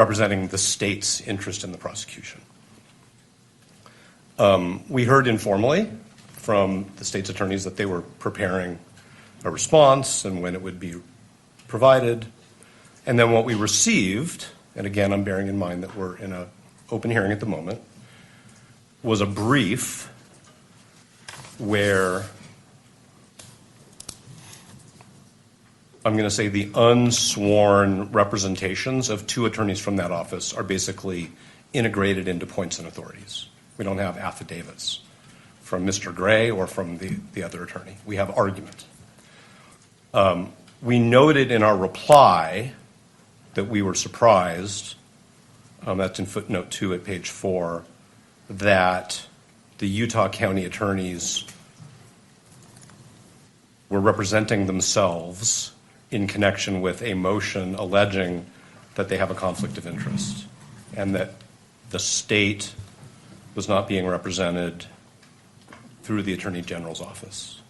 representing the state's interest in the prosecution. We heard informally from the state's attorneys that they were preparing a response and when it would be provided. And then what we received, and again, I'm bearing in mind that we're in an open hearing at the moment, was a brief where I'm going to say the unsworn representations of two attorneys from that office are basically integrated into points and authorities. We don't have affidavits from Mr. Gray or from the other attorney. We have argument. We noted in our reply that we were surprised, that's in footnote 2 at page 4, that the Utah County attorneys were representing themselves in connection with a motion alleging that they have a conflict of interest and that the state was not being represented through the Attorney General's office.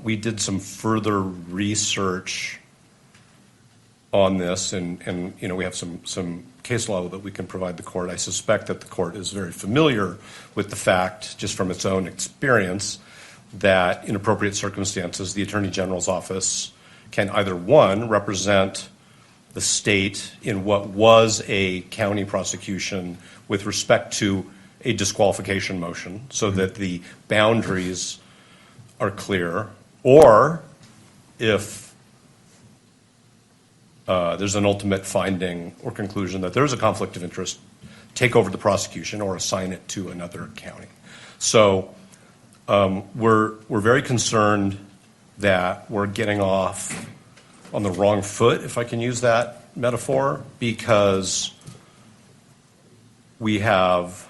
We did some further research on this, and we have some case law that we can provide the court. I suspect that the court is very familiar with the fact, just from its own experience, that in appropriate circumstances, the Attorney General's office can either, one, represent the state in what was a county prosecution with respect to a disqualification motion so that the boundaries are clear, or if there's an ultimate finding or conclusion that there's a conflict of interest, take over the prosecution or assign it to another county. So we're very concerned that we're getting off on the wrong foot, if I can use that metaphor, because we have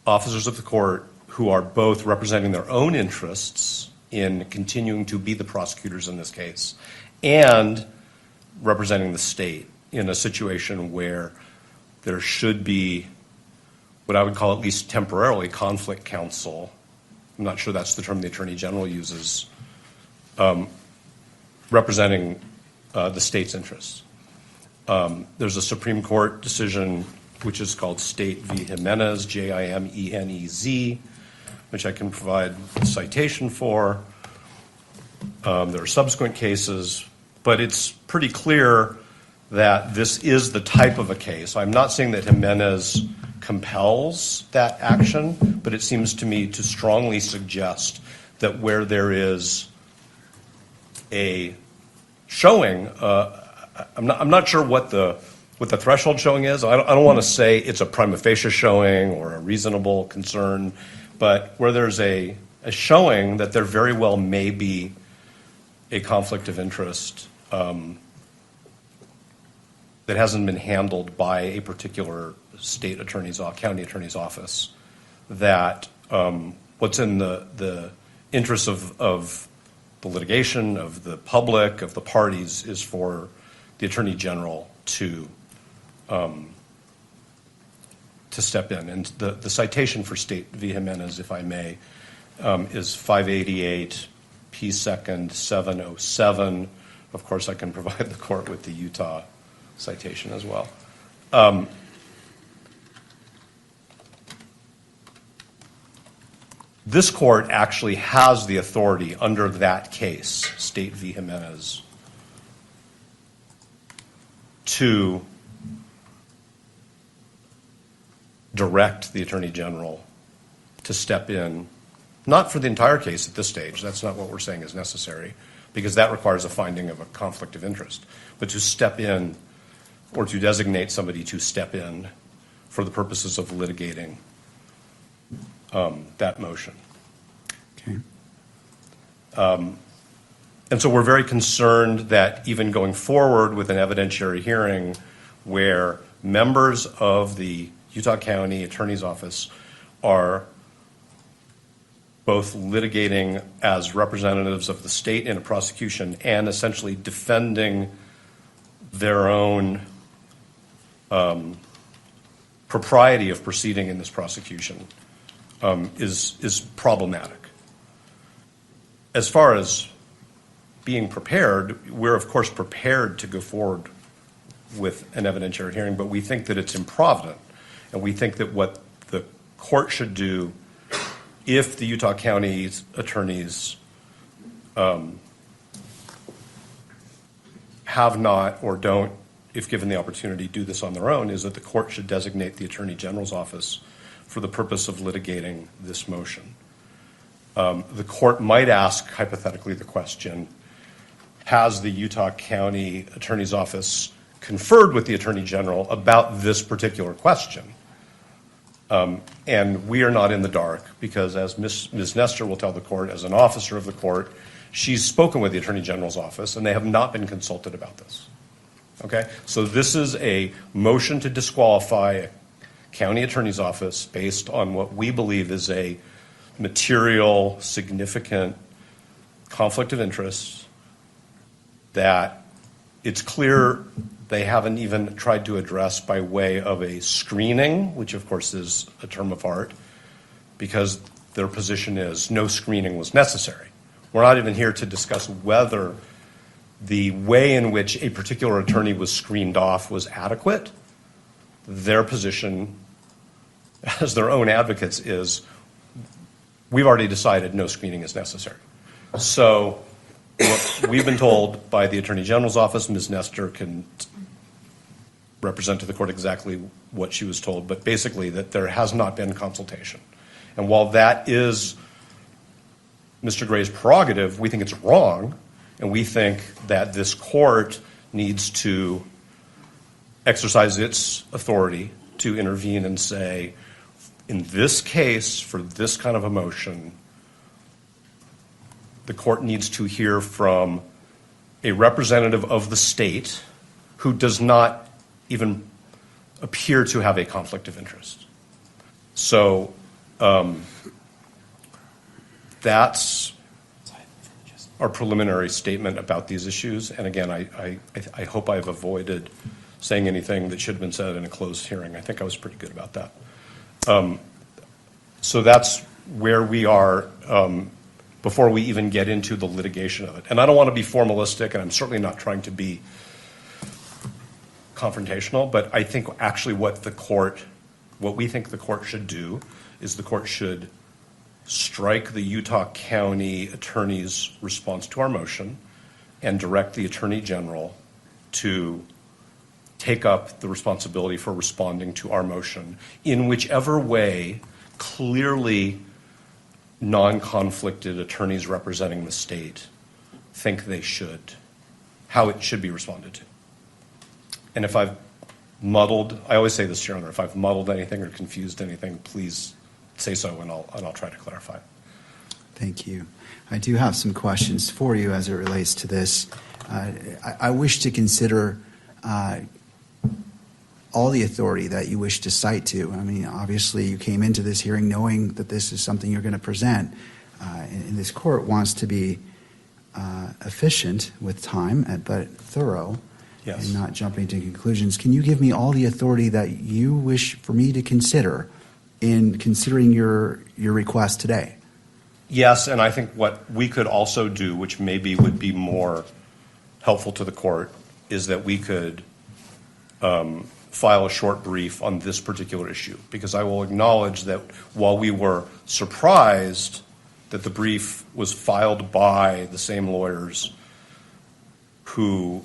officers of the court who are both representing their own interests in continuing to be the prosecutors in this case and representing the state in a situation where there should be what I would call, at least temporarily, conflict counsel. I'm not sure that's the term the Attorney General uses, representing the state's interests. There's a Supreme Court decision which is called State v. Jimenez, Jimenez, which I can provide a citation for. There are subsequent cases, but it's pretty clear that this is the type of a case. I'm not saying that Jimenez compels that action, but it seems to me to strongly suggest that where there is a showing, I'm not sure what the threshold showing is. I don't want to say it's a prima facie showing or a reasonable concern, but where there's a showing that there very well may be a conflict of interest that hasn't been handled by a particular state attorney's, county attorney's office, that what's in the interest of the litigation, of the public, of the parties, is for the Attorney General to step in. And the citation for State v. Jimenez, if I may, is 588 P. 2nd 707. Of course, I can provide the court with the Utah citation as well. This court actually has the authority under that case, State v. Jimenez, to direct the Attorney General to step in, not for the entire case at this stage, that's not what we're saying is necessary, because that requires a finding of a conflict of interest, but to step in or to designate somebody to step in for the purposes of litigating that motion. Okay. And so we're very concerned that even going forward with an evidentiary hearing where members of the Utah County Attorney's Office are both litigating as representatives of the state in a prosecution and essentially defending their own propriety of proceeding in this prosecution is problematic. As far as being prepared, we're of course prepared to go forward with an evidentiary hearing, but we think that it's improvident, and we think that what the court should do, if the Utah County attorneys have not or don't, if given the opportunity, do this on their own, is that the court should designate the Attorney General's office for the purpose of litigating this motion. The court might ask, hypothetically, the question, has the Utah County Attorney's Office conferred with the Attorney General about this particular question? And we are not in the dark because, as Ms. Nestor will tell the court, as an officer of the court, she's spoken with the Attorney General's office, and they have not been consulted about this. Okay? So this is a motion to disqualify a county attorney's office based on what we believe is a material, significant conflict of interest that it's clear they haven't even tried to address by way of a screening, which of course is a term of art, because their position is no screening was necessary. We're not even here to discuss whether the way in which a particular attorney was screened off was adequate. Their position, as their own advocates, is we've already decided no screening is necessary. So what we've been told by the Attorney General's office, Ms. Nestor can represent to the court exactly what she was told, but basically that there has not been consultation. And while that is Mr. Gray's prerogative, we think it's wrong, and we think that this court needs to exercise its authority to intervene and say, in this case, for this kind of a motion, the court needs to hear from a representative of the state who does not even appear to have a conflict of interest. So that's our preliminary statement about these issues. And again, I hope I've avoided saying anything that should have been said in a closed hearing. I think I was pretty good about that. So that's where we are before we even get into the litigation of it. And I don't want to be formalistic, and I'm certainly not trying to be confrontational, but I think actually what we think the court should do is the court should strike the Utah County attorney's response to our motion and direct the Attorney General to take up the responsibility for responding to our motion in whichever way clearly non-conflicted attorneys representing the state think they should, how it should be responded to. And if I've muddled, I always say this, Your Honor, if I've muddled anything or confused anything, please say so, and I'll try to clarify. Thank you. I do have some questions for you as it relates to this. I wish to consider all the authority that you wish to cite to. I mean, obviously you came into this hearing knowing that this is something you're going to present, and this court wants to be efficient with time, but thorough. Yes. And not jumping to conclusions. Can you give me all the authority that you wish for me to consider in considering your request today? Yes, and I think what we could also do, which maybe would be more helpful to the court, is that we could file a short brief on this particular issue, because I will acknowledge that while we were surprised that the brief was filed by the same lawyers who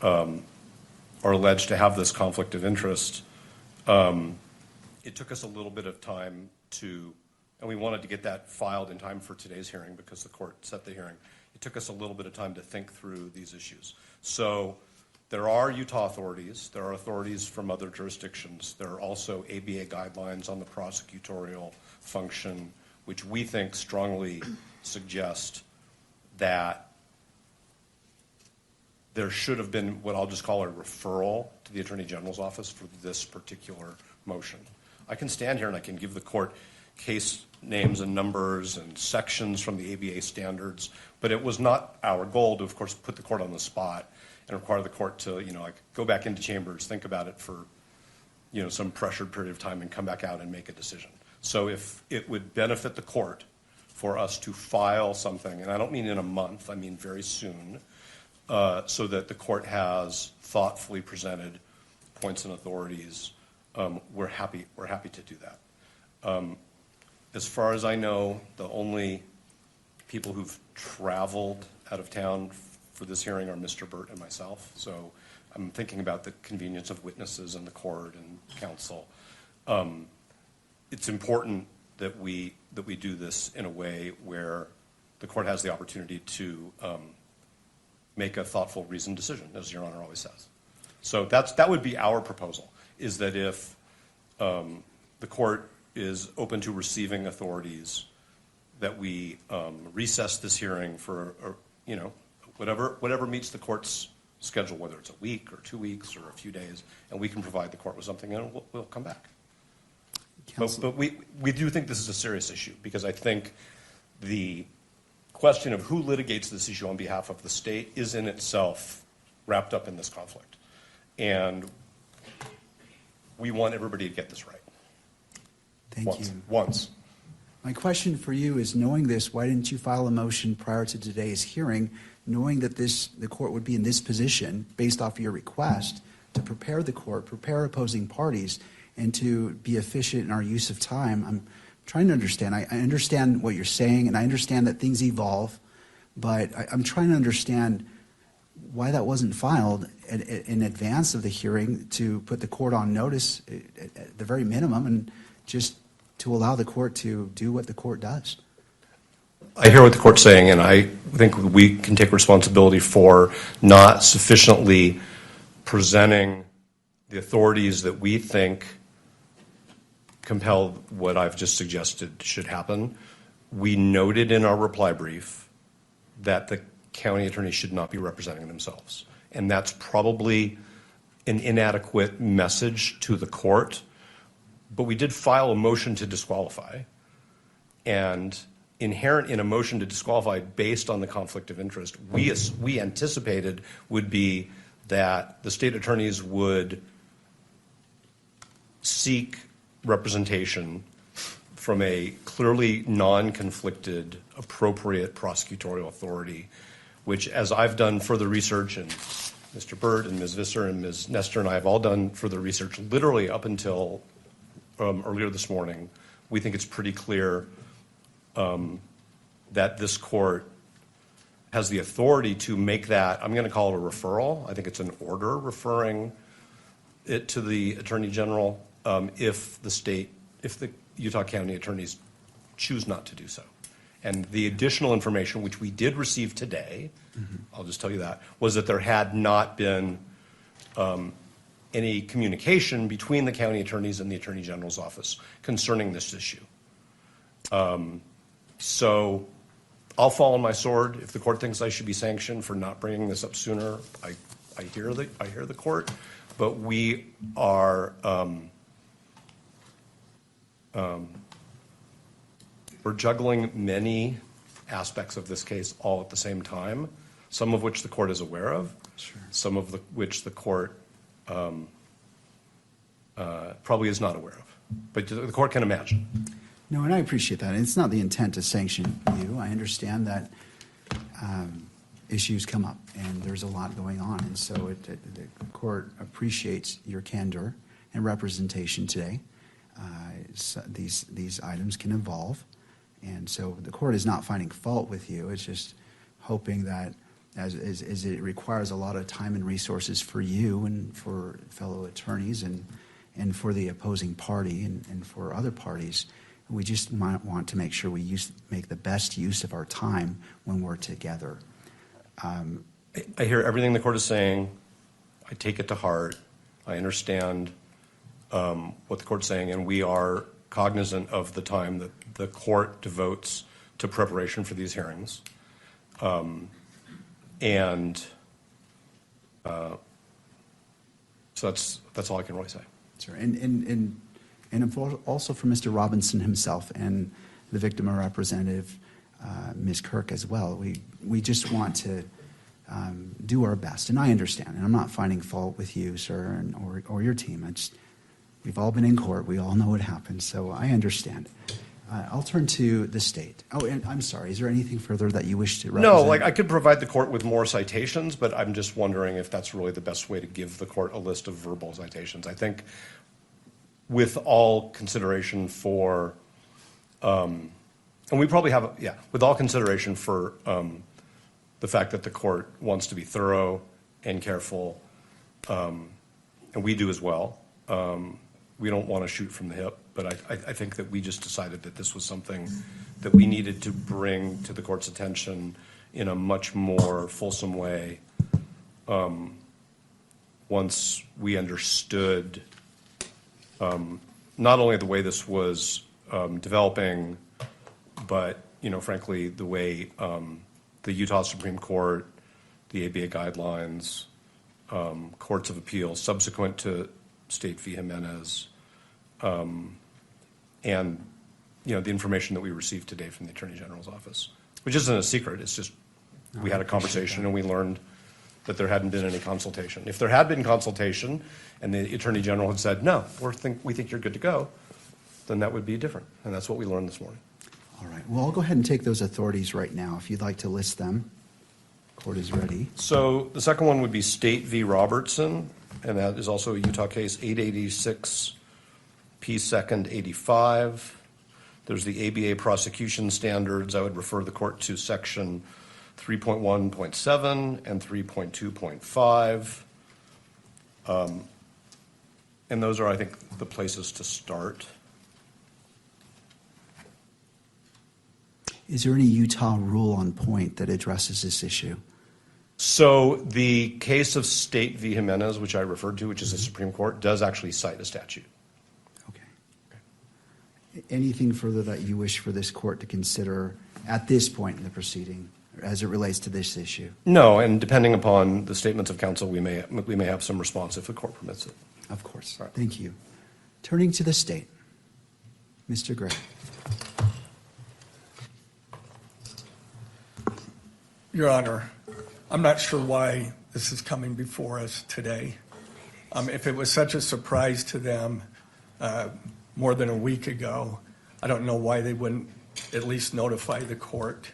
are alleged to have this conflict of interest, it took us a little bit of time to, and we wanted to get that filed in time for today's hearing because the court set the hearing. It took us a little bit of time to think through these issues. So there are Utah authorities. There are authorities from other jurisdictions. There are also ABA guidelines on the prosecutorial function, which we think strongly suggest that there should have been what I'll just call a referral to the Attorney General's office for this particular motion. I can stand here and I can give the court case names and numbers and sections from the ABA standards, but it was not our goal to, of course, put the court on the spot and require the court to, like go back into chambers, think about it for, some pressured period of time and come back out and make a decision. So if it would benefit the court for us to file something, and I don't mean in a month, I mean very soon, so that the court has thoughtfully presented points and authorities, we're happy to do that. As far as I know, the only people who've traveled out of town for this hearing are Mr. Burt and myself. So I'm thinking about the convenience of witnesses and the court and counsel. It's important that we do this in a way where the court has the opportunity to make a thoughtful, reasoned decision, as Your Honor always says. So that would be our proposal, is that if the court is open to receiving authorities, that we recess this hearing for, whatever meets the court's schedule, whether it's a week or 2 weeks or a few days, and we can provide the court with something, and we'll come back. But we do think this is a serious issue, because I think the question of who litigates this issue on behalf of the state is in itself wrapped up in this conflict. And we want everybody to get this right. Thank you. Once. My question for you is, knowing this, why didn't you file a motion prior to today's hearing, knowing that the court would be in this position, based off of your request, to prepare the court, prepare opposing parties, and to be efficient in our use of time? I'm trying to understand. I understand what you're saying, and I understand that things evolve, but I'm trying to understand why that wasn't filed in advance of the hearing to put the court on notice at the very minimum, and just to allow the court to do what the court does. I hear what the court's saying, and I think we can take responsibility for not sufficiently presenting the authorities that we think compel what I've just suggested should happen. We noted in our reply brief that the county attorneys should not be representing themselves. And that's probably an inadequate message to the court. But we did file a motion to disqualify. And inherent in a motion to disqualify based on the conflict of interest, we anticipated would be that the state attorneys would seek representation from a clearly non-conflicted, appropriate prosecutorial authority, which, as I've done further research, and Mr. Burt and Ms. Visser and Ms. Nestor and I have all done further research literally up until earlier this morning, we think it's pretty clear that this court has the authority to make that, I'm going to call it a referral. I think it's an order referring it to the Attorney General if the Utah County attorneys choose not to do so. And the additional information, which we did receive today, I'll just tell you that, was that there had not been any communication between the county attorneys and the Attorney General's office concerning this issue. So I'll fall on my sword. If the court thinks I should be sanctioned for not bringing this up sooner, I hear the court, but we are we're juggling many aspects of this case all at the same time, some of which the court is aware of, sure, some of which the court probably is not aware of, but the court can imagine. No, and I appreciate that. And it's not the intent to sanction you. I understand that issues come up, and there's a lot going on, and so the court appreciates your candor and representation today. So these items can evolve, and so the court is not finding fault with you. It's just hoping that as it requires a lot of time and resources for you and for fellow attorneys and for the opposing party and for other parties, we just might want to make sure we make the best use of our time when we're together. I hear everything the court is saying. I take it to heart. I understand what the court's saying, and we are cognizant of the time that the court devotes to preparation for these hearings. So that's all I can really say. Sure. And also for Mr. Robinson himself and the victim representative, Ms. Kirk, as well. We just want to do our best, and I understand, and I'm not finding fault with you, sir, or your team. We've all been in court. We all know what happened, so I understand. I'll turn to the state. Oh, and I'm sorry, is there anything further that you wish to represent? No, like I could provide the court with more citations, but I'm just wondering if that's really the best way to give the court a list of verbal citations. I think with all consideration for, and we probably have, with all consideration for the fact that the court wants to be thorough and careful, and we do as well. We don't want to shoot from the hip, but I think that we just decided that this was something that we needed to bring to the court's attention in a much more fulsome way once we understood not only the way this was developing, but, frankly, the way the Utah Supreme Court, the ABA guidelines, courts of appeals subsequent to State v. Jimenez, and the information that we received today from the Attorney General's office, which isn't a secret. It's just we had a conversation and we learned that there hadn't been any consultation. If there had been consultation and the Attorney General had said, no, we think you're good to go, then that would be different. And that's what we learned this morning. All right. Well, I'll go ahead and take those authorities right now if you'd like to list them. Court is ready. So the second one would be State v. Robertson, and that is also a Utah case, 886 P. 2nd 85. There's the ABA prosecution standards. I would refer the court to section 3.1.7 and 3.2.5. And those are, I think, the places to start. Is there any Utah rule on point that addresses this issue? So the case of State v. Jimenez, which I referred to, which is the Supreme Court, does actually cite a statute. Okay. Anything further that you wish for this court to consider at this point in the proceeding as it relates to this issue? No, and depending upon the statements of counsel, we may have some response if the court permits it. Of course. All right. Thank you. Turning to the state. Mr. Gray. Your Honor, I'm not sure why this is coming before us today. If it was such a surprise to them more than a week ago, I don't know why they wouldn't at least notify the court.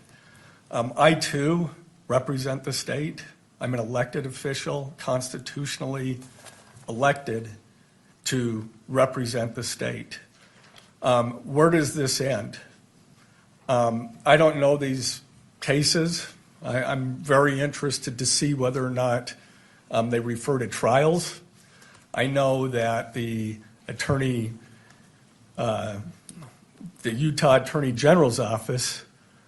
I, too, represent the state. I'm an elected official, constitutionally elected to represent the state. Where does this end? I don't know these cases. I'm very interested to see whether or not they refer to trials. I know that the Utah Attorney General's office,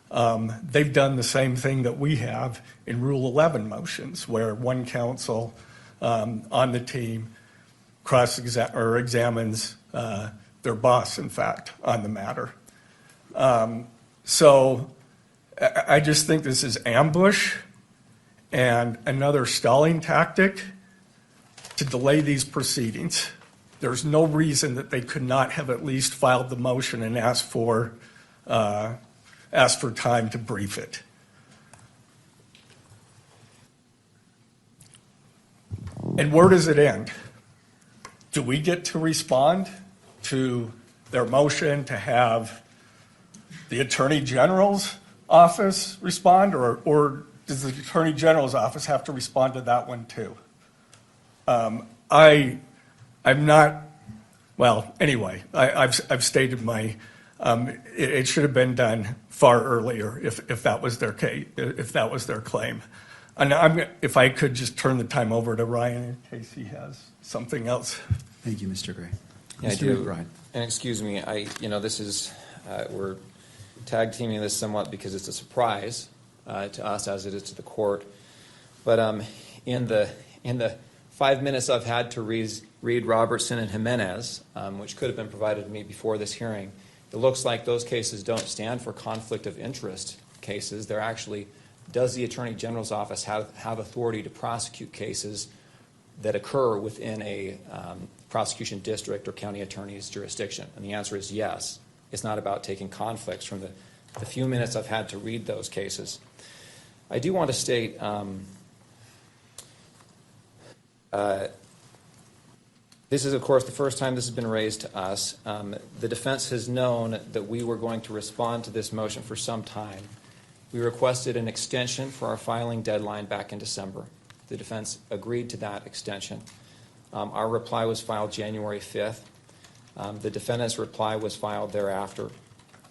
they've done the same thing that we have in Rule 11 motions, where one counsel on the team examines their boss, in fact, on the matter. So I just think this is ambush and another stalling tactic to delay these proceedings. There's no reason that they could not have at least filed the motion and asked for time to brief it. And where does it end? Do we get to respond to their motion to have the Attorney General's office respond, or does the Attorney General's office have to respond to that one too? I'm not, well, anyway, I've stated my, it should have been done far earlier if that was their case, if that was their claim. And if I could just turn the time over to Ryan in case he has something else. Thank you, Mr. Gray. Yeah, Mr. I do. McBride. And excuse me, this is, we're tag teaming this somewhat because it's a surprise to us as it is to the court. But in the 5 minutes I've had to read Robertson and Jimenez, which could have been provided to me before this hearing, it looks like those cases don't stand for conflict of interest cases. They're actually, does the Attorney General's office have authority to prosecute cases that occur within a prosecution district or county attorney's jurisdiction? And the answer is yes. It's not about taking conflicts from the few minutes I've had to read those cases. I do want to state This is, of course, the first time this has been raised to us. The defense has known that we were going to respond to this motion for some time. We requested an extension for our filing deadline back in December. The defense agreed to that extension. Our reply was filed January 5th. The defendant's reply was filed thereafter.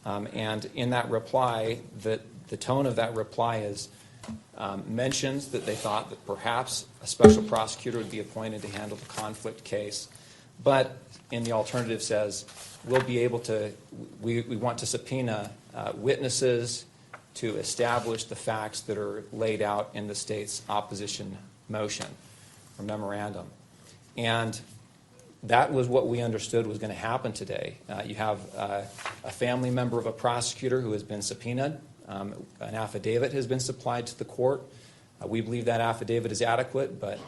And in that reply, the tone of that reply is mentions that they thought that perhaps a special prosecutor would be appointed to handle the conflict case, but in the alternative says we'll be able to, we want to subpoena witnesses to establish the facts that are laid out in the state's opposition motion or memorandum. And that was what we understood was going to happen today. You have a family member of a prosecutor who has been subpoenaed. An affidavit has been supplied to the court. We believe that affidavit is adequate, but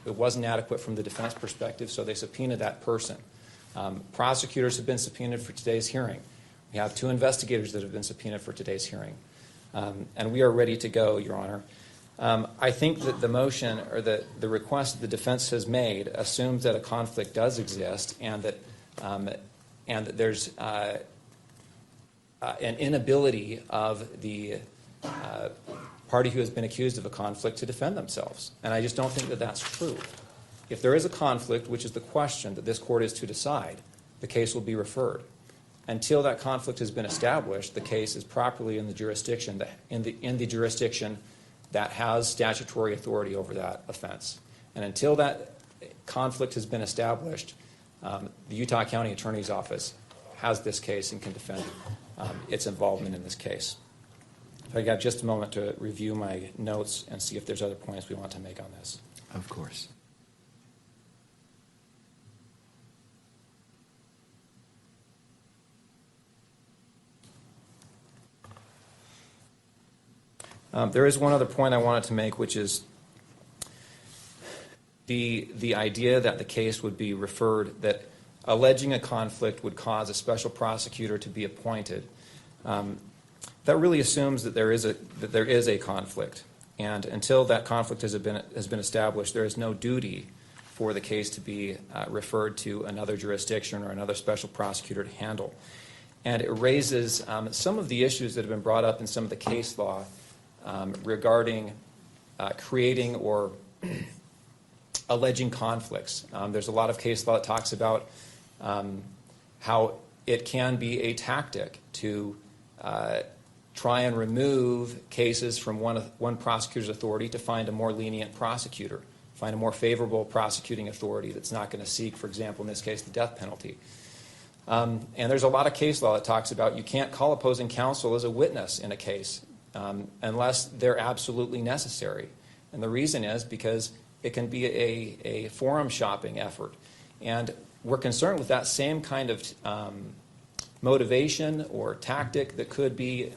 it wasn't adequate from the defense perspective, so they subpoenaed that person. Prosecutors have been subpoenaed for today's hearing. We have 2 investigators that have been subpoenaed for today's hearing. And we are ready to go, Your Honor. I think that the motion or the request that the defense has made assumes that a conflict does exist and that there's an inability of the party who has been accused of a conflict to defend themselves. And I just don't think that that's true. If there is a conflict, which is the question that this court is to decide, the case will be referred. Until that conflict has been established, the case is properly in the jurisdiction that has statutory authority over that offense. And until that conflict has been established, the Utah County Attorney's Office has this case and can defend its involvement in this case. If I got just a moment to review my notes and see if there's other points we want to make on this. Of course. There is one other point I wanted to make, which is the idea that the case would be referred, that alleging a conflict would cause a special prosecutor to be appointed. That really assumes that there is a conflict, and until that conflict has been established, there is no duty for the case to be referred to another jurisdiction or another special prosecutor to handle. And it raises some of the issues that have been brought up in some of the case law regarding creating or alleging conflicts. There's a lot of case law that talks about how it can be a tactic to try and remove cases from one prosecutor's authority to find a more lenient prosecutor, find a more favorable prosecuting authority that's not going to seek, for example, in this case, the death penalty. And there's a lot of case law that talks about you can't call opposing counsel as a witness in a case unless they're absolutely necessary. And the reason is because it can be a forum shopping effort. And we're concerned with that same kind of motivation or tactic that could be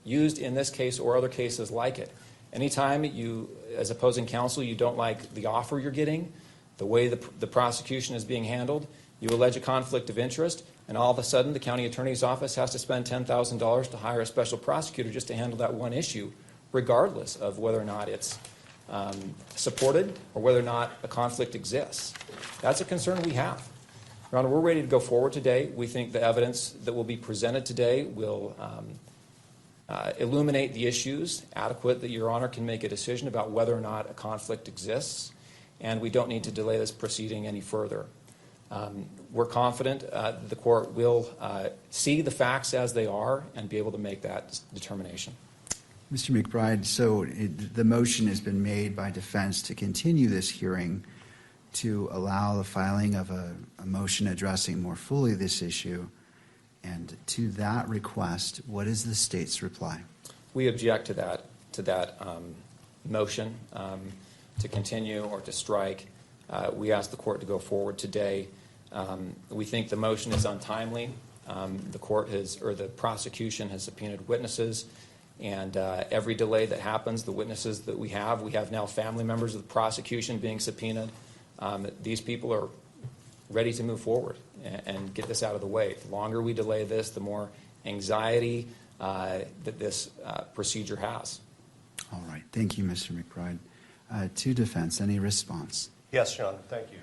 used in this case or other cases like it. Anytime you, as opposing counsel, you don't like the offer you're getting, the way the prosecution is being handled, you allege a conflict of interest, and all of a sudden the county attorney's office has to spend $10,000 to hire a special prosecutor just to handle that one issue, regardless of whether or not it's supported or whether or not a conflict exists. That's a concern we have. Your Honor, we're ready to go forward today. We think the evidence that will be presented today will illuminate the issues adequate that Your Honor can make a decision about whether or not a conflict exists, and we don't need to delay this proceeding any further. We're confident that the court will see the facts as they are and be able to make that determination. Mr. McBride, so the motion has been made by defense to continue this hearing to allow the filing of a motion addressing more fully this issue. And to that request, what is the state's reply? We object to that motion to continue or to strike. We ask the court to go forward today. We think the motion is untimely. The court has, or the prosecution has subpoenaed witnesses, and every delay that happens, the witnesses that we have now family members of the prosecution being subpoenaed. These people are ready to move forward and get this out of the way. The longer we delay this, the more anxiety that this procedure has. All right. Thank you, Mr. McBride. To defense, any response? Yes, John, thank you.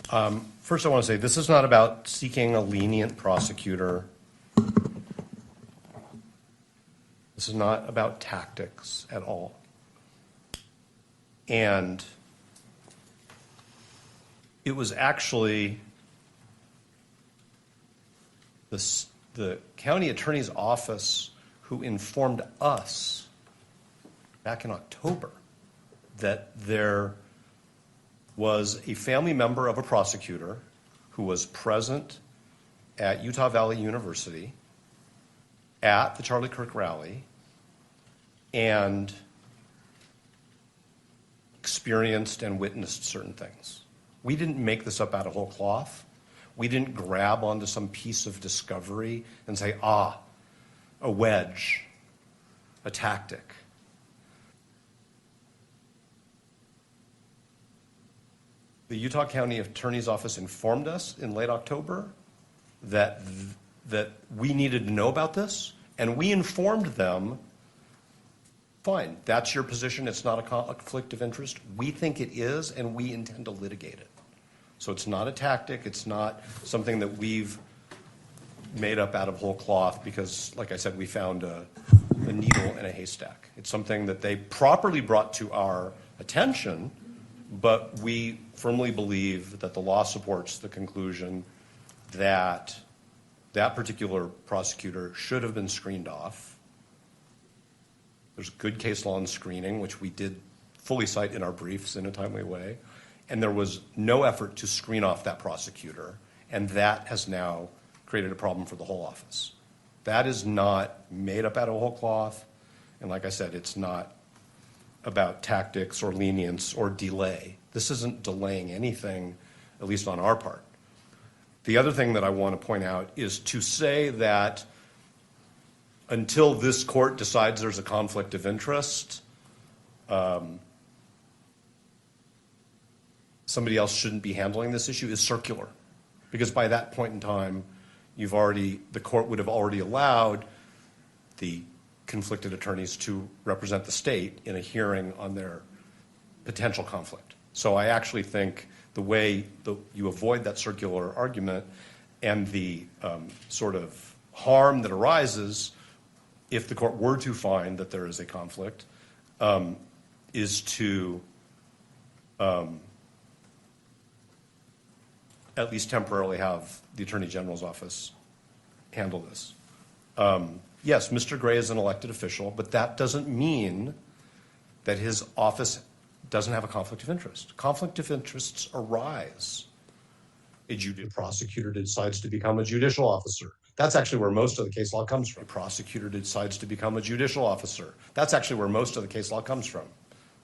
First, I want to say this is not about seeking a lenient prosecutor. This is not about tactics at all. And it was actually the county attorney's office who informed us back in October that there was a family member of a prosecutor who was present at Utah Valley University at the Charlie Kirk rally and experienced and witnessed certain things. We didn't make this up out of whole cloth. We didn't grab onto some piece of discovery and say, a wedge, a tactic. The Utah County Attorney's Office informed us in late October that we needed to know about this, and we informed them, fine, that's your position, it's not a conflict of interest. We think it is, and we intend to litigate it. So it's not a tactic, it's not something that we've made up out of whole cloth because, like I said, we found a needle in a haystack. It's something that they properly brought to our attention, but we firmly believe that the law supports the conclusion that that particular prosecutor should have been screened off. There's good case law on screening, which we did fully cite in our briefs in a timely way, and there was no effort to screen off that prosecutor, and that has now created a problem for the whole office. That is not made up out of whole cloth, and like I said, it's not about tactics or lenience or delay. This isn't delaying anything, at least on our part. The other thing that I want to point out is to say that until this court decides there's a conflict of interest, somebody else shouldn't be handling this issue is circular. Because by that point in time, the court would have already allowed the conflicted attorneys to represent the state in a hearing on their potential conflict. So I actually think the way you avoid that circular argument and the sort of harm that arises if the court were to find that there is a conflict is to at least temporarily have the Attorney General's office handle this. Yes, Mr. Gray is an elected official, but that doesn't mean that his office doesn't have a conflict of interest. Conflict of interests arise. A prosecutor decides to become a judicial officer. That's actually where most of the case law comes from. A prosecutor decides to become a judicial officer. That's actually where most of the case law comes from,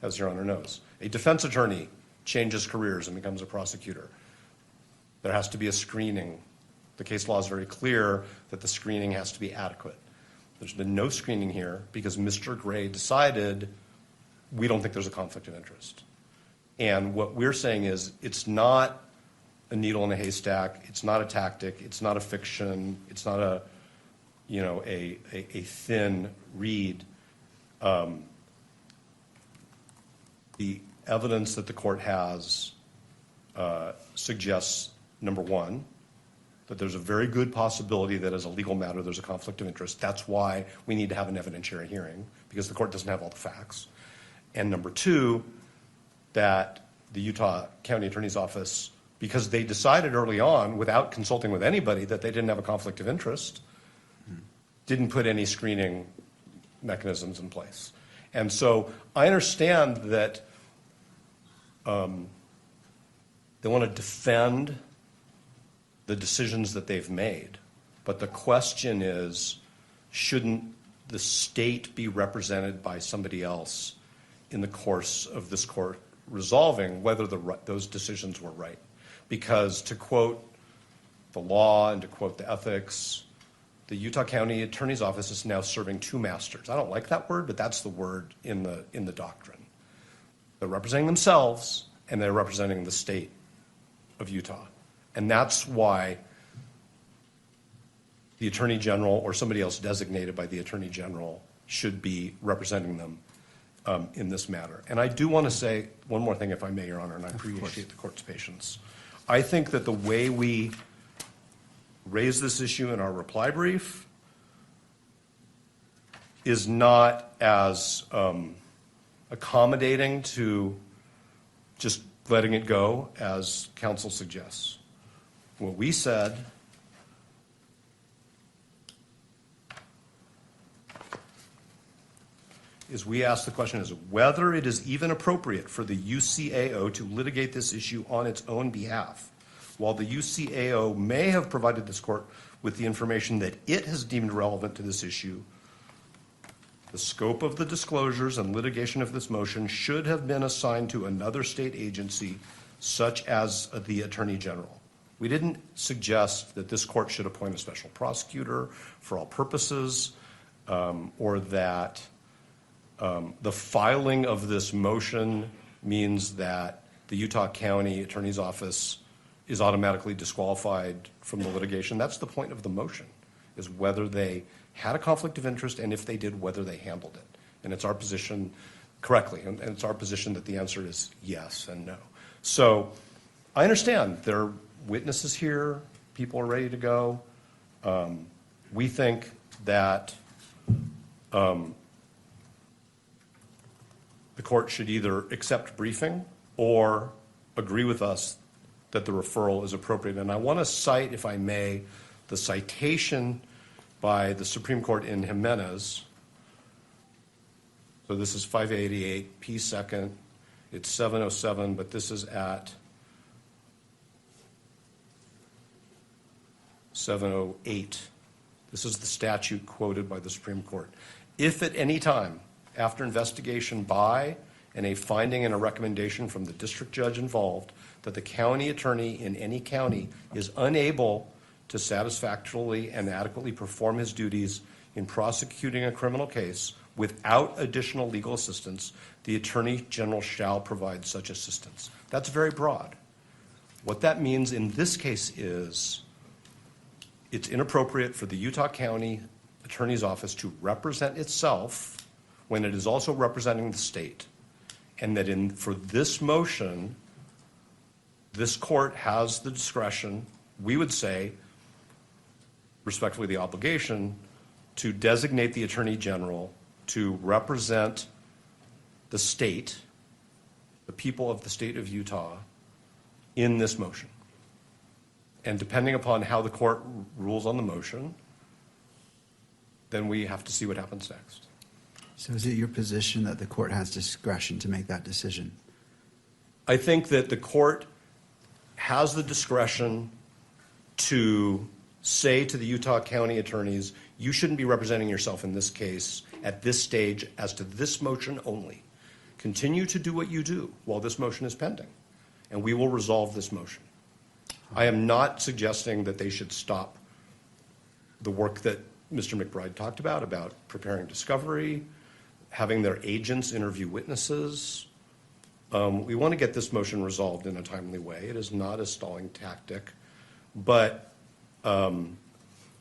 as Your Honor knows. A defense attorney changes careers and becomes a prosecutor. There has to be a screening. The case law is very clear that the screening has to be adequate. There's been no screening here because Mr. Gray decided we don't think there's a conflict of interest. And what we're saying is it's not a needle in a haystack. It's not a tactic. It's not a fiction. It's not a thin reed. The evidence that the court has suggests, number one, that there's a very good possibility that as a legal matter there's a conflict of interest. That's why we need to have an evidentiary hearing, because the court doesn't have all the facts. And number two, that the Utah County Attorney's Office, because they decided early on, without consulting with anybody, that they didn't have a conflict of interest, didn't put any screening mechanisms in place. And so I understand that they want to defend the decisions that they've made, but the question is, shouldn't the state be represented by somebody else in the course of this court resolving whether those decisions were right? Because to quote the law and to quote the ethics, the Utah County Attorney's Office is now serving two masters. I don't like that word, but that's the word in the doctrine. They're representing themselves and they're representing the state of Utah. And that's why the Attorney General or somebody else designated by the Attorney General should be representing them in this matter. And I do want to say one more thing, if I may, Your Honor, and I appreciate the court's patience. I think that the way we raise this issue in our reply brief is not as accommodating to just letting it go as counsel suggests. What we said is we asked the question is whether it is even appropriate for the UCAO to litigate this issue on its own behalf. While the UCAO may have provided this court with the information that it has deemed relevant to this issue, the scope of the disclosures and litigation of this motion should have been assigned to another state agency, such as the Attorney General. We didn't suggest that this court should appoint a special prosecutor for all purposes, or that the filing of this motion means that the Utah County Attorney's Office is automatically disqualified from the litigation. That's the point of the motion, is whether they had a conflict of interest, and if they did, whether they handled it. And it's our position correctly, and it's our position that the answer is yes and no. So I understand there are witnesses here, people are ready to go. We think that the court should either accept briefing or agree with us that the referral is appropriate. And I want to cite, if I may, the citation by the Supreme Court in Jimenez. So this is 588 P. 2nd. It's 707, but this is at 708. This is the statute quoted by the Supreme Court. If at any time after investigation by and a finding and a recommendation from the district judge involved that the county attorney in any county is unable to satisfactorily and adequately perform his duties in prosecuting a criminal case without additional legal assistance, the Attorney General shall provide such assistance. That's very broad. What that means in this case is it's inappropriate for the Utah County Attorney's Office to represent itself when it is also representing the state. And that for this motion, this court has the discretion, we would say, respectfully the obligation, to designate the Attorney General to represent the state, the people of the state of Utah, in this motion. And depending upon how the court rules on the motion, then we have to see what happens next. So is it your position that the court has discretion to make that decision? I think that the court has the discretion to say to the Utah County attorneys, you shouldn't be representing yourself in this case at this stage as to this motion only. Continue to do what you do while this motion is pending, and we will resolve this motion. I am not suggesting that they should stop the work that Mr. McBride talked about preparing discovery, having their agents interview witnesses. We want to get this motion resolved in a timely way. It is not a stalling tactic. But I'm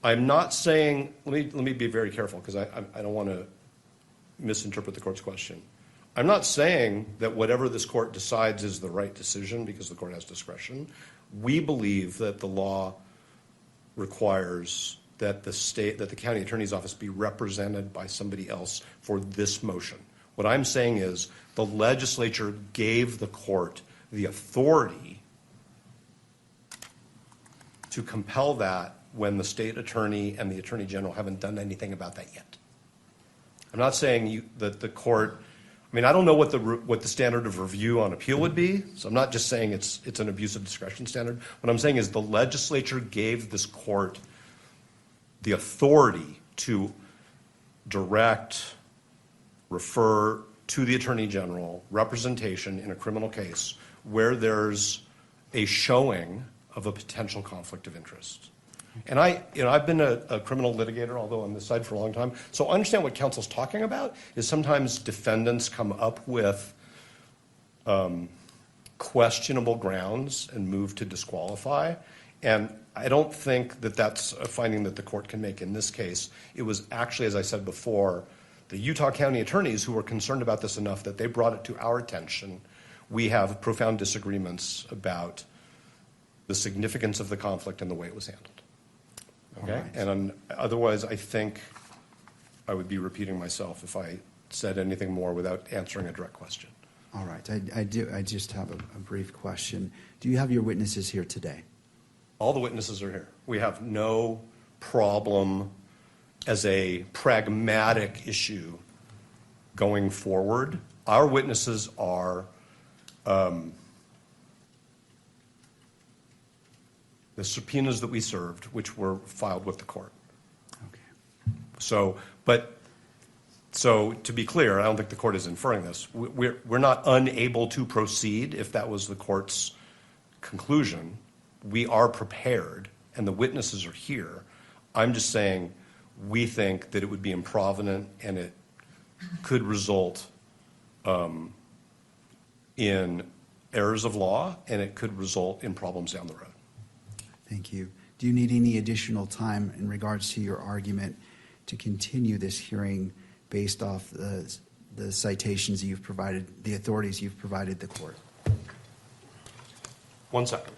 not saying, let me be very careful because I don't want to misinterpret the court's question. I'm not saying that whatever this court decides is the right decision because the court has discretion. We believe that the law requires that the county attorney's office be represented by somebody else for this motion. What I'm saying is the legislature gave the court the authority to compel that when the state attorney and the attorney general haven't done anything about that yet. I'm not saying that the court, I mean, I don't know what the standard of review on appeal would be, so I'm not just saying it's an abuse of discretion standard. What I'm saying is the legislature gave this court the authority to direct, refer to the attorney general representation in a criminal case where there's a showing of a potential conflict of interest. And I've been a criminal litigator, although on this side for a long time. So I understand what counsel's talking about is sometimes defendants come up with questionable grounds and move to disqualify. And I don't think that that's a finding that the court can make in this case. It was actually, as I said before, the Utah County attorneys who were concerned about this enough that they brought it to our attention. We have profound disagreements about the significance of the conflict and the way it was handled. Okay? All right. And otherwise, I think I would be repeating myself if I said anything more without answering a direct question. All right. I just have a brief question. Do you have your witnesses here today? All the witnesses are here. We have no problem as a pragmatic issue going forward. Our witnesses are the subpoenas that we served, which were filed with the court. Okay. So to be clear, I don't think the court is inferring this. We're not unable to proceed if that was the court's conclusion. We are prepared, and the witnesses are here. I'm just saying we think that it would be improvident and it could result in errors of law, and it could result in problems down the road. Thank you. Do you need any additional time in regards to your argument to continue this hearing based off the citations you've provided, the authorities you've provided the court? 1 second.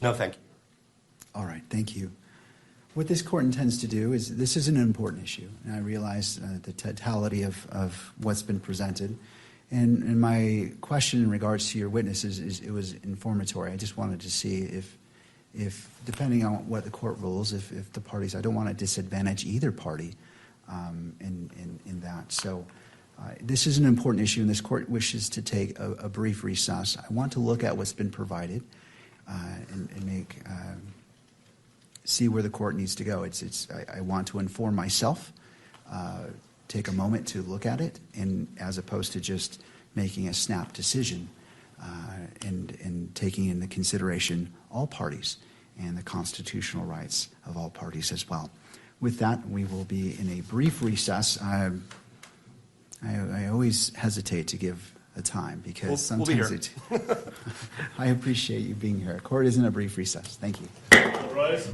No, thank you. All right, thank you. What this court intends to do is, this is an important issue, and I realize the totality of what's been presented. And my question in regards to your witnesses is, it was informatory. I just wanted to see if depending on what the court rules, if the parties, I don't want to disadvantage either party in that. So this is an important issue, and this court wishes to take a brief recess. I want to look at what's been provided and make see where the court needs to go. I want to inform myself, take a moment to look at it, and as opposed to just making a snap decision and taking into consideration all parties and the constitutional rights of all parties as well. With that, we will be in a brief recess. I always hesitate to give a time because We'll be sometimes here. I appreciate you being here. Court is in a brief recess. Thank you. All right.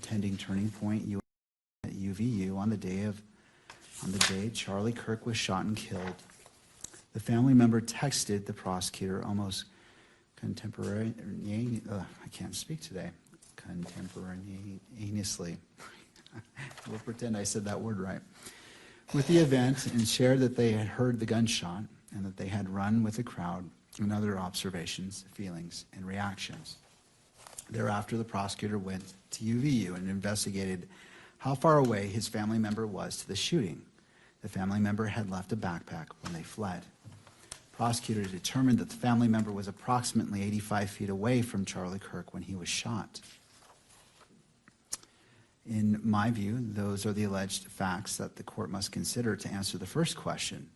attending Turning Point at UVU on the day Charlie Kirk was shot and killed. The family member texted the prosecutor almost contemporaneously. We'll pretend I said that word right. With the event, and shared that they had heard the gunshot and that they had run with the crowd, and other observations, feelings, and reactions. Thereafter, the prosecutor went to UVU and investigated how far away his family member was to the shooting. The family member had left a backpack when they fled. Prosecutor determined that the family member was approximately 85 feet away from Charlie Kirk when he was shot. In my view, those are the alleged facts that the court must consider to answer the first question.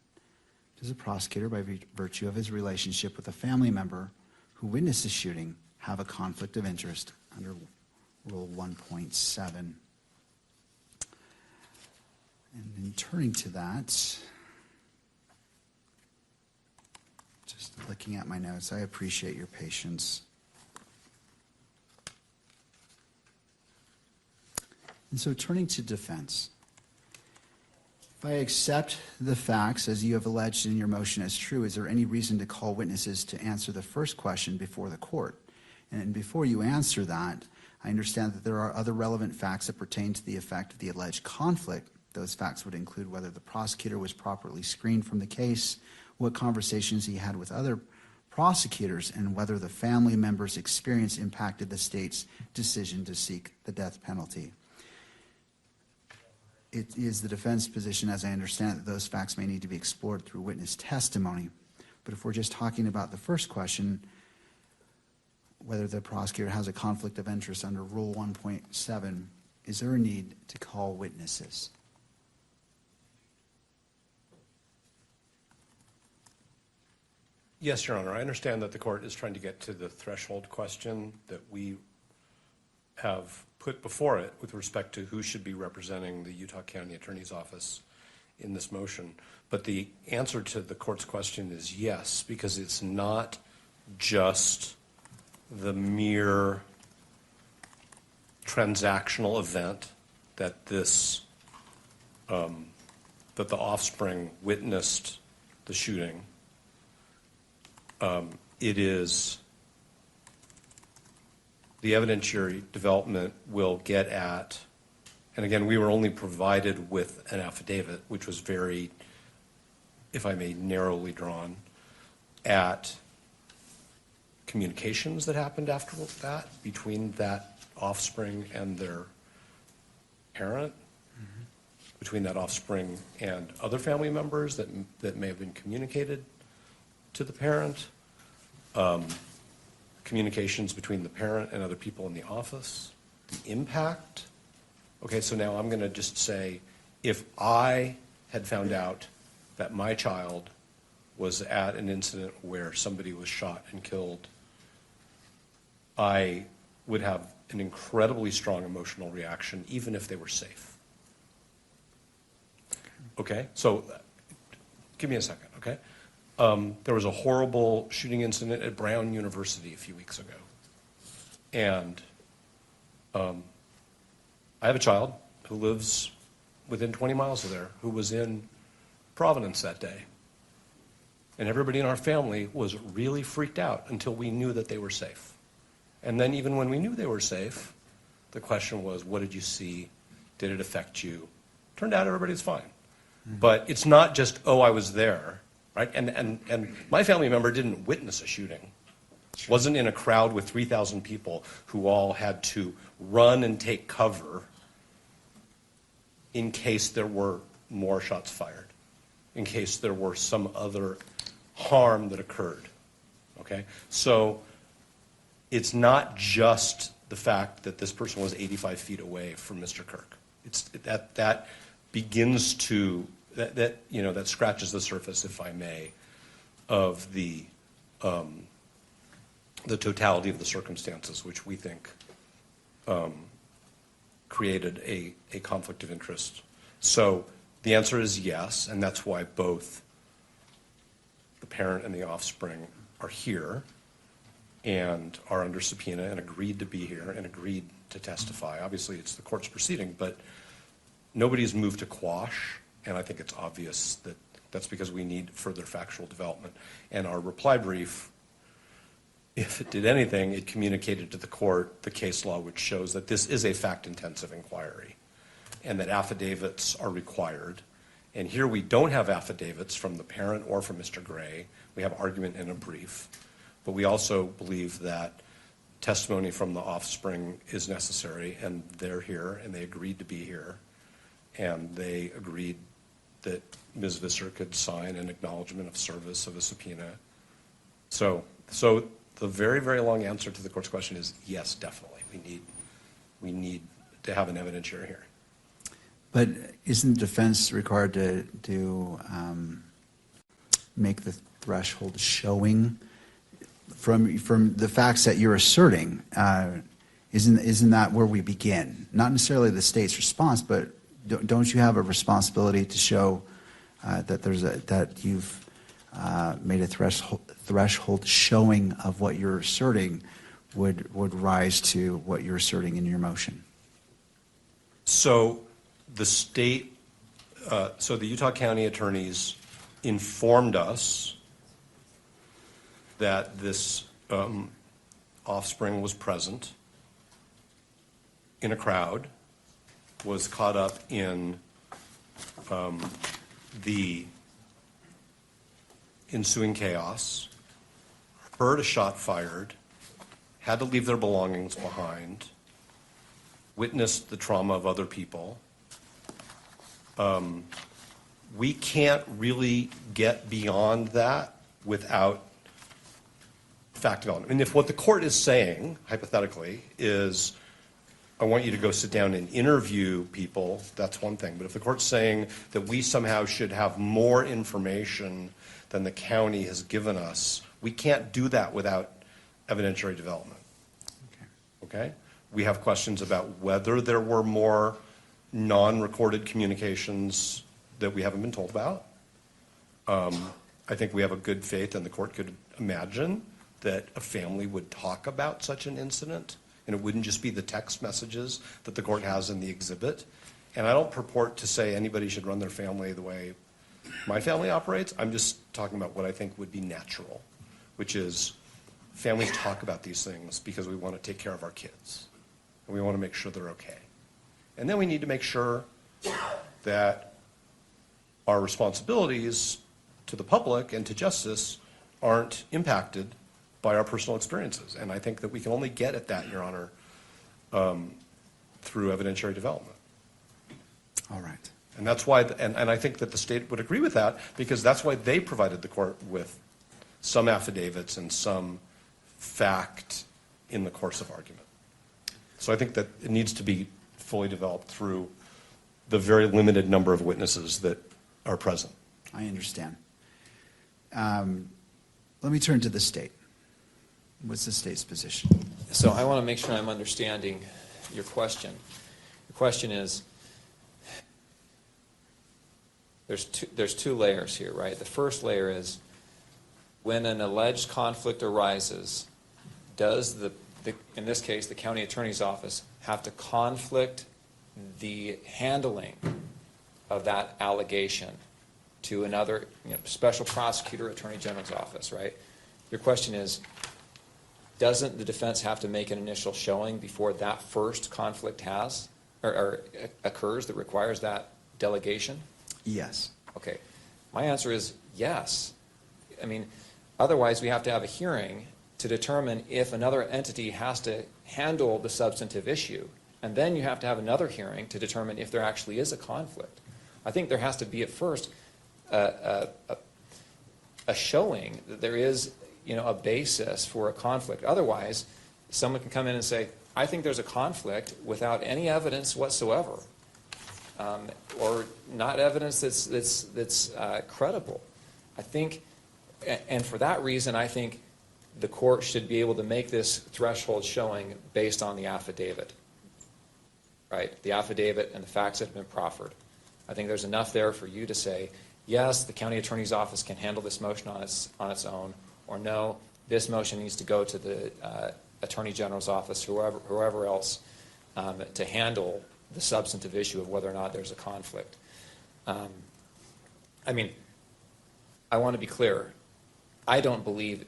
Does a prosecutor, by virtue of his relationship with a family member who witnessed the shooting, have a conflict of interest under Rule 1.7? And in turning to that, just looking at my notes, I appreciate your patience. And so turning to defense, if I accept the facts as you have alleged in your motion as true, is there any reason to call witnesses to answer the first question before the court? And before you answer that, I understand that there are other relevant facts that pertain to the effect of the alleged conflict. Those facts would include whether the prosecutor was properly screened from the case, what conversations he had with other prosecutors, and whether the family member's experience impacted the state's decision to seek the death penalty. It is the defense position, as I understand it, that those facts may need to be explored through witness testimony. But if we're just talking about the first question, whether the prosecutor has a conflict of interest under Rule 1.7, is there a need to call witnesses? Yes, Your Honor. I understand that the court is trying to get to the threshold question that we have put before it with respect to who should be representing the Utah County Attorney's Office in this motion. But the answer to the court's question is yes, because it's not just the mere transactional event that this that the offspring witnessed the shooting. It is the evidentiary development will get at, and again, we were only provided with an affidavit, which was very, if I may, narrowly drawn, at communications that happened after that between that offspring and their parent, between that offspring and other family members that may have been communicated to the parent, communications between the parent and other people in the office, the impact. Okay, so now I'm going to just say, if I had found out that my child was at an incident where somebody was shot and killed, I would have an incredibly strong emotional reaction, even if they were safe. Okay, so give me a second, okay? There was a horrible shooting incident at Brown University a few weeks ago. And I have a child who lives within 20 miles of there who was in Providence that day. And everybody in our family was really freaked out until we knew that they were safe. And then even when we knew they were safe, the question was, what did you see? Did it affect you? Turned out everybody's fine. But it's not just, oh, I was there. Right? And my family member didn't witness a shooting. Wasn't in a crowd with 3,000 people who all had to run and take cover in case there were more shots fired, in case there were some other harm that occurred. Okay? So it's not just the fact that this person was 85 feet away from Mr. Kirk. It's that begins to that scratches the surface, if I may, of the totality of the circumstances, which we think created a conflict of interest. So the answer is yes, and that's why both the parent and the offspring are here. and are under subpoena and agreed to be here and agreed to testify. Obviously, it's the court's proceeding, but nobody's moved to quash, and I think it's obvious that that's because we need further factual development. And our reply brief, if it did anything, it communicated to the court the case law which shows that this is a fact-intensive inquiry and that affidavits are required. And here we don't have affidavits from the parent or from Mr. Gray. We have argument in a brief. But we also believe that testimony from the offspring is necessary, and they're here, and they agreed to be here. And they agreed that Ms. Visser could sign an acknowledgement of service of a subpoena. So the very, very long answer to the court's question is yes, definitely. We need to have an evidentiary hearing. But isn't defense required to make the threshold showing from the facts that you're asserting? Isn't that where we begin? Not necessarily the state's response, but don't you have a responsibility to show that you've made a threshold showing of what you're asserting would rise to what you're asserting in your motion? So the state, so the Utah County attorneys informed us that this offspring was present in a crowd, was caught up in the ensuing chaos, heard a shot fired, had to leave their belongings behind, witnessed the trauma of other people. We can't really get beyond that without fact development. And if what the court is saying, hypothetically, is I want you to go sit down and interview people, that's one thing. But if the court's saying that we somehow should have more information than the county has given us, we can't do that without evidentiary development. Okay? We have questions about whether there were more non-recorded communications that we haven't been told about. I think we have a good faith, and the court could imagine that a family would talk about such an incident, and it wouldn't just be the text messages that the court has in the exhibit. And I don't purport to say anybody should run their family the way my family operates. I'm just talking about what I think would be natural, which is families talk about these things because we want to take care of our kids, and we want to make sure they're okay. And then we need to make sure that our responsibilities to the public and to justice aren't impacted by our personal experiences. And I think that we can only get at that, Your Honor, through evidentiary development. All right. And that's why, and I think that the state would agree with that, because that's why they provided the court with some affidavits and some fact in the course of argument. So I think that it needs to be fully developed through the very limited number of witnesses that are present. I understand. Let me turn to the state. What's the state's position? So I want to make sure I'm understanding your question. The question is, there's two layers here, right? The first layer is, when an alleged conflict arises, does in this case, the county attorney's office have to conflict the handling of that allegation to another special prosecutor, attorney general's office, right? Your question is, doesn't the defense have to make an initial showing before that first conflict has or occurs that requires that delegation? Yes. Okay. My answer is yes. I mean, otherwise we have to have a hearing to determine if another entity has to handle the substantive issue. And then you have to have another hearing to determine if there actually is a conflict. I think there has to be at first a showing that there is a basis for a conflict. Otherwise, someone can come in and say, I think there's a conflict without any evidence whatsoever, or not evidence that's credible. I think, and for that reason, I think the court should be able to make this threshold showing based on the affidavit, right? The affidavit and the facts that have been proffered. I think there's enough there for you to say, yes, the county attorney's office can handle this motion on its own, or no, this motion needs to go to the Attorney General's office, whoever else, to handle the substantive issue of whether or not there's a conflict. I mean, I want to be clear. I don't believe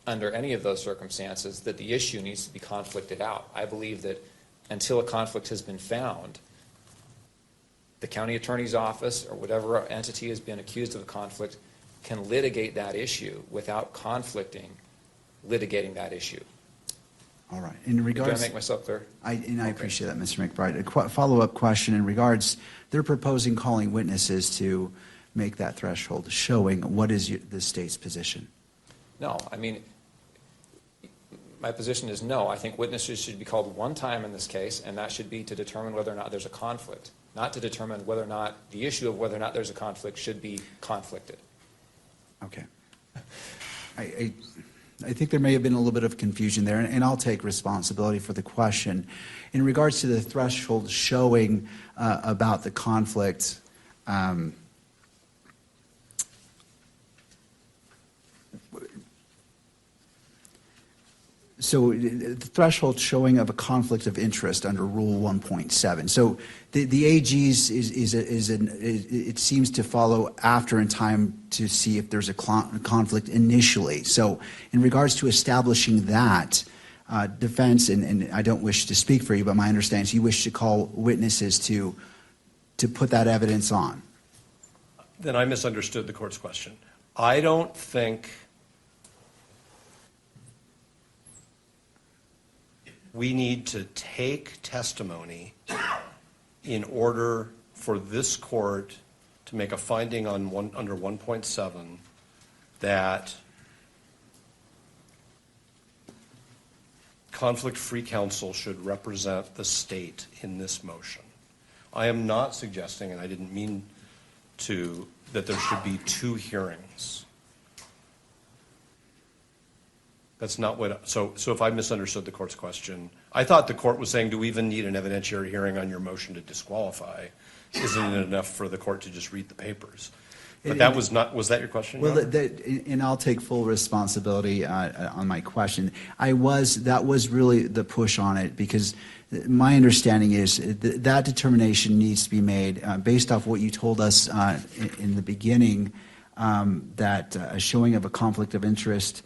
under any of those circumstances that the issue needs to be conflicted out. I believe that until a conflict has been found, the county attorney's office or whatever entity has been accused of a conflict can litigate that issue without litigating that issue. All right. In regards, Did I make myself clear? I appreciate that, Mr. McBride. A follow-up question in regards, they're proposing calling witnesses to make that threshold showing. What is the state's position? No, I mean, my position is no. I think witnesses should be called one time in this case, and that should be to determine whether or not there's a conflict, not to determine whether or not the issue of whether or not there's a conflict should be conflicted. Okay. I think there may have been a little bit of confusion there, and I'll take responsibility for the question. In regards to the threshold showing about the conflict, so the threshold showing of a conflict of interest under Rule 1.7. So the AG's it seems to follow after in time to see if there's a conflict initially. So in regards to establishing that, defense, and I don't wish to speak for you, but my understanding is you wish to call witnesses to put that evidence on. Then I misunderstood the court's question. I don't think we need to take testimony in order for this court to make a finding on under 1.7 that conflict-free counsel should represent the state in this motion. I am not suggesting, and I didn't mean to, that there should be 2 hearings. That's not what, so if I misunderstood the court's question, I thought the court was saying, do we even need an evidentiary hearing on your motion to disqualify? Isn't it enough for the court to just read the papers? But that was not, was that your question? Well, and I'll take full responsibility on my question. That was really the push on it, because my understanding is that determination needs to be made based off what you told us in the beginning, that a showing of a conflict of interest,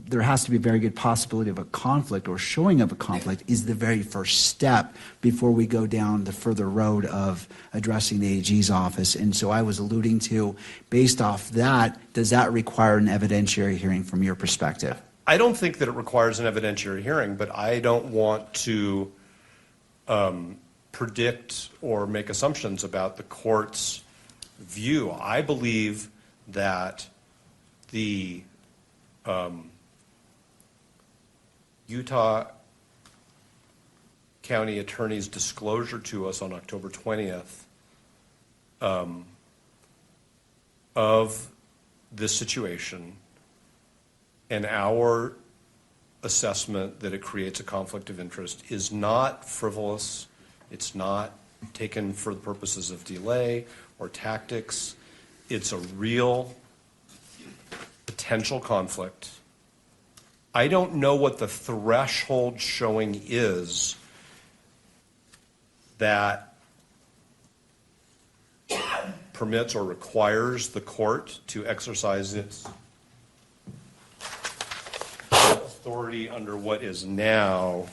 there has to be a very good possibility of a conflict, or showing of a conflict is the very first step before we go down the further road of addressing the AG's office. And so I was alluding to, based off that, does that require an evidentiary hearing from your perspective? I don't think that it requires an evidentiary hearing, but I don't want to predict or make assumptions about the court's view. I believe that the Utah County Attorney's disclosure to us on October 20th of this situation and our assessment that it creates a conflict of interest is not frivolous. It's not taken for the purposes of delay or tactics. It's a real potential conflict. I don't know what the threshold showing is that permits or requires the court to exercise its authority under what is now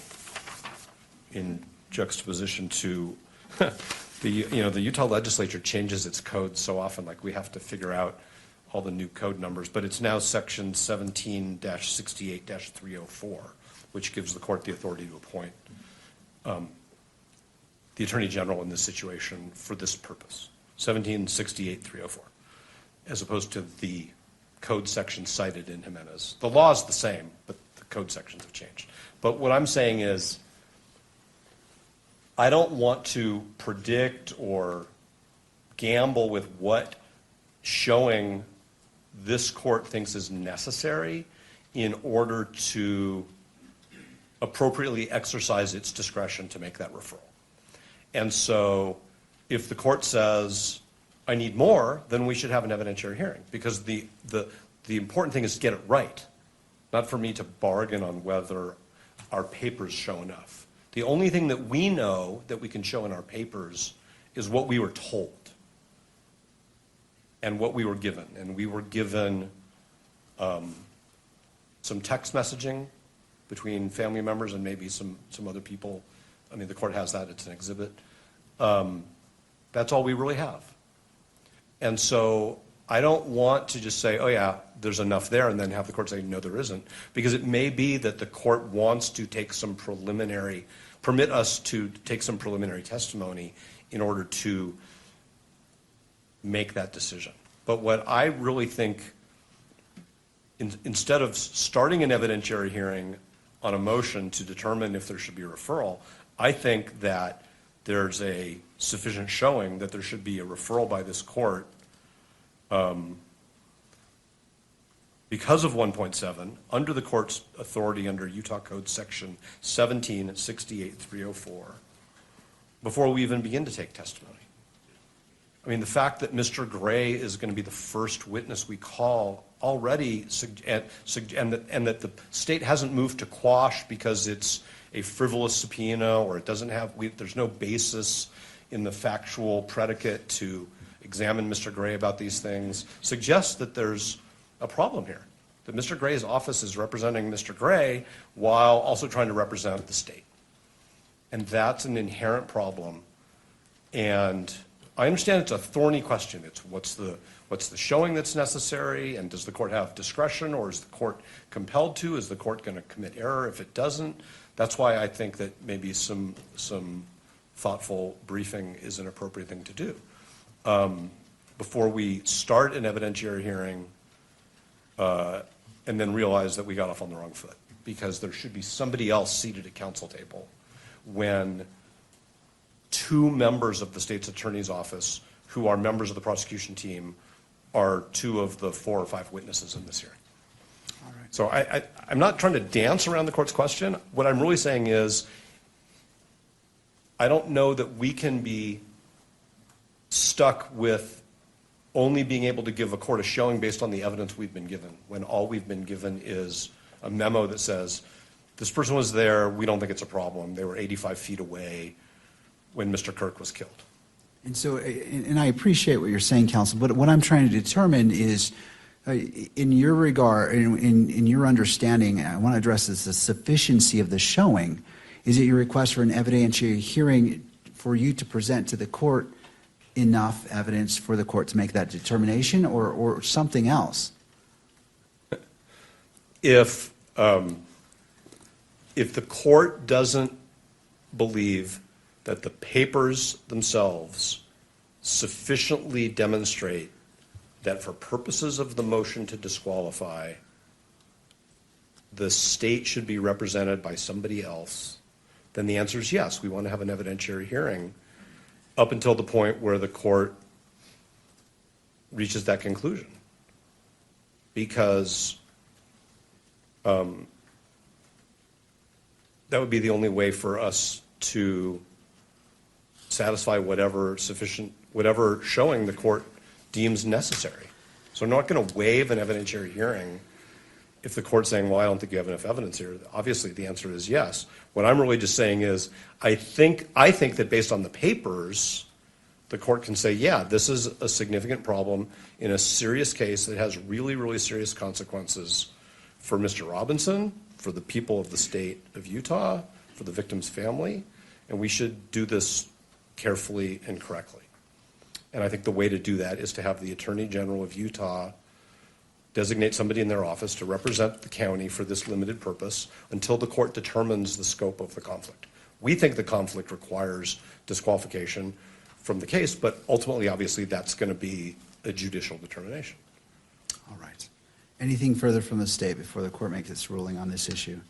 in juxtaposition to the Utah legislature changes its code so often, like we have to figure out all the new code numbers, but it's now section 17-68-304, which gives the court the authority to appoint the Attorney General in this situation for this purpose, 17-68-304, as opposed to the code section cited in Jimenez. The law is the same, but the code sections have changed. But what I'm saying is, I don't want to predict or gamble with what showing this court thinks is necessary in order to appropriately exercise its discretion to make that referral. And so if the court says I need more, then we should have an evidentiary hearing, because the important thing is to get it right, not for me to bargain on whether our papers show enough. The only thing that we know that we can show in our papers is what we were told and what we were given. And we were given some text messaging between family members and maybe some other people. I mean, the court has that, it's an exhibit. That's all we really have. And so I don't want to just say, oh yeah, there's enough there, and then have the court say, no, there isn't. Because it may be that the court wants to take some preliminary, permit us to take some preliminary testimony in order to make that decision. But what I really think, instead of starting an evidentiary hearing on a motion to determine if there should be a referral, I think that there's a sufficient showing that there should be a referral by this court because of 1.7, under the court's authority under Utah Code Section 1768-304, before we even begin to take testimony. I mean, the fact that Mr. Gray is going to be the first witness we call already, and that the state hasn't moved to quash because it's a frivolous subpoena, or it doesn't have, there's no basis in the factual predicate to examine Mr. Gray about these things, suggests that there's a problem here, that Mr. Gray's office is representing Mr. Gray while also trying to represent the state. And that's an inherent problem. And I understand it's a thorny question. It's what's the showing that's necessary, and does the court have discretion, or is the court compelled to? Is the court going to commit error if it doesn't? That's why I think that maybe some thoughtful briefing is an appropriate thing to do. Before we start an evidentiary hearing and then realize that we got off on the wrong foot, because there should be somebody else seated at counsel table when two members of the state's attorney's office, who are members of the prosecution team, are two of the 4 or 5 witnesses in this hearing. All right. So I'm not trying to dance around the court's question. What I'm really saying is, I don't know that we can be stuck with only being able to give a court a showing based on the evidence we've been given, when all we've been given is a memo that says, this person was there, we don't think it's a problem, they were 85 feet away when Mr. Kirk was killed. And so, and I appreciate what you're saying, counsel, but what I'm trying to determine is, in your regard, in your understanding, I want to address this, the sufficiency of the showing. Is it your request for an evidentiary hearing for you to present to the court enough evidence for the court to make that determination, or something else? If the court doesn't believe that the papers themselves sufficiently demonstrate that for purposes of the motion to disqualify, the state should be represented by somebody else, then the answer is yes, we want to have an evidentiary hearing up until the point where the court reaches that conclusion. Because that would be the only way for us to satisfy whatever showing the court deems necessary. So I'm not going to waive an evidentiary hearing if the court's saying, well, I don't think you have enough evidence here. Obviously, the answer is yes. What I'm really just saying is, I think that based on the papers, the court can say, yeah, this is a significant problem in a serious case that has really, really serious consequences for Mr. Robinson, for the people of the state of Utah, for the victim's family, and we should do this carefully and correctly. And I think the way to do that is to have the Attorney General of Utah designate somebody in their office to represent the county for this limited purpose until the court determines the scope of the conflict. We think the conflict requires disqualification from the case, but ultimately, obviously, that's going to be a judicial determination. All right. Anything further from the state before the court makes its ruling on this issue?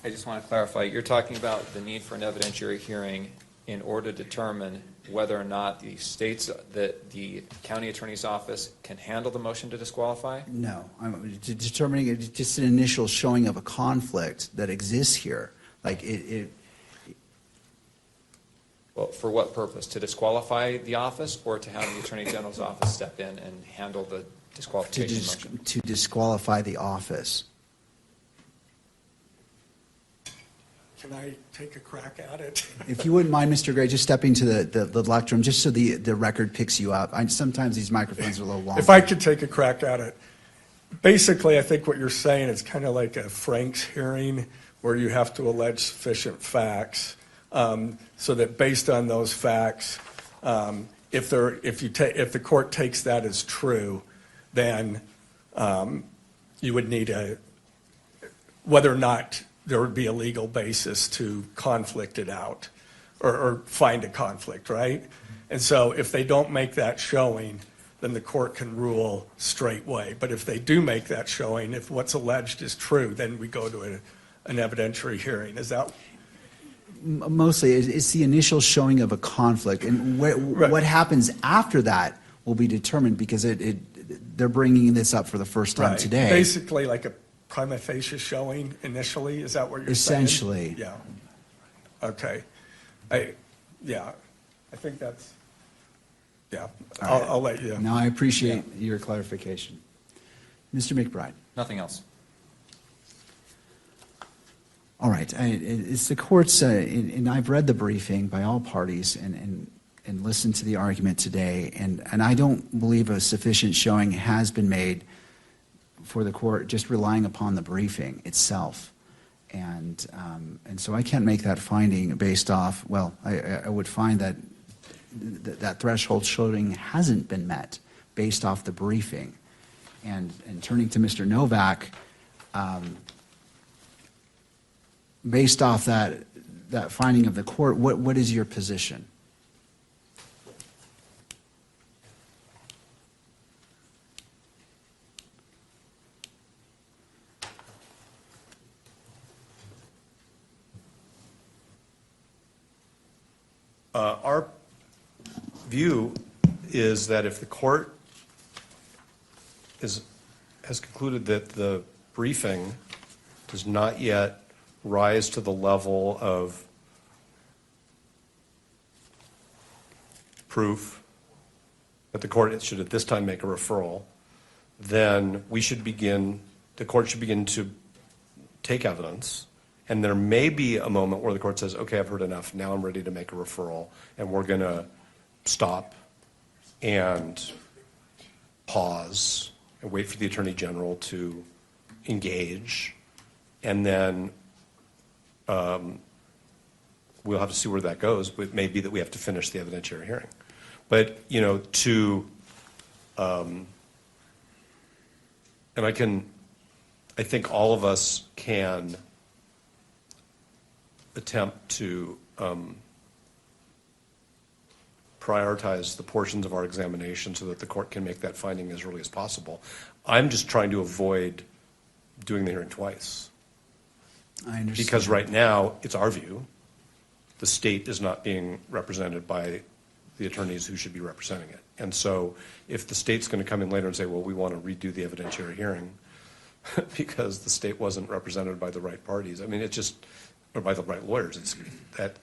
I just want to clarify, you're talking about the need for an evidentiary hearing in order to determine whether or not the county attorney's office can handle the motion to disqualify? No, I'm determining just an initial showing of a conflict that exists here. Like Well, for what purpose? To disqualify the office or to have the Attorney General's office step in and handle the disqualification motion? To disqualify the office. Can I take a crack at it? If you wouldn't mind, Mr. Gray, just stepping to the lectern, just so the record picks you up. Sometimes these microphones are a little long. If I could take a crack at it. Basically, I think what you're saying is kind of like a Frank's hearing where you have to allege sufficient facts so that based on those facts, if the court takes that as true, then you would need whether or not there would be a legal basis to conflict it out or find a conflict, right? And so if they don't make that showing, then the court can rule straightway. But if they do make that showing, if what's alleged is true, then we go to an evidentiary hearing. Is that? Mostly, it's the initial showing of a conflict. And what happens after that will be determined because they're bringing this up for the first time today. Basically like a prima facie showing initially? Is that what you're saying? Essentially. Yeah. Okay. I think that's, yeah, I'll let you. No, I appreciate your clarification. Mr. McBride. Nothing else. All right. It's the court's, and I've read the briefing by all parties and listened to the argument today, and I don't believe a sufficient showing has been made for the court just relying upon the briefing itself. And so I can't make that finding based off, well, I would find that that threshold showing hasn't been met based off the briefing. And turning to Mr. Novak, based off that finding of the court, what is your position? Our view is that if the court has concluded that the briefing does not yet rise to the level of proof that the court should at this time make a referral, then the court should begin to take evidence. And there may be a moment where the court says, okay, I've heard enough. Now I'm ready to make a referral. And we're going to stop and pause and wait for the Attorney General to engage. And then we'll have to see where that goes. But it may be that we have to finish the evidentiary hearing. But, and I think all of us can attempt to prioritize the portions of our examination so that the court can make that finding as early as possible. I'm just trying to avoid doing the hearing twice. I understand. Because right now, it's our view, the state is not being represented by the attorneys who should be representing it. And so if the state's going to come in later and say, well, we want to redo the evidentiary hearing because the state wasn't represented by the right parties, I mean, it's just, or by the right lawyers, that's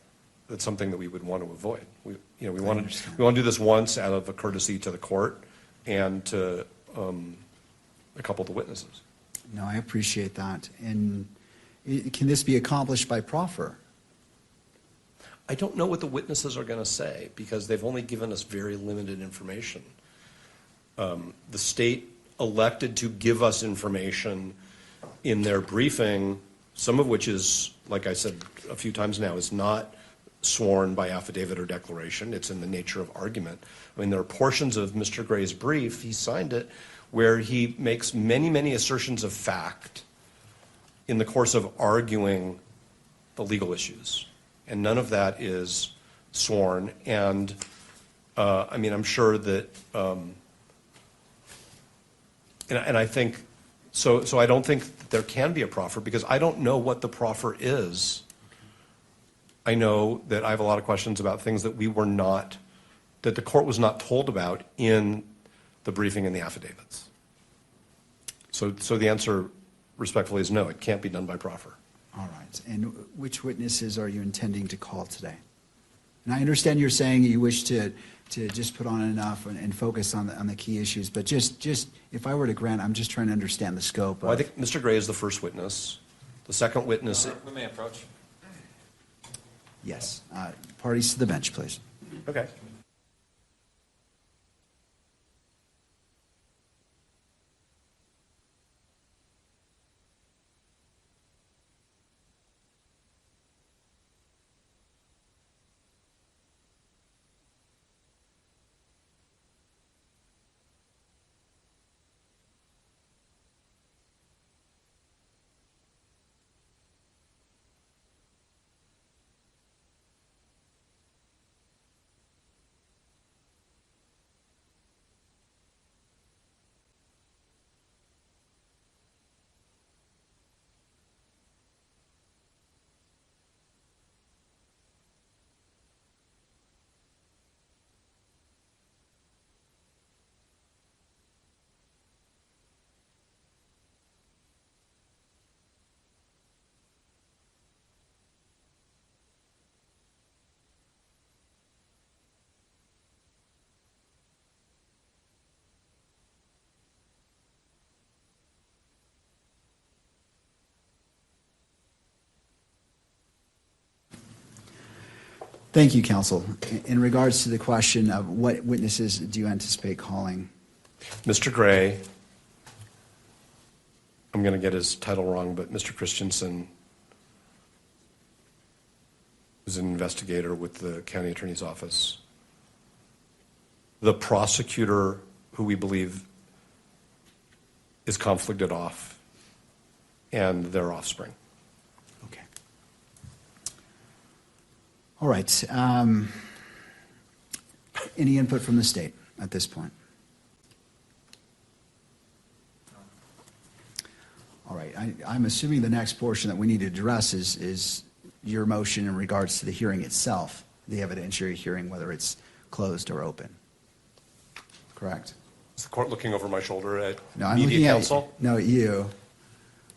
something that we would want to avoid. We want to do this once out of a courtesy to the court and to a couple of the witnesses. No, I appreciate that. And can this be accomplished by proffer? I don't know what the witnesses are going to say because they've only given us very limited information. The state elected to give us information in their briefing, some of which is, like I said a few times now, is not sworn by affidavit or declaration. It's in the nature of argument. I mean, there are portions of Mr. Gray's brief, he signed it, where he makes many, many assertions of fact in the course of arguing the legal issues. And none of that is sworn. And I mean, I'm sure that, and I think, so I don't think that there can be a proffer because I don't know what the proffer is. I know that I have a lot of questions about things that that the court was not told about in the briefing and the affidavits. So the answer, respectfully, is no, it can't be done by proffer. All right. And which witnesses are you intending to call today? And I understand you're saying you wish to just put on enough and focus on the key issues, but just if I were to grant, I'm just trying to understand the scope. Well, I think Mr. Gray is the first witness. The second witness. We may approach. Yes. Parties to the bench, please. Okay. Thank you, counsel. In regards to the question of what witnesses do you anticipate calling? Mr. Gray, I'm going to get his title wrong, but Mr. Christensen is an investigator with the county attorney's office. The prosecutor, who we believe is conflicted off, and their offspring. Okay. All right. Any input from the state at this point? All right. I'm assuming the next portion that we need to address is your motion in regards to the hearing itself, the evidentiary hearing, whether it's closed or open. Correct? Is the court looking over my shoulder at No, I'm media looking counsel? at you.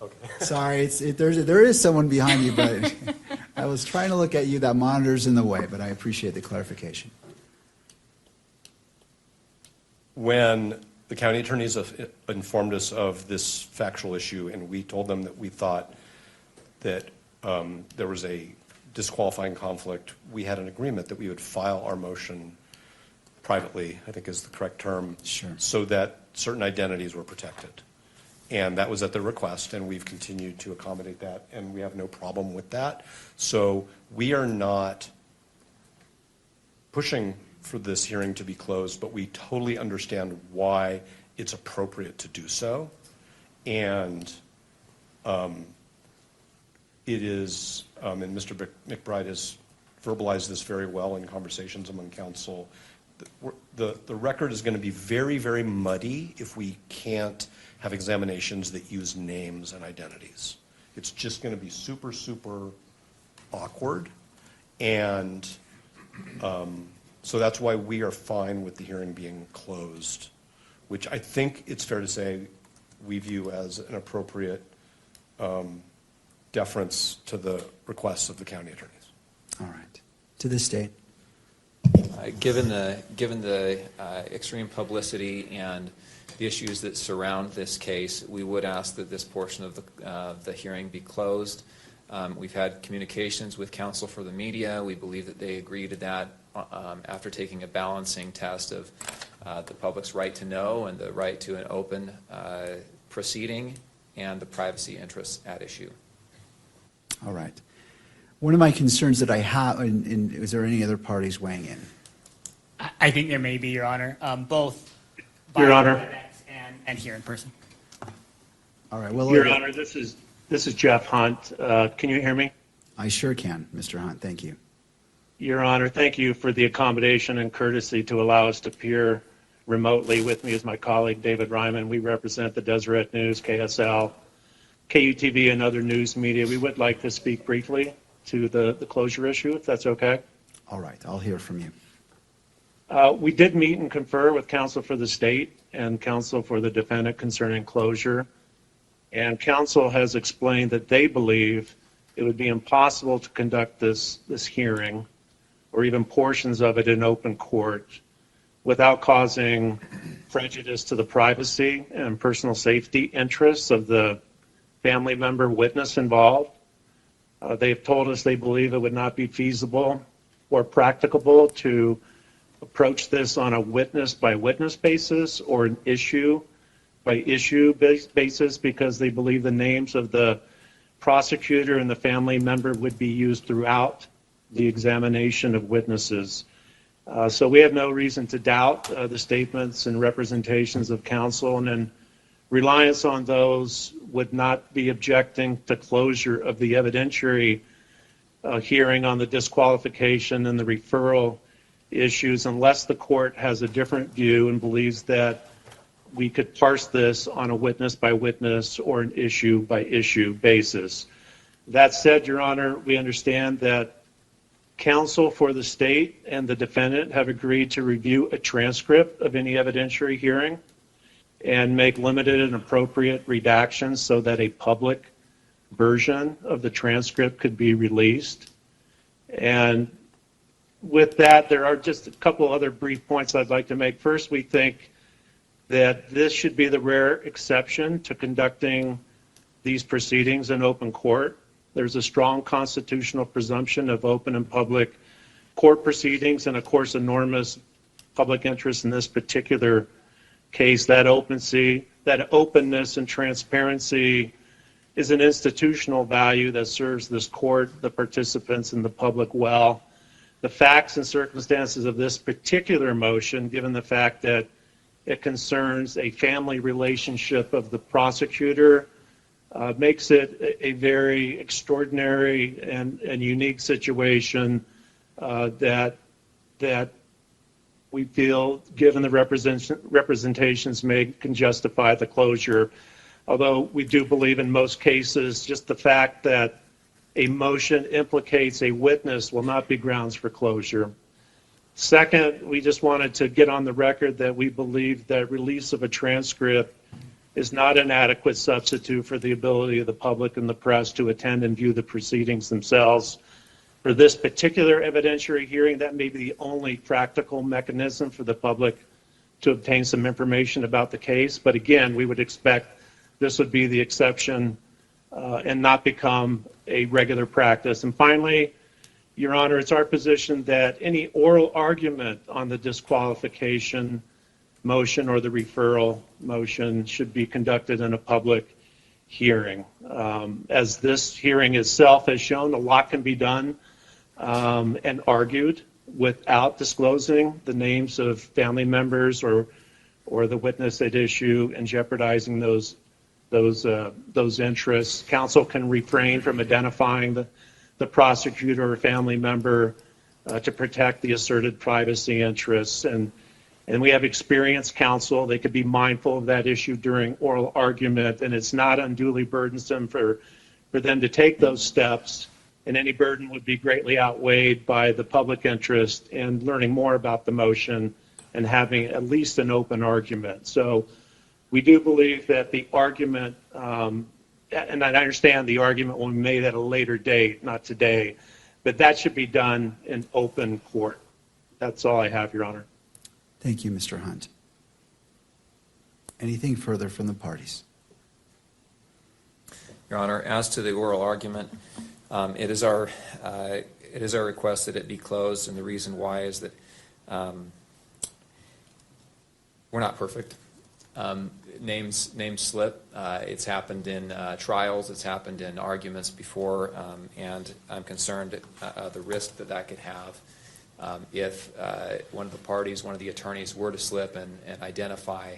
Okay. Sorry, there is someone behind you, but I was trying to look at you. That monitor's in the way, but I appreciate the clarification. When the county attorneys informed us of this factual issue, and we told them that we thought that there was a disqualifying conflict, we had an agreement that we would file our motion privately, I think is the correct term, Sure. so that certain identities were protected. And that was at their request, and we've continued to accommodate that, and we have no problem with that. So we are not pushing for this hearing to be closed, but we totally understand why it's appropriate to do so. And it is, and Mr. McBride has verbalized this very well in conversations among counsel, the record is going to be very, very muddy if we can't have examinations that use names and identities. It's just going to be super, super awkward. And so that's why we are fine with the hearing being closed, which I think it's fair to say we view as an appropriate deference to the requests of the county attorneys. All right. To the state. Given the extreme publicity and the issues that surround this case, we would ask that this portion of the hearing be closed. We've had communications with counsel for the media. We believe that they agree to that after taking a balancing test of the public's right to know and the right to an open proceeding and the privacy interests at issue. All right. One of my concerns that I have, and is there any other parties weighing in? I think there may be, Your Honor, both Your by Honor. WebEx and here in person. All right. Well, Your Honor, this is Jeff Hunt. Can you hear me? I sure can, Mr. Hunt. Thank you. Your Honor, thank you for the accommodation and courtesy to allow us to appear remotely. With me is my colleague, David Ryman. We represent the Deseret News, KSL, KUTV, and other news media. We would like to speak briefly to the closure issue, if that's okay. All right. I'll hear from you. We did meet and confer with counsel for the state and counsel for the defendant concerning closure. And counsel has explained that they believe it would be impossible to conduct this hearing or even portions of it in open court without causing prejudice to the privacy and personal safety interests of the family member witness involved. They've told us they believe it would not be feasible or practicable to approach this on a witness-by-witness basis or an issue-by-issue basis because they believe the names of the prosecutor and the family member would be used throughout the examination of witnesses. So we have no reason to doubt the statements and representations of counsel, and in reliance on those would not be objecting to closure of the evidentiary hearing on the disqualification and the referral issues unless the court has a different view and believes that we could parse this on a witness-by-witness or an issue-by-issue basis. That said, Your Honor, we understand that counsel for the state and the defendant have agreed to review a transcript of any evidentiary hearing and make limited and appropriate redactions so that a public version of the transcript could be released. And with that, there are just a couple other brief points I'd like to make. First, we think that this should be the rare exception to conducting these proceedings in open court. There's a strong constitutional presumption of open and public court proceedings, and of course, enormous public interest in this particular case. That openness and transparency is an institutional value that serves this court, the participants, and the public well. The facts and circumstances of this particular motion, given the fact that it concerns a family relationship of the prosecutor, makes it a very extraordinary and unique situation that we feel, given the representations made, can justify the closure. Although we do believe in most cases just the fact that a motion implicates a witness will not be grounds for closure. Second, we just wanted to get on the record that we believe that release of a transcript is not an adequate substitute for the ability of the public and the press to attend and view the proceedings themselves. For this particular evidentiary hearing, that may be the only practical mechanism for the public to obtain some information about the case. But again, we would expect this would be the exception and not become a regular practice. And finally, Your Honor, it's our position that any oral argument on the disqualification motion or the referral motion should be conducted in a public hearing. As this hearing itself has shown, a lot can be done and argued without disclosing the names of family members or the witness at issue and jeopardizing those interests. Counsel can refrain from identifying the prosecutor or family member to protect the asserted privacy interests. And we have experienced counsel. They could be mindful of that issue during oral argument, and it's not unduly burdensome for them to take those steps, and any burden would be greatly outweighed by the public interest in learning more about the motion and having at least an open argument. So we do believe that the argument, and I understand the argument will be made at a later date, not today, but that should be done in open court. That's all I have, Your Honor. Thank you, Mr. Hunt. Anything further from the parties? Your Honor, as to the oral argument, it is our request that it be closed, and the reason why is that we're not perfect. Names slip. It's happened in trials. It's happened in arguments before, and I'm concerned at the risk that could have if one of the parties, one of the attorneys, were to slip and identify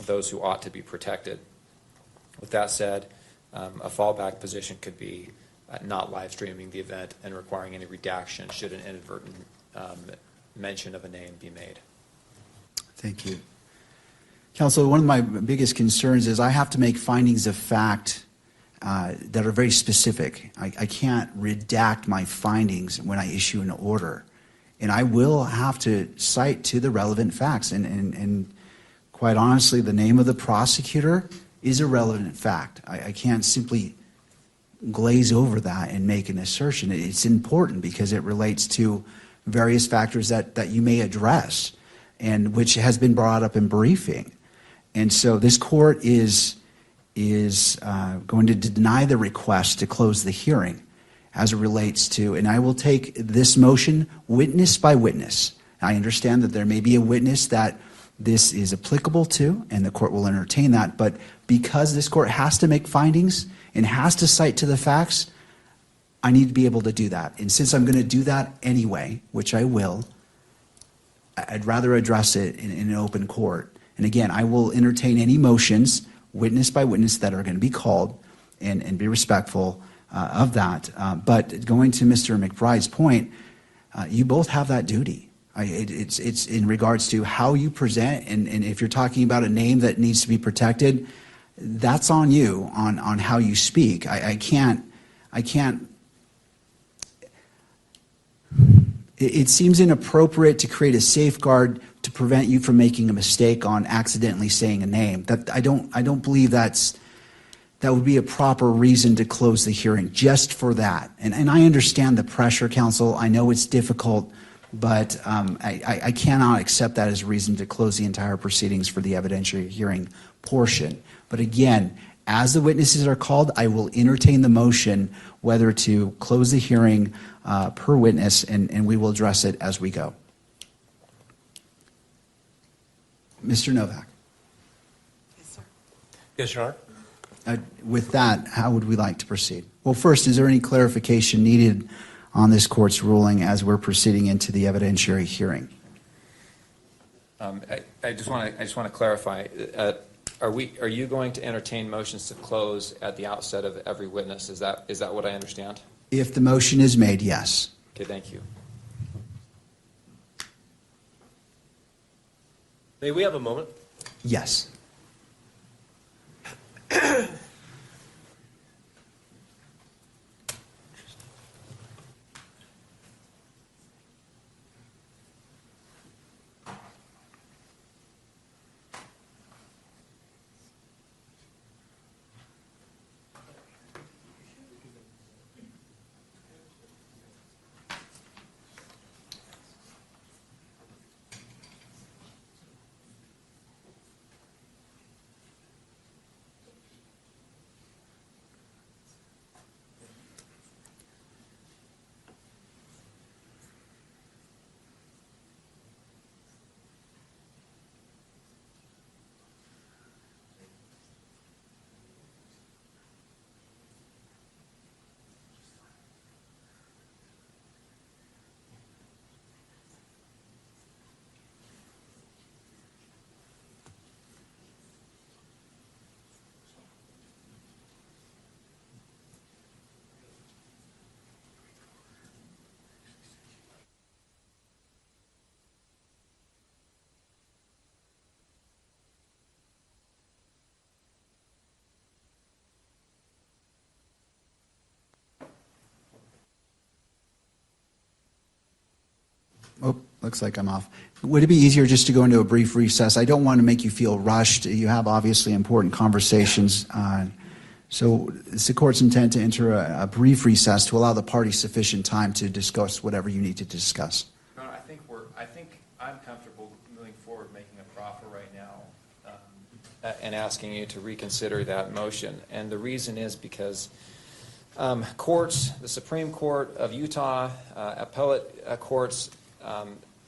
those who ought to be protected. With that said, a fallback position could be not live streaming the event and requiring any redaction should an inadvertent mention of a name be made. Thank you. Counsel, one of my biggest concerns is I have to make findings of fact that are very specific. I can't redact my findings when I issue an order. And I will have to cite to the relevant facts. And quite honestly, the name of the prosecutor is a relevant fact. I can't simply glaze over that and make an assertion. It's important because it relates to various factors that you may address, and which has been brought up in briefing. And so this court is going to deny the request to close the hearing as it relates to, and I will take this motion witness by witness. I understand that there may be a witness that this is applicable to, and the court will entertain that, but because this court has to make findings and has to cite to the facts, I need to be able to do that. And since I'm going to do that anyway, which I will, I'd rather address it in an open court. And again, I will entertain any motions, witness by witness, that are going to be called, and be respectful of that. But going to Mr. McBride's point, you both have that duty. It's in regards to how you present, and if you're talking about a name that needs to be protected, that's on you, on how you speak. I can't. It seems inappropriate to create a safeguard to prevent you from making a mistake on accidentally saying a name. That I don't believe that would be a proper reason to close the hearing just for that. And I understand the pressure, counsel. I know it's difficult, but I cannot accept that as a reason to close the entire proceedings for the evidentiary hearing portion. But again, as the witnesses are called, I will entertain the motion whether to close the hearing per witness, and we will address it as we go. Mr. Novak. Yes, sir. Yes, Your Honor. With that, how would we like to proceed? Well, first, is there any clarification needed on this court's ruling as we're proceeding into the evidentiary hearing? I just want to clarify. Are you going to entertain motions to close at the outset of every witness? Is that what I understand? If the motion is made, yes. Okay, thank you. May we have a moment? Yes. Oh, looks like I'm off. Would it be easier just to go into a brief recess? I don't want to make you feel rushed. You have obviously important conversations. So it's the court's intent to enter a brief recess to allow the parties sufficient time to discuss whatever you need to discuss. No, I think I'm comfortable moving forward, making a proffer right now, and asking you to reconsider that motion. And the reason is because courts, the Supreme Court of Utah, appellate courts,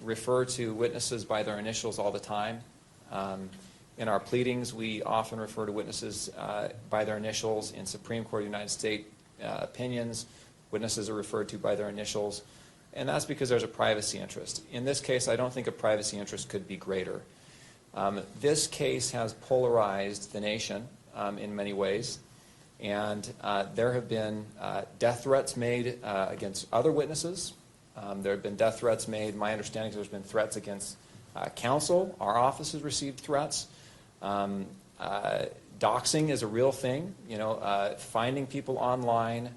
refer to witnesses by their initials all the time. In our pleadings, we often refer to witnesses by their initials. In Supreme Court of the United States opinions, witnesses are referred to by their initials. And that's because there's a privacy interest. In this case, I don't think a privacy interest could be greater. This case has polarized the nation in many ways. And there have been death threats made against other witnesses. There have been death threats made. My understanding is there's been threats against counsel. Our office has received threats. Doxing is a real thing. Finding people online,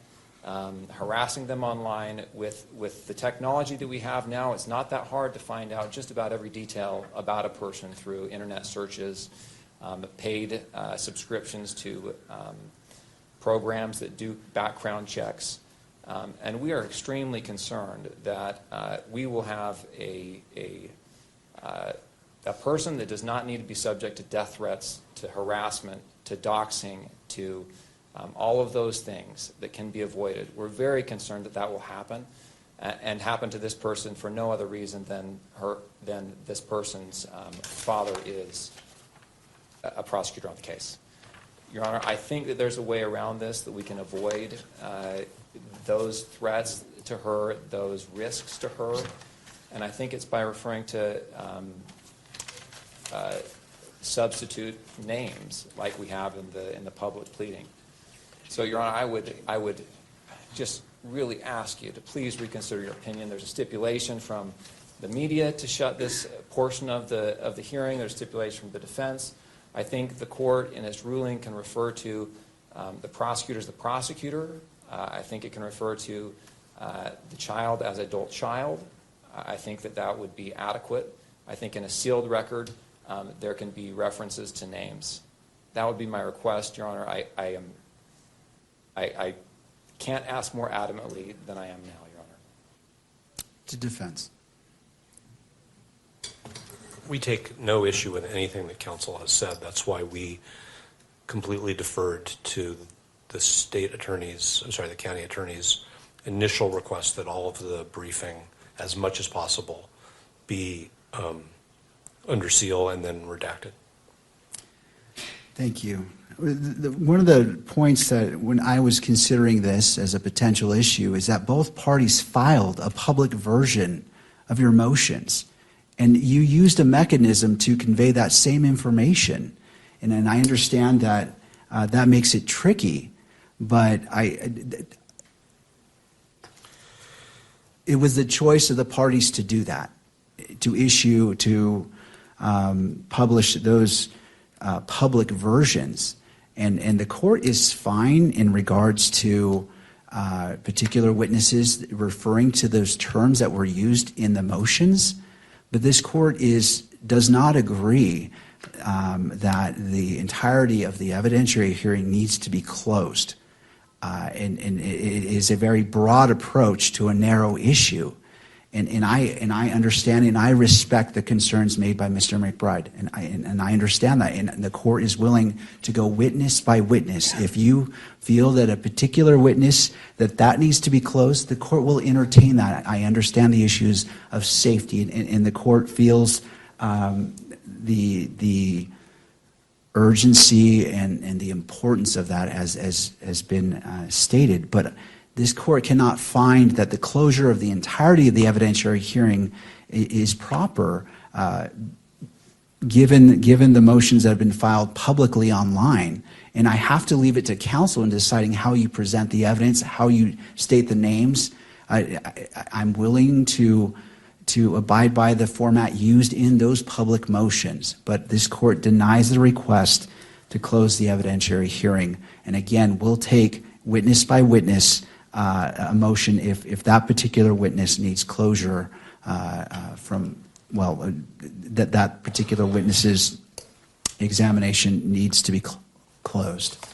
harassing them online. With the technology that we have now, it's not that hard to find out just about every detail about a person through internet searches, paid subscriptions to programs that do background checks. And we are extremely concerned that we will have a person that does not need to be subject to death threats, to harassment, to doxing, to all of those things that can be avoided. We're very concerned that that will happen, and happen to this person for no other reason than this person's father is a prosecutor on the case. Your Honor, I think that there's a way around this, that we can avoid those threats to her, those risks to her, and I think it's by referring to substitute names like we have in the public pleading. So, Your Honor, I would just really ask you to please reconsider your opinion. There's a stipulation from the media to shut this portion of the hearing. There's stipulation from the defense. I think the court, in its ruling, can refer to the prosecutor as the prosecutor. I think it can refer to the child as adult child. I think that would be adequate. I think in a sealed record, there can be references to names. That would be my request, Your Honor. I can't ask more adamantly than I am now, Your Honor. To defense. We take no issue with anything that counsel has said. That's why we completely deferred to the the county attorney's initial request that all of the briefing, as much as possible, be under seal and then redacted. Thank you. One of the points that when I was considering this as a potential issue is that both parties filed a public version of your motions, and you used a mechanism to convey that same information. And I understand that that makes it tricky, but it was the choice of the parties to do that, to publish those public versions. And the court is fine in regards to particular witnesses referring to those terms that were used in the motions, but this court does not agree that the entirety of the evidentiary hearing needs to be closed. And it is a very broad approach to a narrow issue. And I understand and I respect the concerns made by Mr. McBride, and I understand that, and the court is willing to go witness by witness. If you feel that a particular witness that needs to be closed, the court will entertain that. I understand the issues of safety, and the court feels the urgency and the importance of that has been stated, but this court cannot find that the closure of the entirety of the evidentiary hearing is proper, given the motions that have been filed publicly online. And I have to leave it to counsel in deciding how you present the evidence, how you state the names. I'm willing to abide by the format used in those public motions, but this court denies the request to close the evidentiary hearing. And again, we'll take witness by witness a motion if that particular witness needs closure that particular witness's examination needs to be closed.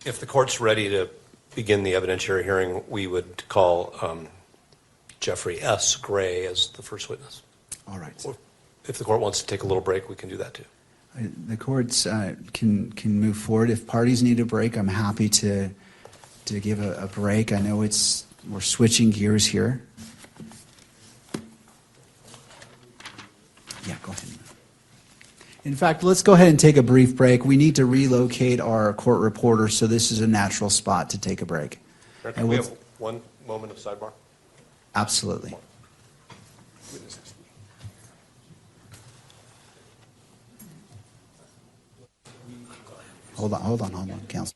If the court's ready to begin the evidentiary hearing, we would call Jeffrey S. Gray as the first witness. All right. Or if the court wants to take a little break, we can do that too. The courts can move forward. If parties need a break, I'm happy to give a break. I know we're switching gears here. Yeah, go ahead. In fact, let's go ahead and take a brief break. We need to relocate our court reporter, so this is a natural spot to take a break. Can we have 1 moment of sidebar? Absolutely. Hold on, counsel.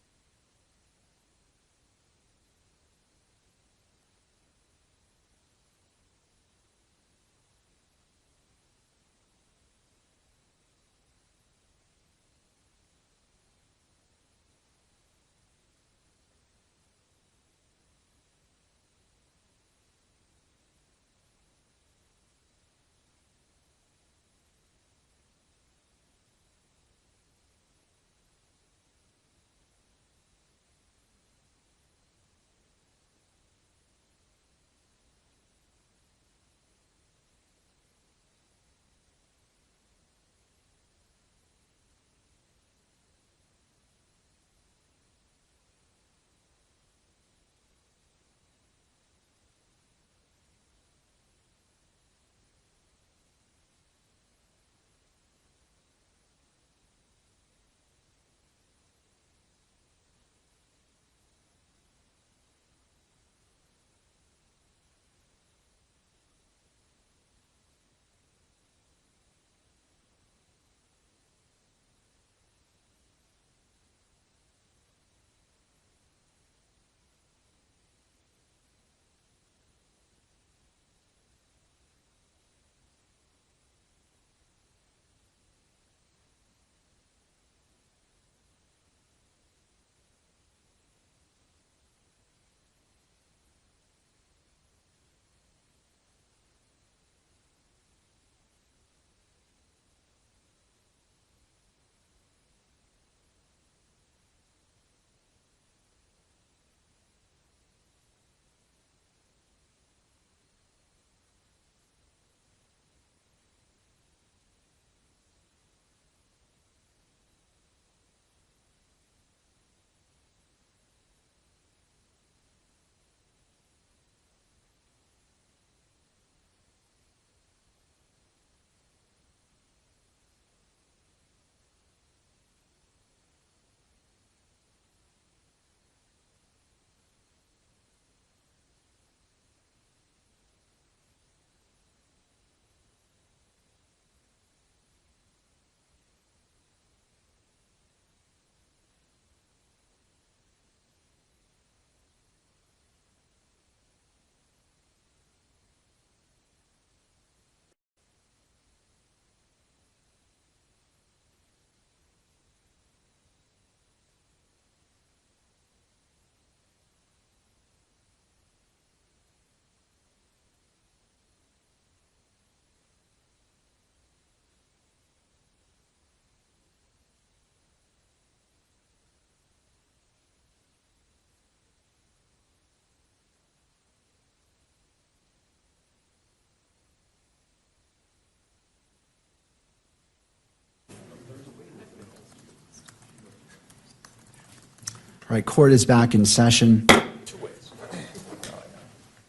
right, court is back in session.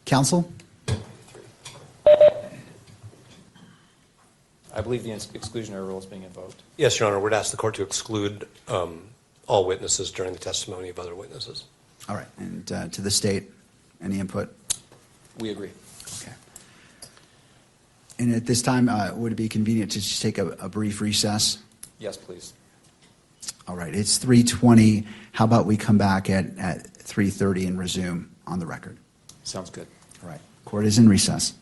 Counsel? I believe the exclusionary rule is being invoked. Yes, Your Honor. We'd ask the court to exclude all witnesses during the testimony of other witnesses. All right, and to the state, any input? We agree. Okay. And at this time, would it be convenient to just take a brief recess? Yes, please. All right, it's 3:20. How about we come back at 3:30 and resume on the record? Sounds good. All right, court is in recess.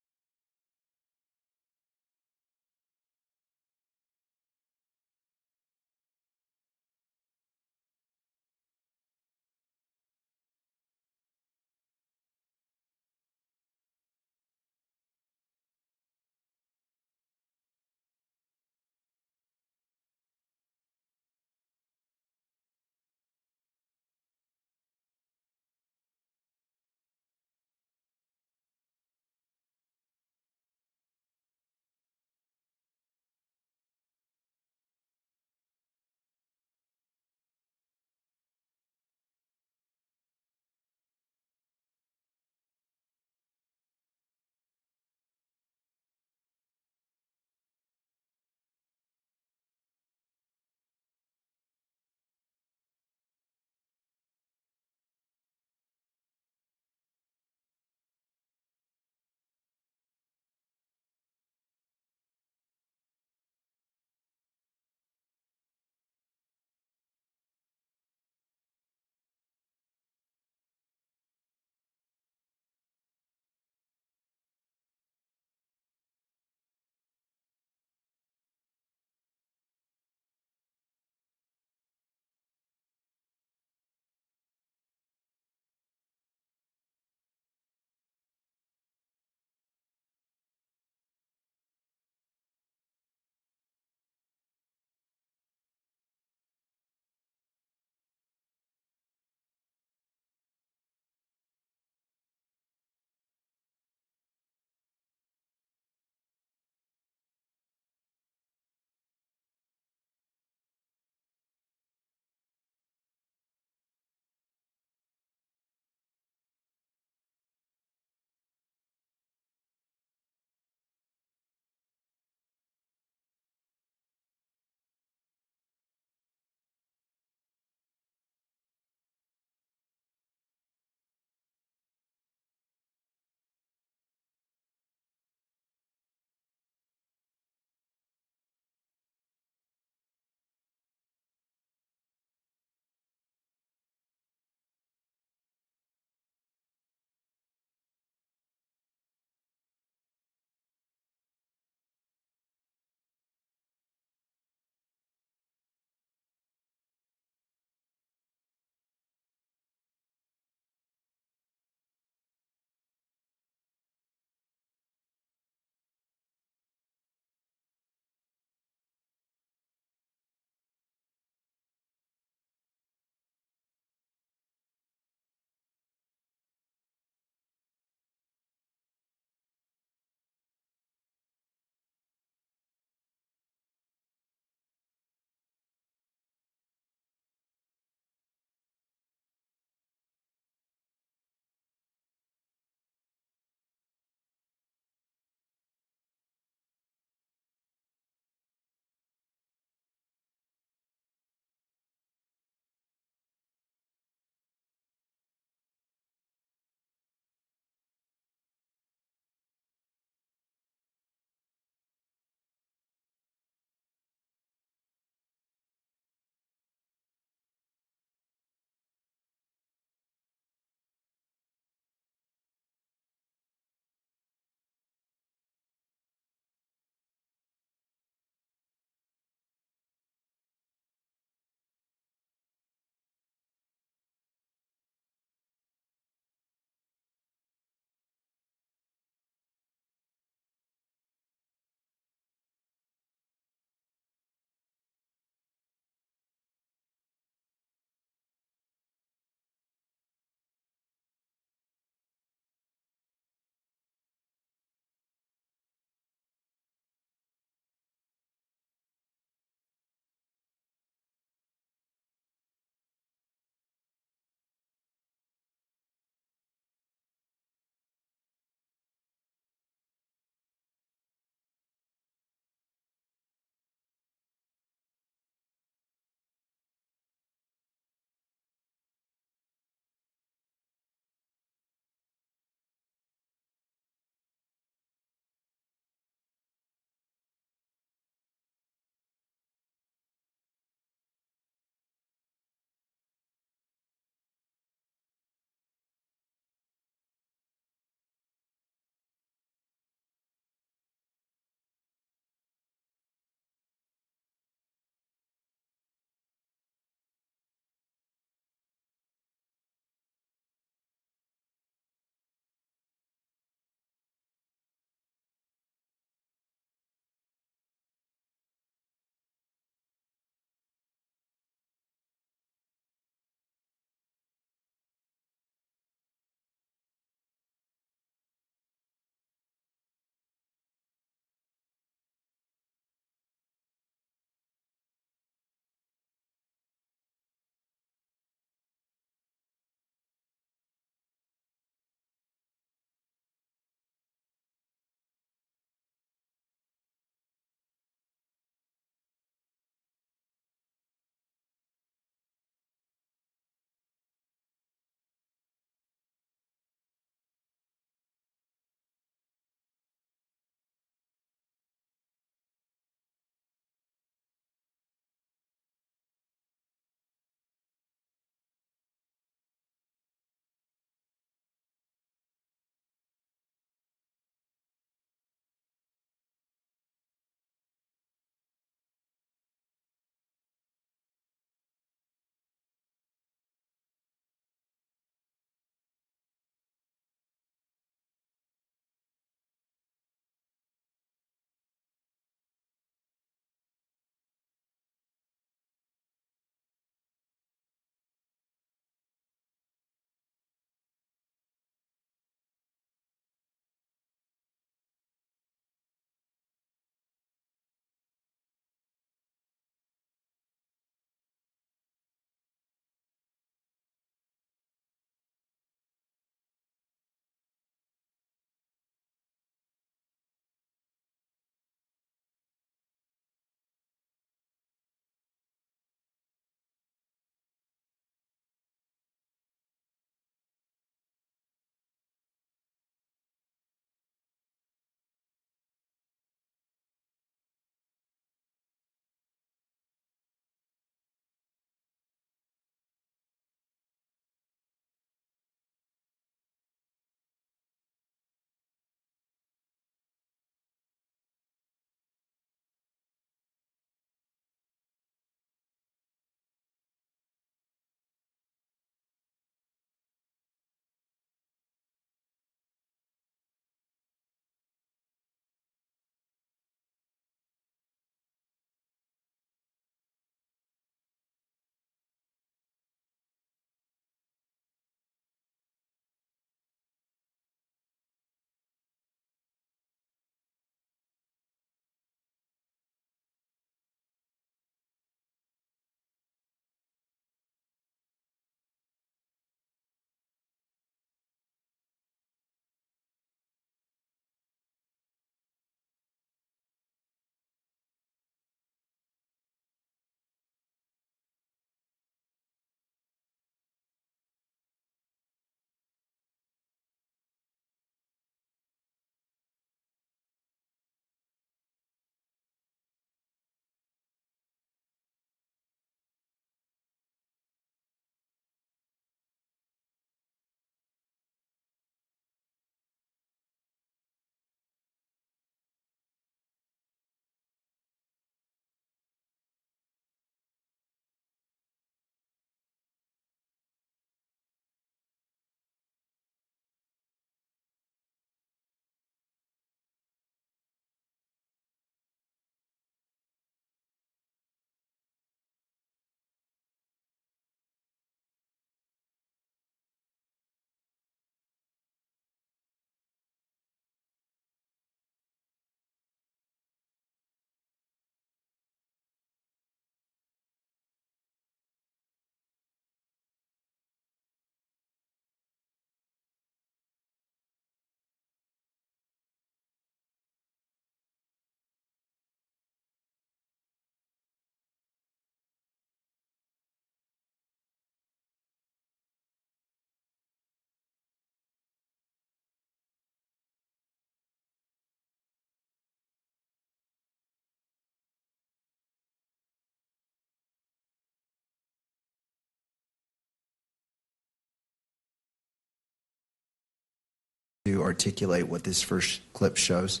to articulate what this first clip shows?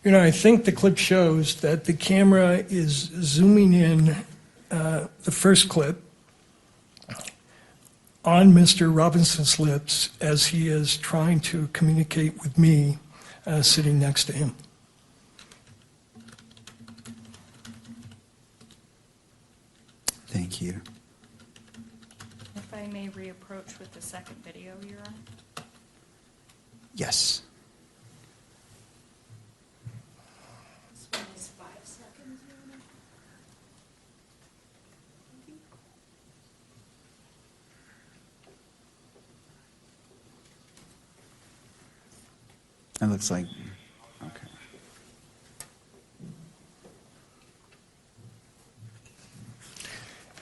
I think the clip shows that the camera is zooming in the first clip on Mr. Robinson's lips as he is trying to communicate with me sitting next to him. Thank you. If I may reapproach with the second video, Your Honor. Yes. This one is 5 seconds, Your Honor. It looks like, okay.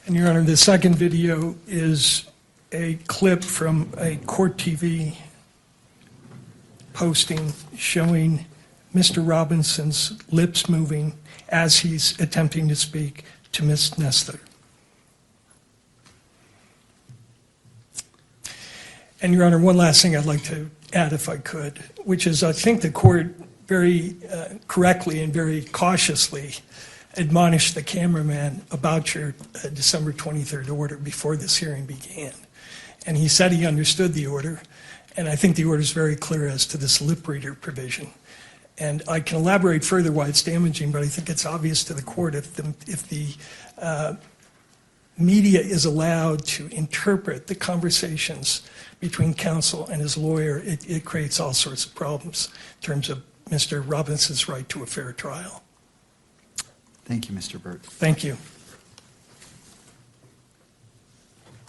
And Your Honor, the second video is a clip from a court TV posting showing Mr. Robinson's lips moving as he's attempting to speak to Ms. Nestler. And Your Honor, one last thing I'd like to add, if I could, which is I think the court very correctly and very cautiously admonished the cameraman about your December 23rd order before this hearing began. And he said he understood the order, and I think the order is very clear as to this lip reader provision. And I can elaborate further why it's damaging, but I think it's obvious to the court if the media is allowed to interpret the conversations between counsel and his lawyer, it creates all sorts of problems in terms of Mr. Robinson's right to a fair trial. Thank you, Mr. Burt. Thank you.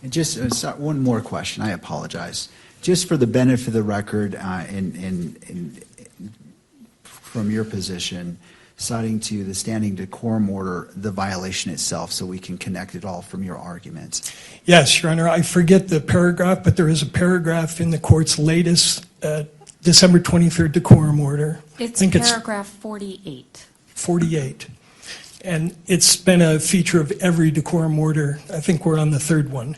And just one more question. I apologize. Just for the benefit of the record, from your position, citing to the standing decorum order, the violation itself, so we can connect it all from your arguments. Yes, Your Honor. I forget the paragraph, but there is a paragraph in the court's latest December 23rd decorum order. It's paragraph 48. 48. And it's been a feature of every decorum order. I think we're on the third one.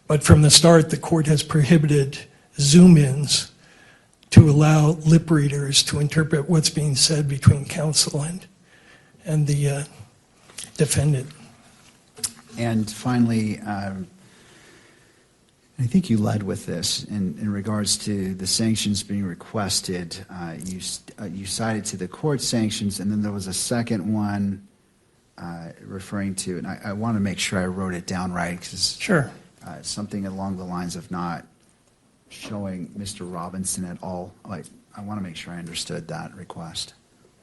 But from the start, the court has prohibited zoom-ins to allow lip readers to interpret what's being said between counsel and the defendant. And finally, I think you led with this in regards to the sanctions being requested. You cited to the court sanctions, and then there was a second one referring to, and I want to make sure I wrote it down right, because Sure. Something along the lines of not showing Mr. Robinson at all. I want to make sure I understood that request.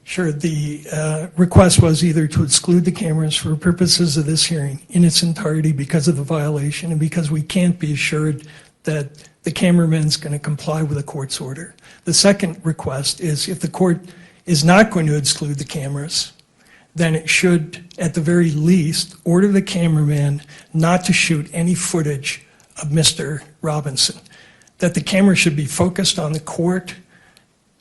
Sure. The request was either to exclude the cameras for purposes of this hearing in its entirety because of the violation and because we can't be assured that the cameraman's going to comply with the court's order. The second request is if the court is not going to exclude the cameras, then it should, at the very least, order the cameraman not to shoot any footage of Mr. Robinson, that the camera should be focused on the court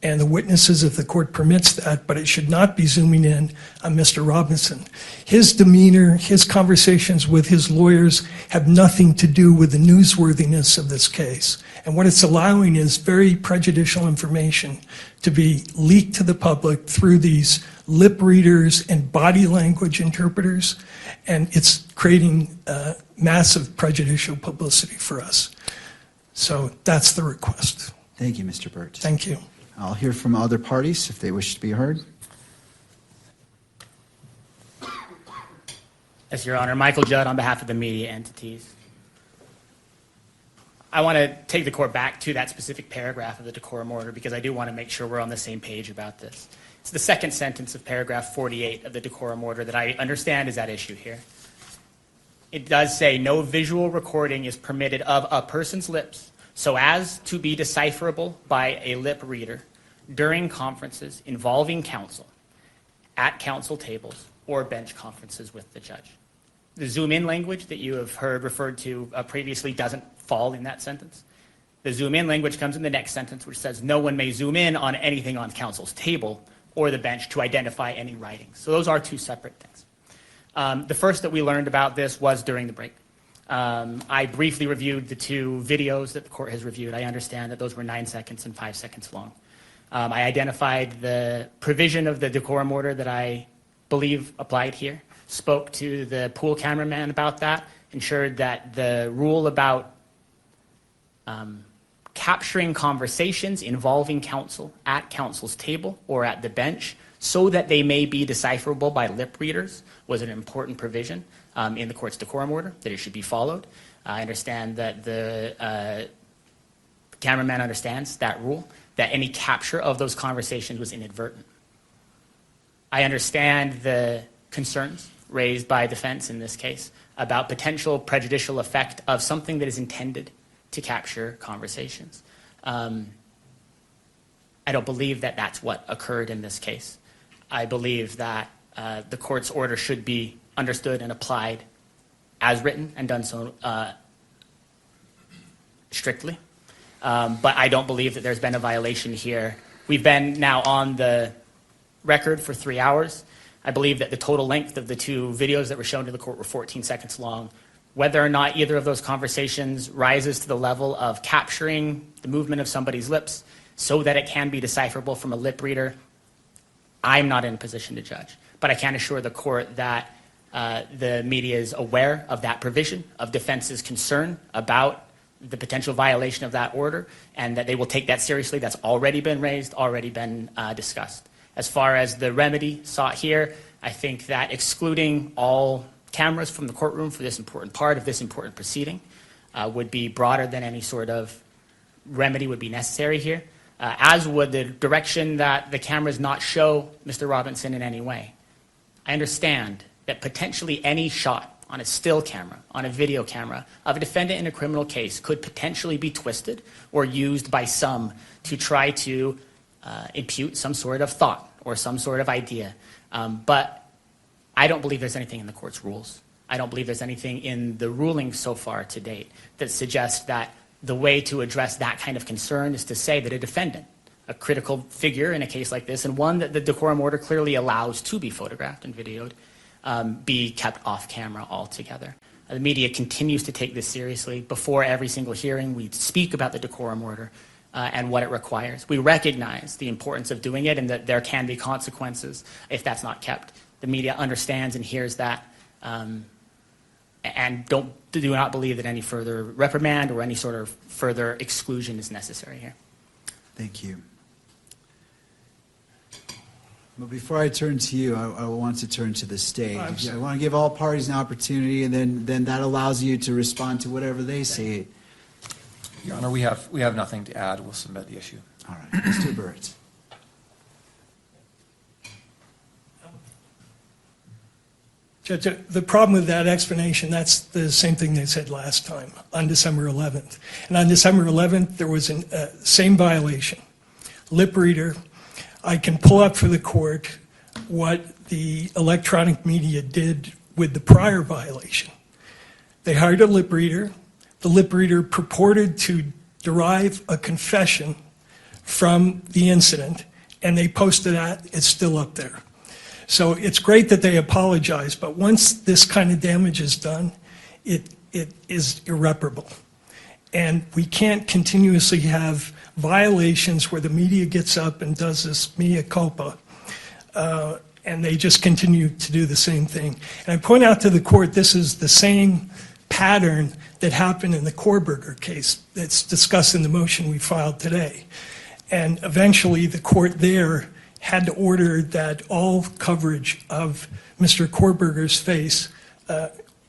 and the witnesses if the court permits that, but it should not be zooming in on Mr. Robinson. His demeanor, his conversations with his lawyers have nothing to do with the newsworthiness of this case. And what it's allowing is very prejudicial information to be leaked to the public through these lip readers and body language interpreters, and it's creating massive prejudicial publicity for us. So that's the request. Thank you, Mr. Burt. Thank you. I'll hear from other parties if they wish to be heard. Yes, Your Honor. Michael Judd on behalf of the media entities. I want to take the court back to that specific paragraph of the decorum order because I do want to make sure we're on the same page about this. It's the second sentence of paragraph 48 of the decorum order that I understand is at issue here. It does say no visual recording is permitted of a person's lips so as to be decipherable by a lip reader during conferences involving counsel, at counsel tables, or bench conferences with the judge. The zoom-in language that you have heard referred to previously doesn't fall in that sentence. The zoom-in language comes in the next sentence, which says no one may zoom in on anything on counsel's table or the bench to identify any writings. So those are two separate things. The first that we learned about this was during the break. I briefly reviewed the two videos that the court has reviewed. I understand that those were 9 seconds and 5 seconds long. I identified the provision of the decorum order that I believe applied here, spoke to the pool cameraman about that, ensured that the rule about capturing conversations involving counsel at counsel's table or at the bench so that they may be decipherable by lip readers was an important provision in the court's decorum order, that it should be followed. I understand that the cameraman understands that rule, that any capture of those conversations was inadvertent. I understand the concerns raised by defense in this case about potential prejudicial effect of something that is intended to capture conversations. I don't believe that that's what occurred in this case. I believe that the court's order should be understood and applied as written and done so strictly. But I don't believe that there's been a violation here. We've been now on the record for 3 hours. I believe that the total length of the two videos that were shown to the court were 14 seconds long. Whether or not either of those conversations rises to the level of capturing the movement of somebody's lips so that it can be decipherable from a lip reader, I'm not in a position to judge. But I can assure the court that the media is aware of that provision, of defense's concern about the potential violation of that order, and that they will take that seriously. That's already been raised, already been discussed. As far as the remedy sought here, I think that excluding all cameras from the courtroom for this important part of this important proceeding would be broader than any sort of remedy would be necessary here, as would the direction that the cameras not show Mr. Robinson in any way. I understand that potentially any shot on a still camera, on a video camera, of a defendant in a criminal case could potentially be twisted or used by some to try to impute some sort of thought or some sort of idea. But I don't believe there's anything in the court's rules. I don't believe there's anything in the ruling so far to date that suggests that the way to address that kind of concern is to say that a defendant, a critical figure in a case like this, and one that the decorum order clearly allows to be photographed and videoed, be kept off camera altogether. The media continues to take this seriously. Before every single hearing, we speak about the decorum order and what it requires. We recognize the importance of doing it and that there can be consequences if that's not kept. The media understands and hears that and do not believe that any further reprimand or any sort of further exclusion is necessary here. Thank you. But before I turn to you, I want to turn to the stage. I want to give all parties an opportunity, and then that allows you to respond to whatever they say. Your Honor, we have nothing to add. We'll submit the issue. All right, Mr. Burt. Judge, the problem with that explanation, that's the same thing they said last time on December 11th. And on December 11th, there was a same violation. Lip reader. I can pull up for the court what the electronic media did with the prior violation. They hired a lip reader. The lip reader purported to derive a confession from the incident, and they posted that. It's still up there. So it's great that they apologize, but once this kind of damage is done, it is irreparable. And we can't continuously have violations where the media gets up and does this mea culpa, and they just continue to do the same thing. And I point out to the court, this is the same pattern that happened in the Kohlberger case that's discussed in the motion we filed today. And eventually the court there had to order that all coverage of Mr. Kohlberger's face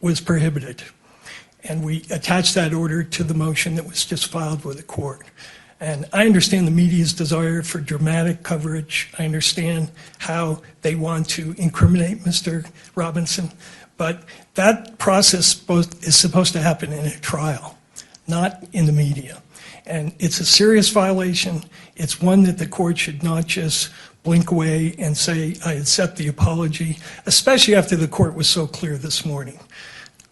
was prohibited. And we attached that order to the motion that was just filed with the court. And I understand the media's desire for dramatic coverage. I understand how they want to incriminate Mr. Robinson. But that process is supposed to happen in a trial, not in the media. And it's a serious violation. It's one that the court should not just blink away and say, I accept the apology, especially after the court was so clear this morning.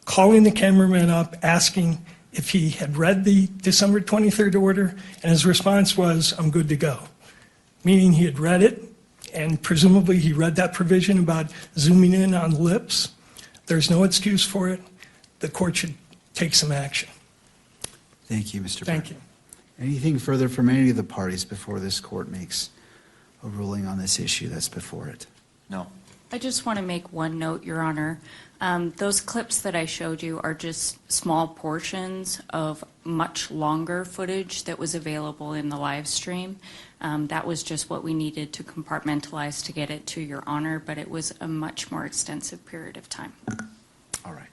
Calling the cameraman up, asking if he had read the December 23rd order, and his response was, I'm good to go. Meaning he had read it, and presumably he read that provision about zooming in on lips. There's no excuse for it. The court should take some action. Thank you, Mr. Thank Burke. you. Anything further from any of the parties before this court makes a ruling on this issue that's before it? No. I just want to make one note, Your Honor. Those clips that I showed you are just small portions of much longer footage that was available in the live stream. That was just what we needed to compartmentalize to get it to Your Honor, but it was a much more extensive period of time. All right.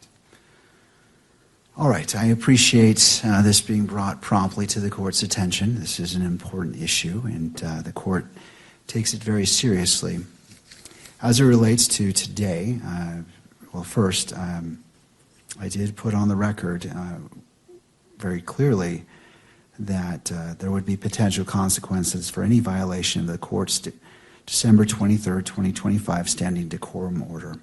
All right, I appreciate this being brought promptly to the court's attention. This is an important issue, and the court takes it very seriously. As it relates to today, well, first, I did put on the record very clearly that there would be potential consequences for any violation of the court's December 23rd, 2025 standing decorum order.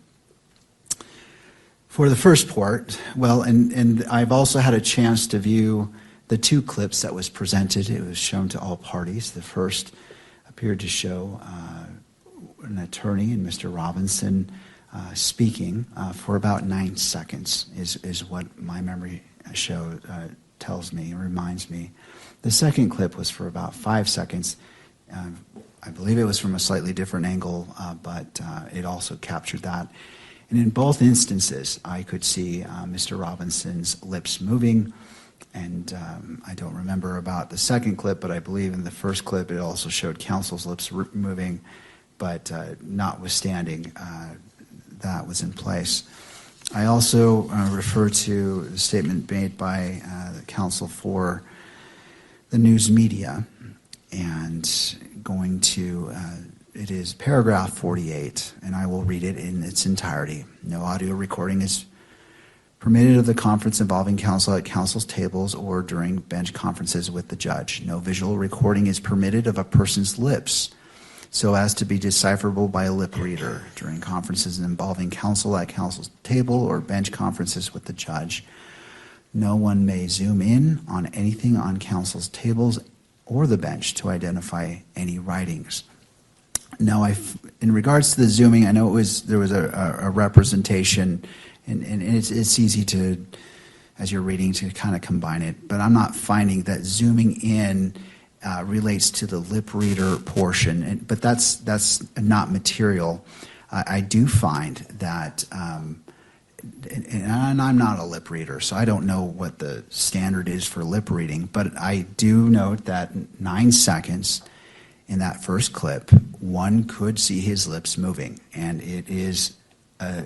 For the first part, well, and I've also had a chance to view the two clips that was presented. It was shown to all parties. The first appeared to show an attorney and Mr. Robinson speaking for about 9 seconds is what my memory tells me, reminds me. The second clip was for about 5 seconds. I believe it was from a slightly different angle, but it also captured that. And in both instances, I could see Mr. Robinson's lips moving, and I don't remember about the second clip, but I believe in the first clip it also showed counsel's lips moving, but notwithstanding, that was in place. I also refer to the statement made by the counsel for the news media, and going to it is paragraph 48, and I will read it in its entirety. No audio recording is permitted of the conference involving counsel at counsel's tables or during bench conferences with the judge. No visual recording is permitted of a person's lips so as to be decipherable by a lip reader during conferences involving counsel at counsel's table or bench conferences with the judge. No one may zoom in on anything on counsel's tables or the bench to identify any writings. Now, in regards to the zooming, I know there was a representation, and it's easy to, as you're reading, to kind of combine it, but I'm not finding that zooming in relates to the lip reader portion, but that's not material. I do find that, and I'm not a lip reader, so I don't know what the standard is for lip reading, but I do note that 9 seconds in that first clip, one could see his lips moving, and it is a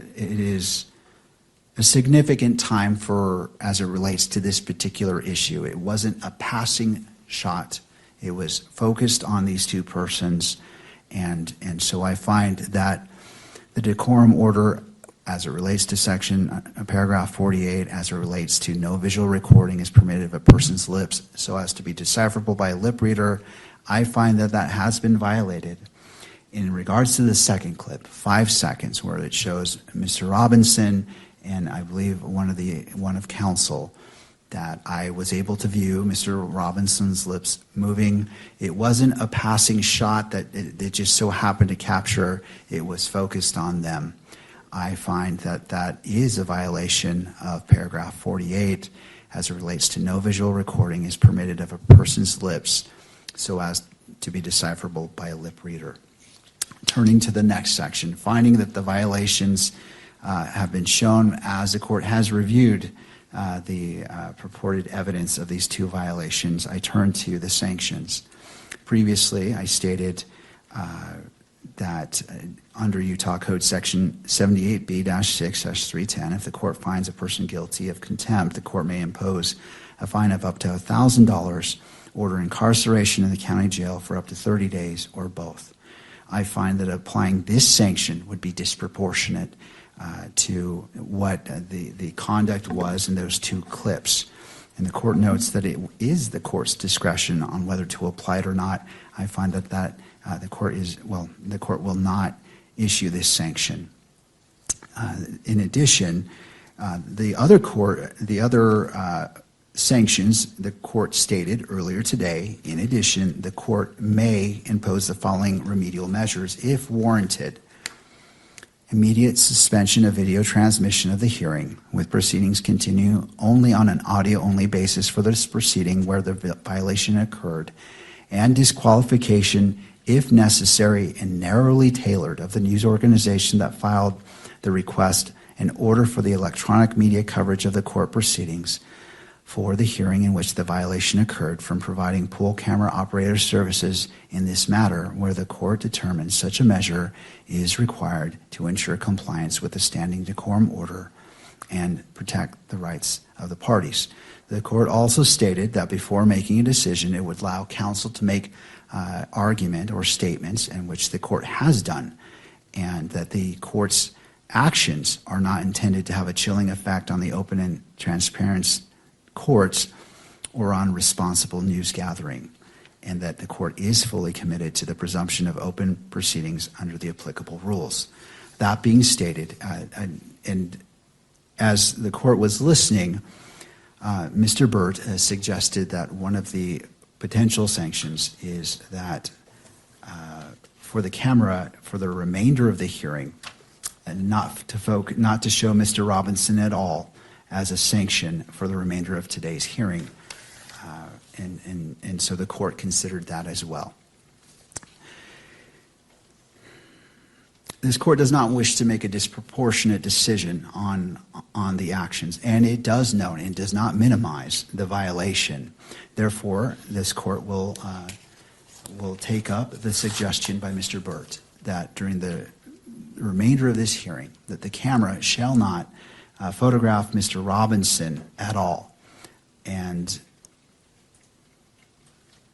significant time for, as it relates to this particular issue. It wasn't a passing shot. It was focused on these two persons, and so I find that the decorum order, as it relates to paragraph 48, as it relates to no visual recording is permitted of a person's lips so as to be decipherable by a lip reader, I find that has been violated. In regards to the second clip, 5 seconds, where it shows Mr. Robinson and I believe one of counsel, that I was able to view Mr. Robinson's lips moving. It wasn't a passing shot that it just so happened to capture. It was focused on them. I find that is a violation of paragraph 48 as it relates to no visual recording is permitted of a person's lips so as to be decipherable by a lip reader. Turning to the next section, finding that the violations have been shown as the court has reviewed the purported evidence of these two violations, I turn to the sanctions. Previously, I stated that under Utah Code Section 78B-6-310, if the court finds a person guilty of contempt, the court may impose a fine of up to $1,000, order incarceration in the county jail for up to 30 days, or both. I find that applying this sanction would be disproportionate to what the conduct was in those two clips. And the court notes that it is the court's discretion on whether to apply it or not. I find that the court will not issue this sanction. In addition, the other sanctions the court stated earlier today, in addition, the court may impose the following remedial measures if warranted. immediate suspension of video transmission of the hearing, with proceedings continue only on an audio-only basis for this proceeding where the violation occurred, and disqualification, if necessary and narrowly tailored, of the news organization that filed the request in order for the electronic media coverage of the court proceedings for the hearing in which the violation occurred from providing pool camera operator services in this matter where the court determines such a measure is required to ensure compliance with the standing decorum order and protect the rights of the parties. The court also stated that before making a decision, it would allow counsel to make argument or statements, in which the court has done, and that the court's actions are not intended to have a chilling effect on the open and transparent courts or on responsible news gathering, and that the court is fully committed to the presumption of open proceedings under the applicable rules. That being stated, and as the court was listening, Mr. Burt suggested that one of the potential sanctions is that for the camera for the remainder of the hearing, and not to show Mr. Robinson at all as a sanction for the remainder of today's hearing. And so the court considered that as well. This court does not wish to make a disproportionate decision on the actions, and it does note and does not minimize the violation. Therefore, this court will take up the suggestion by Mr. Burt that during the remainder of this hearing, that the camera shall not photograph Mr. Robinson at all, and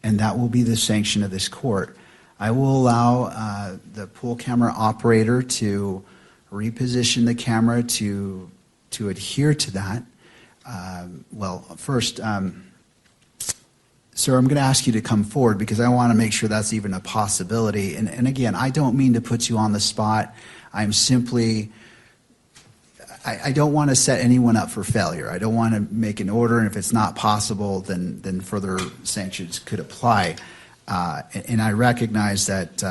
that will be the sanction of this court. I will allow the pool camera operator to reposition the camera to adhere to that. Well, first, sir, I'm going to ask you to come forward because I want to make sure that's even a possibility. And again, I don't mean to put you on the spot. I'm simply, I don't want to set anyone up for failure. I don't want to make an order, and if it's not possible, then further sanctions could apply. And I recognize that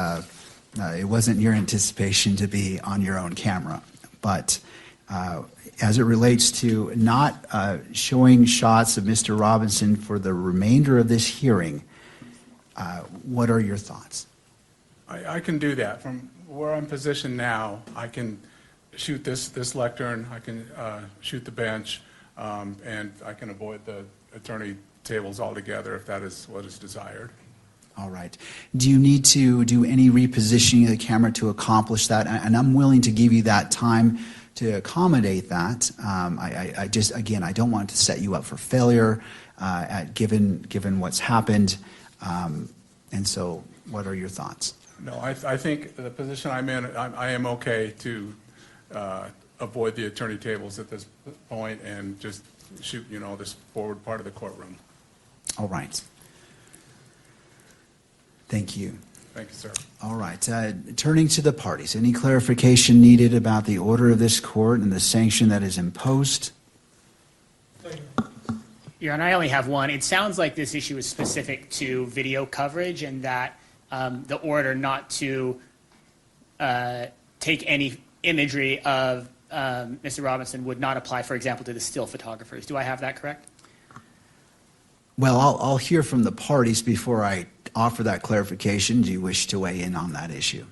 it wasn't your anticipation to be on your own camera. But as it relates to not showing shots of Mr. Robinson for the remainder of this hearing, what are your thoughts? I can do that. From where I'm positioned now, I can shoot this lectern, I can shoot the bench, and I can avoid the attorney tables altogether if that is what is desired. All right. Do you need to do any repositioning of the camera to accomplish that? And I'm willing to give you that time to accommodate that. I just, again, I don't want to set you up for failure given what's happened. And so what are your thoughts? No, I think the position I'm in, I am okay to avoid the attorney tables at this point and just shoot, this forward part of the courtroom. All right. Thank you. Thank you, sir. All right. Turning to the parties, any clarification needed about the order of this court and the sanction that is imposed? Your Honor, I only have one. It sounds like this issue is specific to video coverage, and that the order not to take any imagery of Mr. Robinson would not apply, for example, to the still photographers. Do I have that correct? Well, I'll hear from the parties before I offer that clarification. Do you wish to weigh in on that issue?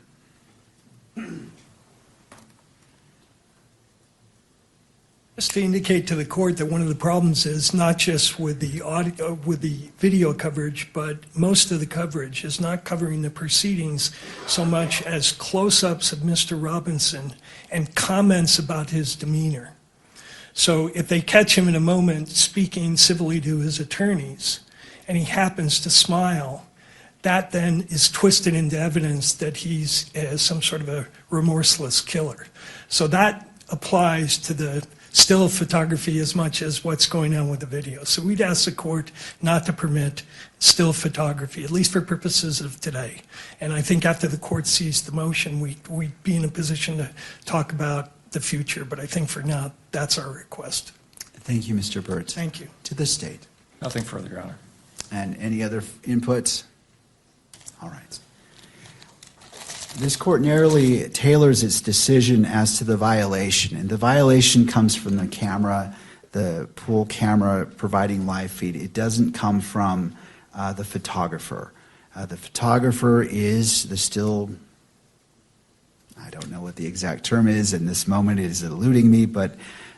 Just to indicate to the court that one of the problems is not just with the audio, with the video coverage, but most of the coverage is not covering the proceedings so much as close-ups of Mr. Robinson and comments about his demeanor. So if they catch him in a moment speaking civilly to his attorneys and he happens to smile, that then is twisted into evidence that he's some sort of a remorseless killer. So that applies to the still photography as much as what's going on with the video. So we'd ask the court not to permit still photography, at least for purposes of today. And I think after the court sees the motion, we'd be in a position to talk about the future. But I think for now, that's our request. Thank you, Mr. Burt. Thank you. To the state. Nothing further, Your Honor. And any other inputs? All right. This court narrowly tailors its decision as to the violation, and the violation comes from the camera, the pool camera providing live feed. It doesn't come from the photographer. The photographer is the still, I don't know what the exact term is in this moment, it is eluding me, but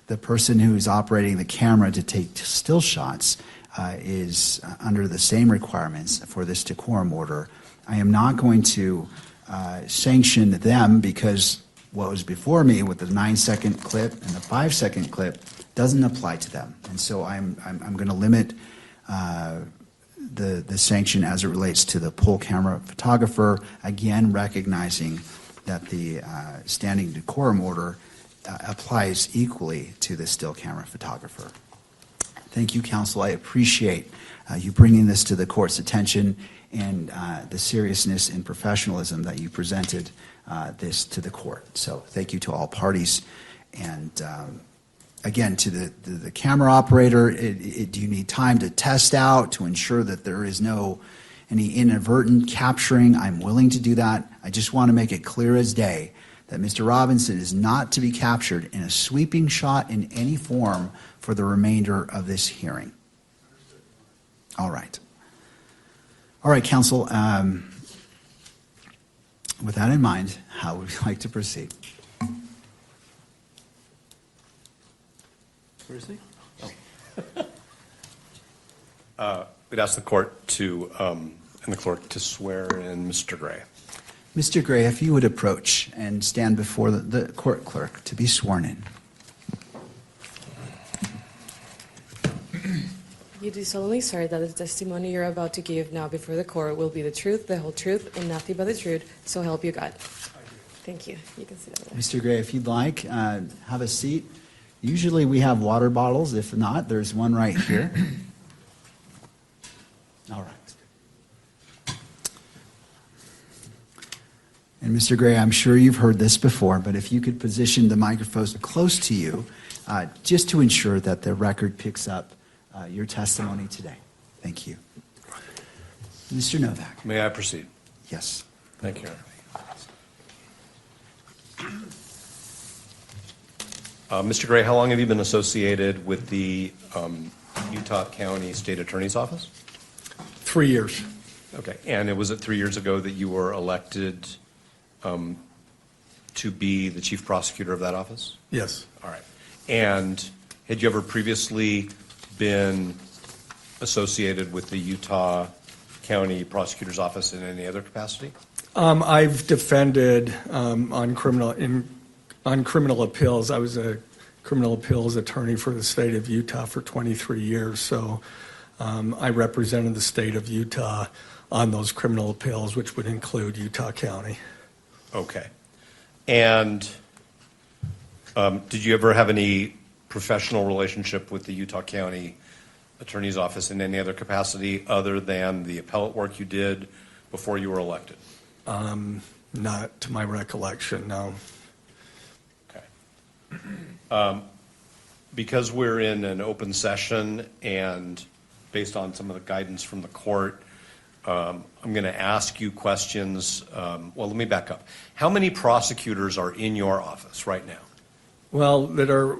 the person who's operating the camera to take still shots is under the same requirements for this decorum order. I am not going to sanction them because what was before me with the 9-second clip and the 5-second clip doesn't apply to them. And so I'm going to limit the sanction as it relates to the pool camera photographer, again recognizing that the standing decorum order applies equally to the still camera photographer. Thank you, counsel. I appreciate you bringing this to the court's attention and the seriousness and professionalism that you presented this to the court. So thank you to all parties. And again, to the camera operator, do you need time to test out to ensure that there is any inadvertent capturing? I'm willing to do that. I just want to make it clear as day that Mr. Robinson is not to be captured in a sweeping shot in any form for the remainder of this hearing. All right. All right, counsel. With that in mind, how would you like to proceed? Where is he? We'd ask the court to, and the clerk to swear in Mr. Gray. Mr. Gray, if you would approach and stand before the court clerk to be sworn in. You do solemnly swear that the testimony you're about to give now before the court will be the truth, the whole truth, and nothing but the truth, so help you God. Thank you. You can sit over there. Mr. Gray, if you'd like, have a seat. Usually we have water bottles. If not, there's one right here. All right. And Mr. Gray, I'm sure you've heard this before, but if you could position the microphones close to you, just to ensure that the record picks up your testimony today. Thank you. Mr. Novak. May I proceed? Yes. Thank you. Mr. Gray, how long have you been associated with the Utah County State Attorney's Office? 3 years. Okay, and was it 3 years ago that you were elected to be the chief prosecutor of that office? Yes. All right. And had you ever previously been associated with the Utah County Prosecutor's Office in any other capacity? I've defended on criminal appeals. I was a criminal appeals attorney for the state of Utah for 23 years, so I represented the state of Utah on those criminal appeals, which would include Utah County. Okay. And did you ever have any professional relationship with the Utah County Attorney's Office in any other capacity other than the appellate work you did before you were elected? Not to my recollection, no. Okay. Because we're in an open session and based on some of the guidance from the court, I'm going to ask you questions. Well, let me back up. How many prosecutors are in your office right now? Well, that are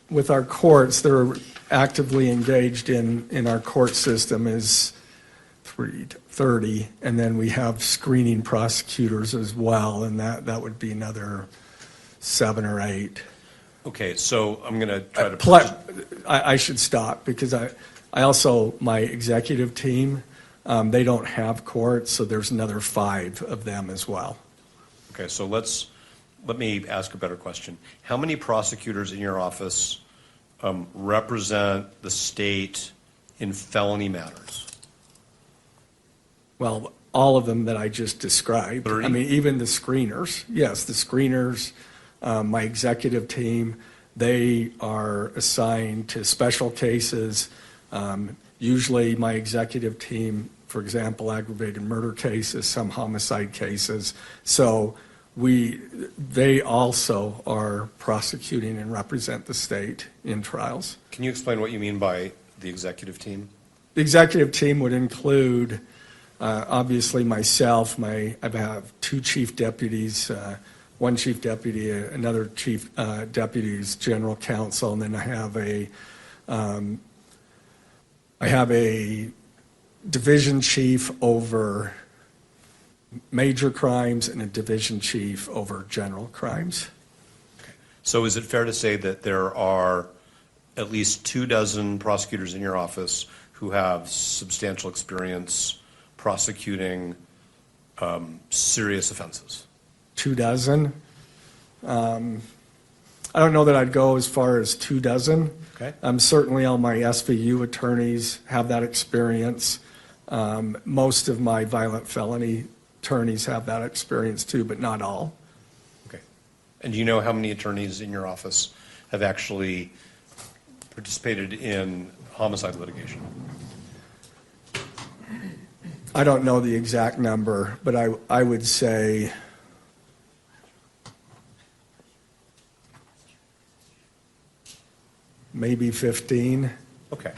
with our courts, that are actively engaged in our court system is 30, and then we have screening prosecutors as well, and that would be another 7 or 8. Okay, so I'm going to try to... I should stop because I also, my executive team, they don't have courts, so there's another 5 of them as well. Okay, so let me ask a better question. How many prosecutors in your office represent the state in felony matters? Well, all of them that I just described. 30? I mean, even the screeners. Yes, the screeners, my executive team, they are assigned to special cases. Usually my executive team, for example, aggravated murder cases, some homicide cases. So they also are prosecuting and represent the state in trials. Can you explain what you mean by the executive team? The executive team would include Obviously, myself, I have two chief deputies, one chief deputy, another chief deputy's general counsel, and then I have a division chief over major crimes and a division chief over general crimes. So is it fair to say that there are at least 24 prosecutors in your office who have substantial experience prosecuting serious offenses? 24? I don't know that I'd go as far as 24. Okay. Certainly all my SVU attorneys have that experience. Most of my violent felony attorneys have that experience too, but not all. Okay. And do you know how many attorneys in your office have actually participated in homicide litigation? I don't know the exact number, but I would say maybe 15. Okay.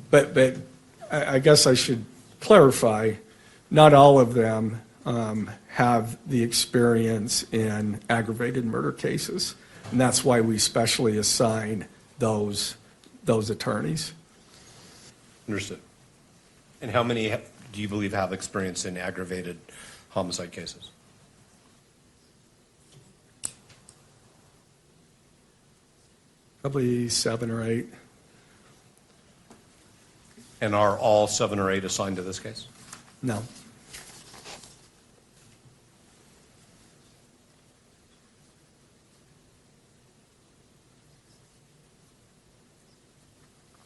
But I guess I should clarify, not all of them have the experience in aggravated murder cases, and that's why we specially assign those attorneys. Understood. And how many do you believe have experience in aggravated homicide cases? Probably 7 or 8. And are all 7 or 8 assigned to this case? No.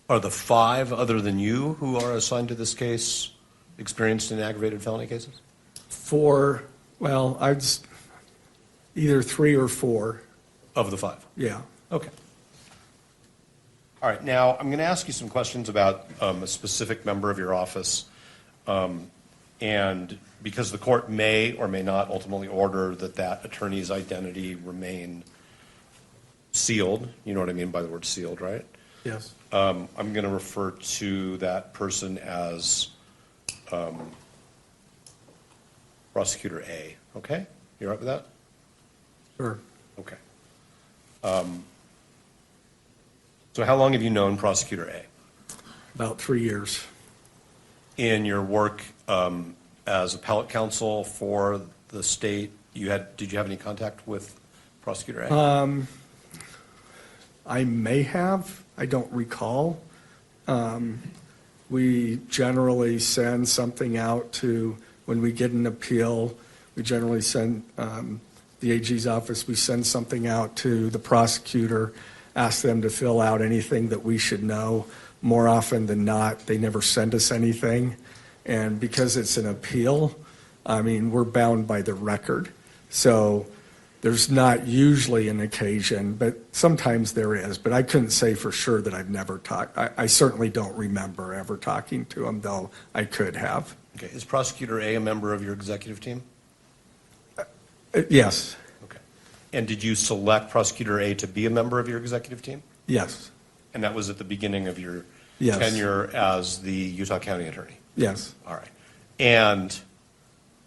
Are the 5 other than you who are assigned to this case experienced in aggravated felony cases? 4, well, either 3 or 4. Of the 5? Yeah. Okay. All right. Now, I'm going to ask you some questions about a specific member of your office. And because the court may or may not ultimately order that attorney's identity remain sealed. You know what I mean by the word sealed, right? Yes. I'm going to refer to that person as Prosecutor A. Okay? You all right with that? Sure. Okay. So how long have you known Prosecutor A? About 3 years. In your work as appellate counsel for the state, did you have any contact with Prosecutor A? I may have. I don't recall. We generally send something out when we get an appeal, we generally send, the AG's office, we send something out to the prosecutor, ask them to fill out anything that we should know. More often than not, they never send us anything. And because it's an appeal, I mean, we're bound by the record. So there's not usually an occasion, but sometimes there is. But I couldn't say for sure that I've never talked. I certainly don't remember ever talking to him, though I could have. Okay. Is Prosecutor A member of your executive team? Yes. Okay. And did you select Prosecutor A to be a member of your executive team? Yes. And that was at the beginning of your Yes. tenure as the Utah County Attorney? Yes. All right. And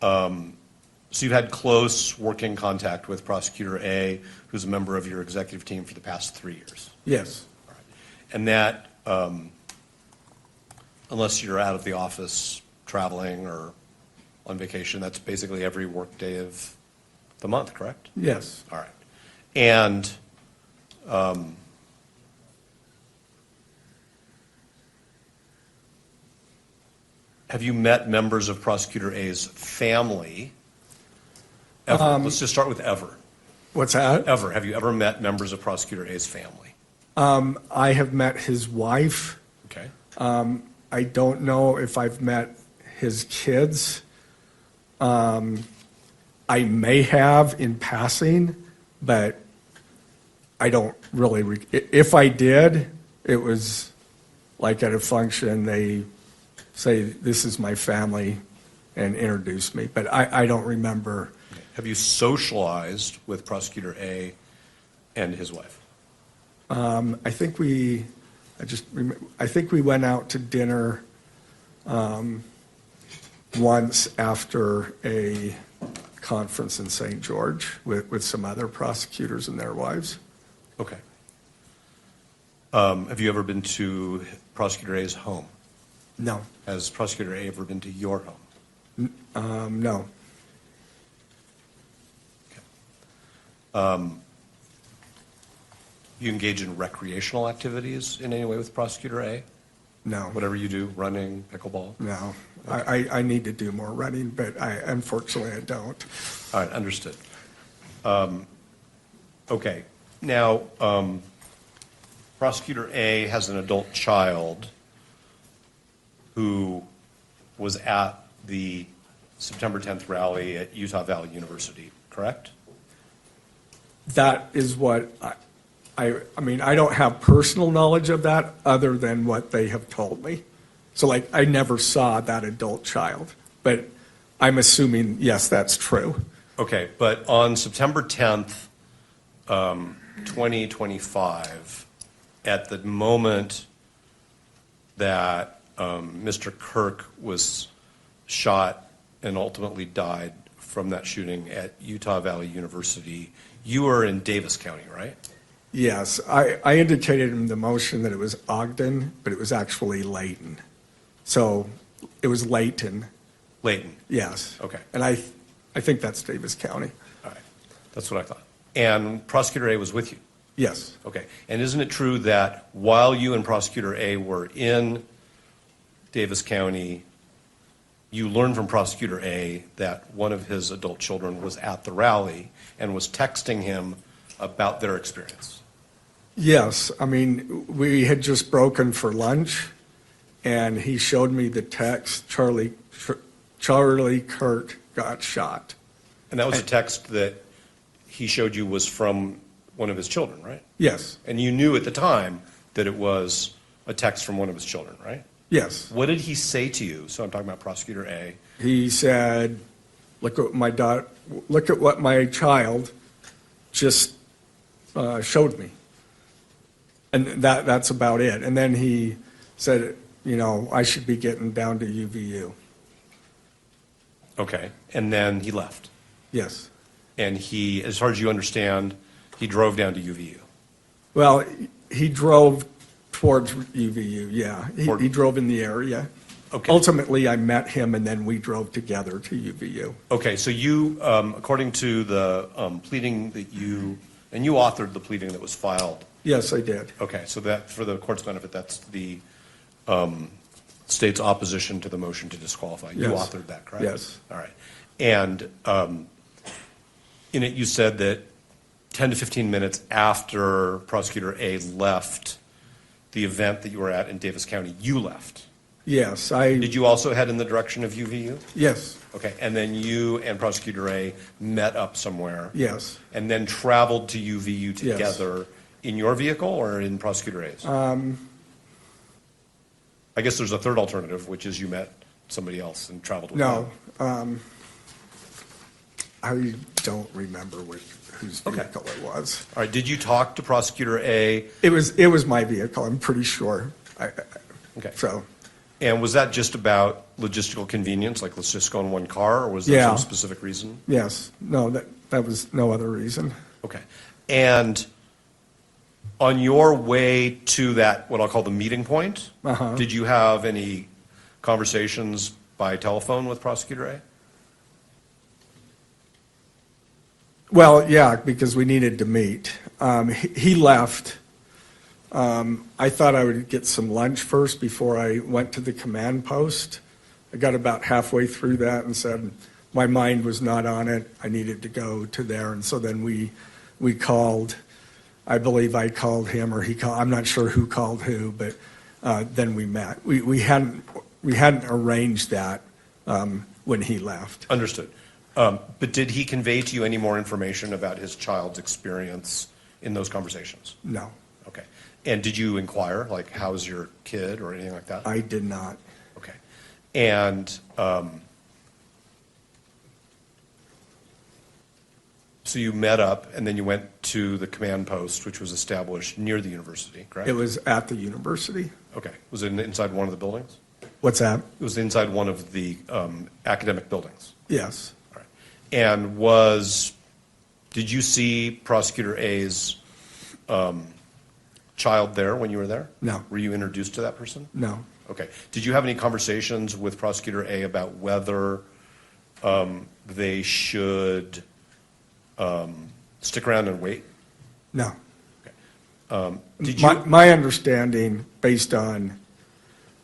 so you've had close working contact with Prosecutor A, who's a member of your executive team for the past 3 years? Yes. All right. And that, unless you're out of the office traveling or on vacation, that's basically every work day of the month, correct? Yes. All right. And have you met members of Prosecutor A's family ever? Let's just start with ever. What's that? Ever. Have you ever met members of Prosecutor A's family? I have met his wife. Okay. I don't know if I've met his kids. I may have in passing, but I don't really. If I did, it was like at a function, they say, "This is my family," and introduce me. But I don't remember. Have you socialized with Prosecutor A and his wife? I think we went out to dinner once after a conference in St. George with some other prosecutors and their wives. Okay. Have you ever been to Prosecutor A's home? No. Has Prosecutor A ever been to your home? No. You engage in recreational activities in any way with Prosecutor A? No. Whatever you do, running, pickleball? No. I need to do more running, but unfortunately I don't. All right, understood. Okay. Now, Prosecutor A has an adult child who was at the September 10th rally at Utah Valley University, correct? That is what I mean, I don't have personal knowledge of that other than what they have told me. So like, I never saw that adult child, but I'm assuming, yes, that's true. Okay, but on September 10th, 2025, at the moment that Mr. Kirk was shot and ultimately died from that shooting at Utah Valley University, you were in Davis County, right? Yes, I indicated in the motion that it was Ogden, but it was actually Layton. So it was Layton. Layton? Yes. Okay. And I think that's Davis County. All right, that's what I thought. And Prosecutor A was with you? Yes. Okay, and isn't it true that while you and Prosecutor A were in Davis County, you learned from Prosecutor A that one of his adult children was at the rally and was texting him about their experience? Yes, I mean, we had just broken for lunch, and he showed me the text, Charlie Kirk got shot. And that was a text that he showed you was from one of his children, right? Yes. And you knew at the time that it was a text from one of his children, right? Yes. What did he say to you? So I'm talking about Prosecutor A. He said, look at what my child just showed me. And that's about it. And then he said, I should be getting down to UVU. Okay, and then he left. Yes. And he, as far as you understand, he drove down to UVU. Well, he drove towards UVU, yeah. He drove in the area. Okay. Ultimately, I met him, and then we drove together to UVU. Okay, so you, according to the pleading that you authored the pleading that was filed. Yes, I did. Okay, so that, for the court's benefit, that's the state's opposition to the motion to disqualify. You Yes. authored that, correct? Yes. All right. And in it, you said that 10 to 15 minutes after Prosecutor A left the event that you were at in Davis County, you left. Yes, Did you also head in the direction of UVU? Yes, Okay, and then you and Prosecutor A met up somewhere? yes. And then traveled to UVU together in your vehicle or in Prosecutor A's? I guess there's a third alternative, which is you met somebody else and traveled with them. No, I don't remember whose vehicle it was. All right, did you talk to Prosecutor A? It was my vehicle, I'm pretty sure. Okay. So, And was that just about logistical convenience, like let's just go in one car, or was there Yeah. some specific reason? yes, no, that was no other reason. Okay. And on your way to that, what I'll call the meeting point, Uh-huh. did you have any conversations by telephone with Prosecutor A? Well, yeah, because we needed to meet. He left. I thought I would get some lunch first before I went to the command post. I got about halfway through that and said my mind was not on it. I needed to go to there. And so then we called. I believe I called him or he called. I'm not sure who called who, but then we met. We hadn't arranged that when he left. Understood. But did he convey to you any more information about his child's experience in those conversations? No, Okay. And did you inquire, like, how's your kid or anything like that? I did not. Okay. And so you met up and then you went to the command post, which was established near the university, correct? It was at the university. Okay. Was it inside one of the buildings? What's that? It was inside one of the academic buildings. Yes. All right. And did you see Prosecutor A's child there when you were there? No. Were you introduced to that person? No. Okay. Did you have any conversations with Prosecutor A about whether they should stick around and wait? No. Did you? My understanding, based on,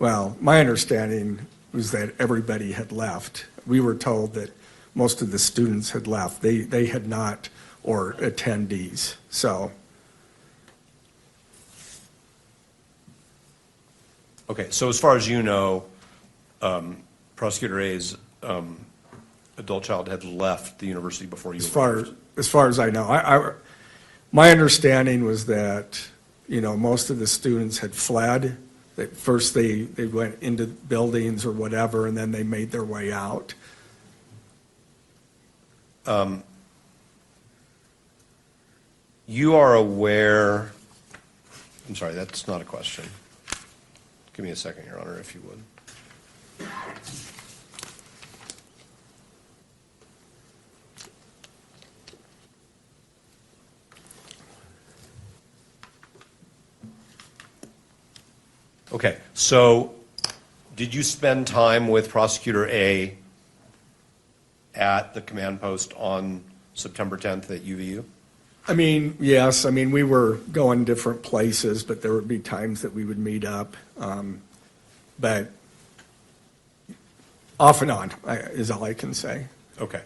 my understanding was that everybody had left. We were told that most of the students had left. They had not, or attendees. So. Okay. So as far as you know, Prosecutor A's adult child had left the university before you arrived. As far as I know, my understanding was that, most of the students had fled. That first they went into buildings or whatever, and then they made their way out. You are aware, I'm sorry, that's not a question. Give me a second, Your Honor, if you would. Okay, so did you spend time with Prosecutor A at the command post on September 10th at UVU? Yes. We were going different places, but there would be times that we would meet up. But off and on is all I can say. Okay.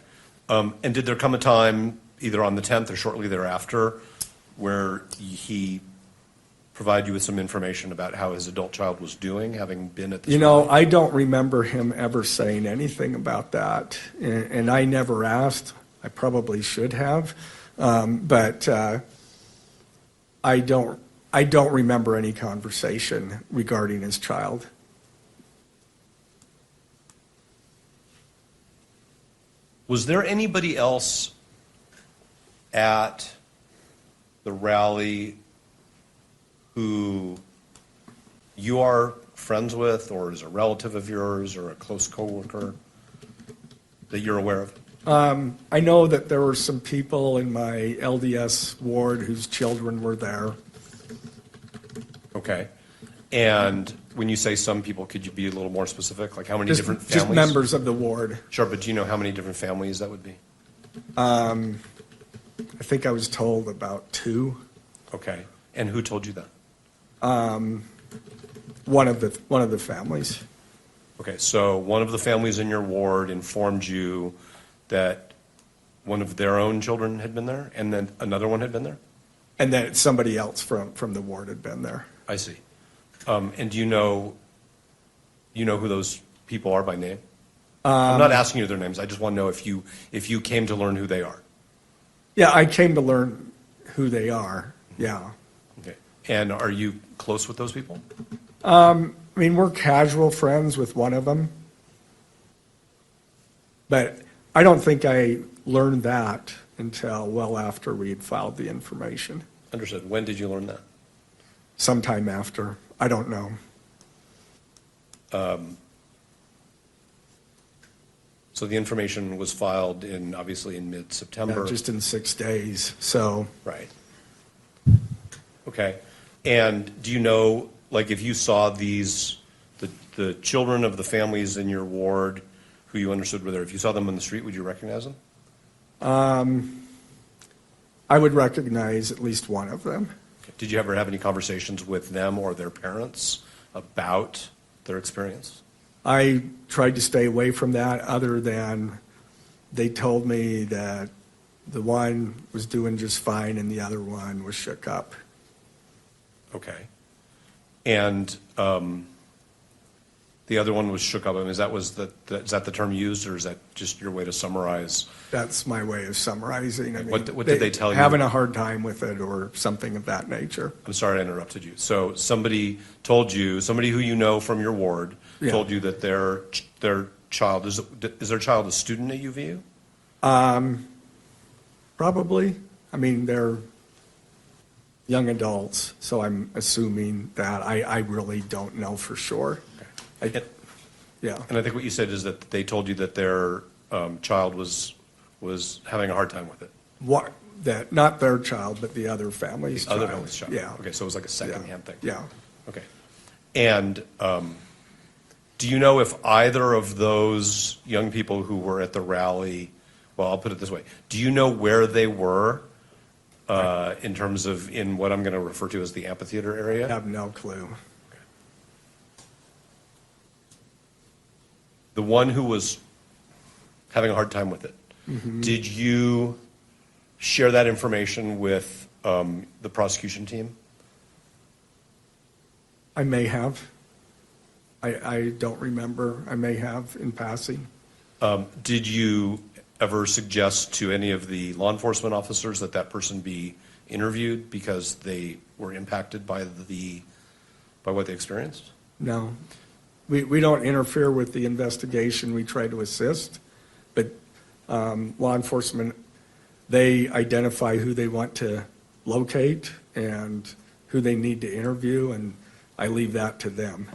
And did there come a time, either on the 10th or shortly thereafter, where he provided you with some information about how his adult child was doing, having been at this meeting? I don't remember him ever saying anything about that, and I never asked. I probably should have, but I don't remember any conversation regarding his child. Was there anybody else at the rally who you are friends with, or is a relative of yours, or a close coworker that you're aware of? I know that there were some people in my LDS ward whose children were there. Okay. And when you say some people, could you be a little more specific? Like how many different families? Just members of the ward. Sure, but do you know how many different families that would be? I think I was told about 2. Okay. And who told you that? One of the families. Okay, so one of the families in your ward informed you that one of their own children had been there, and then another one had been there? And that somebody else from the ward had been there. I see. And do you know who those people are by name? I'm not asking you their names. I just want to know if you came to learn who they are. Yeah, I came to learn who they are. Yeah. Okay. And are you close with those people? We're casual friends with one of them. But I don't think I learned that until well after we had filed the information. Understood. When did you learn that? Sometime after. I don't know. So the information was filed obviously in mid-September. Yeah, just in 6 days, so. Right. Okay. And do you know, like, if you saw the children of the families in your ward who you understood were there, if you saw them on the street, would you recognize them? I would recognize at least one of them. Okay. Did you ever have any conversations with them or their parents about their experience? I tried to stay away from that, other than they told me that the one was doing just fine and the other one was shook up. Okay. And the other one was shook up. Is that the term used, or is that just your way to summarize? That's my way of summarizing. What did they tell you? Having a hard time with it or something of that nature. I'm sorry I interrupted you. So somebody told you, somebody who you know from your ward, told you that their child, is their child a student at UVU? Probably. They're young adults, so I'm assuming that. I really don't know for sure. Yeah. And I think what you said is that they told you that their child was having a hard time with it. What, that, not their child, but the other family's child. Other family's child. Yeah. Okay, so it was like a secondhand thing. Yeah. Okay. And do you know if either of those young people who were at the rally, well, I'll put it this way, do you know where they were in terms of in what I'm going to refer to as the amphitheater area? I have no clue. The one who was having a hard time with it, did you share that information with the prosecution team? I may have. I don't remember. I may have in passing. Did you ever suggest to any of the law enforcement officers that that person be interviewed because they were impacted by what they experienced? No. We don't interfere with the investigation. We try to assist. But law enforcement, they identify who they want to locate and who they need to interview, and I leave that to them.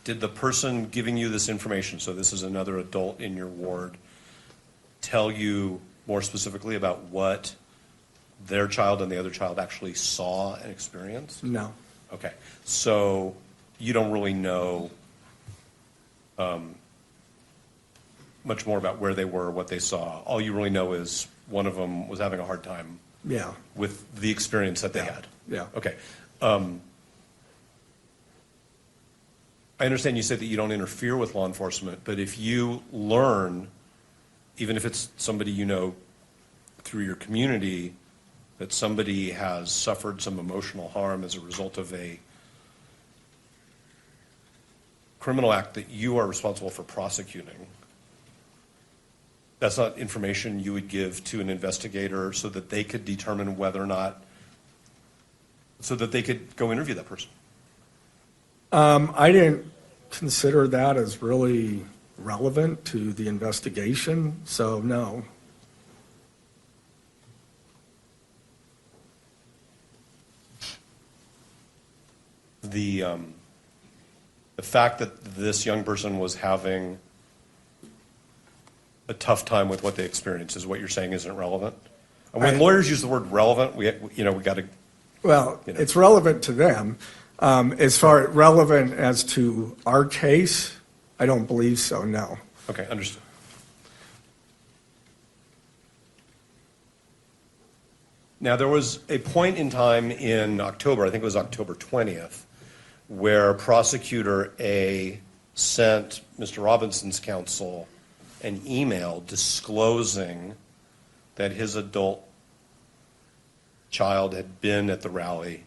Did the person giving you this information, so this is another adult in your ward, tell you more specifically about what their child and the other child actually saw and experienced? No. Okay. So you don't really know much more about where they were, what they saw. All you really know is one of them was having a hard time Yeah. with the experience that they had. Yeah. Okay. I understand you said that you don't interfere with law enforcement, but if you learn, even if it's somebody you know through your community, that somebody has suffered some emotional harm as a result of a criminal act that you are responsible for prosecuting, that's not information you would give to an investigator so that they could determine whether or not, so that they could go interview that person? I didn't consider that as really relevant to the investigation, so no. The fact that this young person was having a tough time with what they experienced is what you're saying isn't relevant? And when lawyers use the word relevant, we got to. Well, it's relevant to them. As far relevant as to our case, I don't believe so, no. Okay, understood. Now, there was a point in time in October, I think it was October 20th, where Prosecutor A sent Mr. Robinson's counsel an email disclosing that his adult child had been at the rally,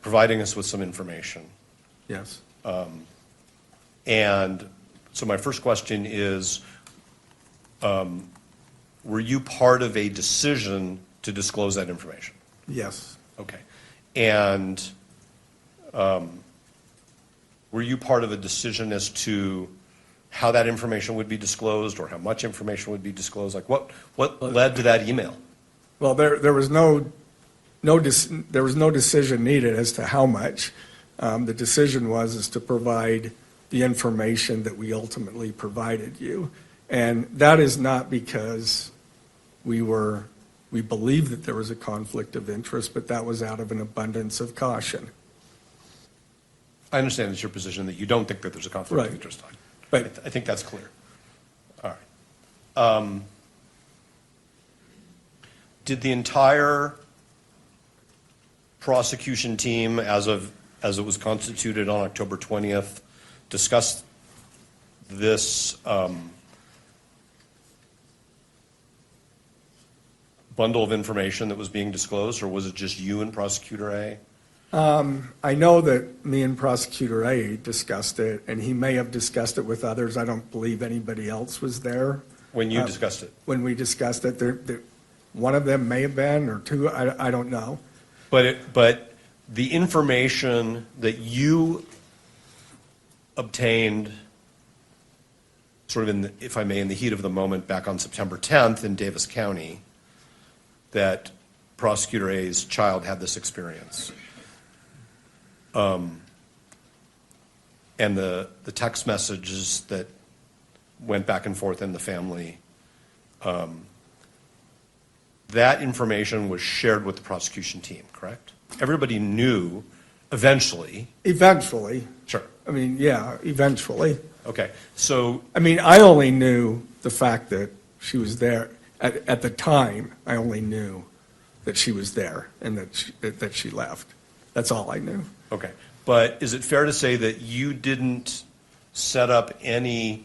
providing us with some information. Yes. And so my first question is, were you part of a decision to disclose that information? Yes. Okay. And were you part of a decision as to how that information would be disclosed or how much information would be disclosed? Like what led to that email? Well, there was no decision needed as to how much. The decision was to provide the information that we ultimately provided you. And that is not because we believed that there was a conflict of interest, but that was out of an abundance of caution. I understand it's your position that you don't think that there's a conflict Right. of interest. But I think that's clear. All right. Did the entire prosecution team, as it was constituted on October 20th, discuss this bundle of information that was being disclosed, or was it just you and Prosecutor A? I know that me and Prosecutor A discussed it, and he may have discussed it with others. I don't believe anybody else was there. When you discussed it? When we discussed it, one of them may have been, or two, I don't know. But the information that you obtained, sort of if I may, in the heat of the moment back on September 10th in Davis County, that Prosecutor A's child had this experience. and the text messages that went back and forth in the family, that information was shared with the prosecution team, correct? Everybody knew eventually. Eventually. Sure. I mean, yeah, eventually. Okay, so I mean, I only knew the fact that she was there. At the time, I only knew that she was there and that she left. That's all I knew. okay, but is it fair to say that you didn't set up any,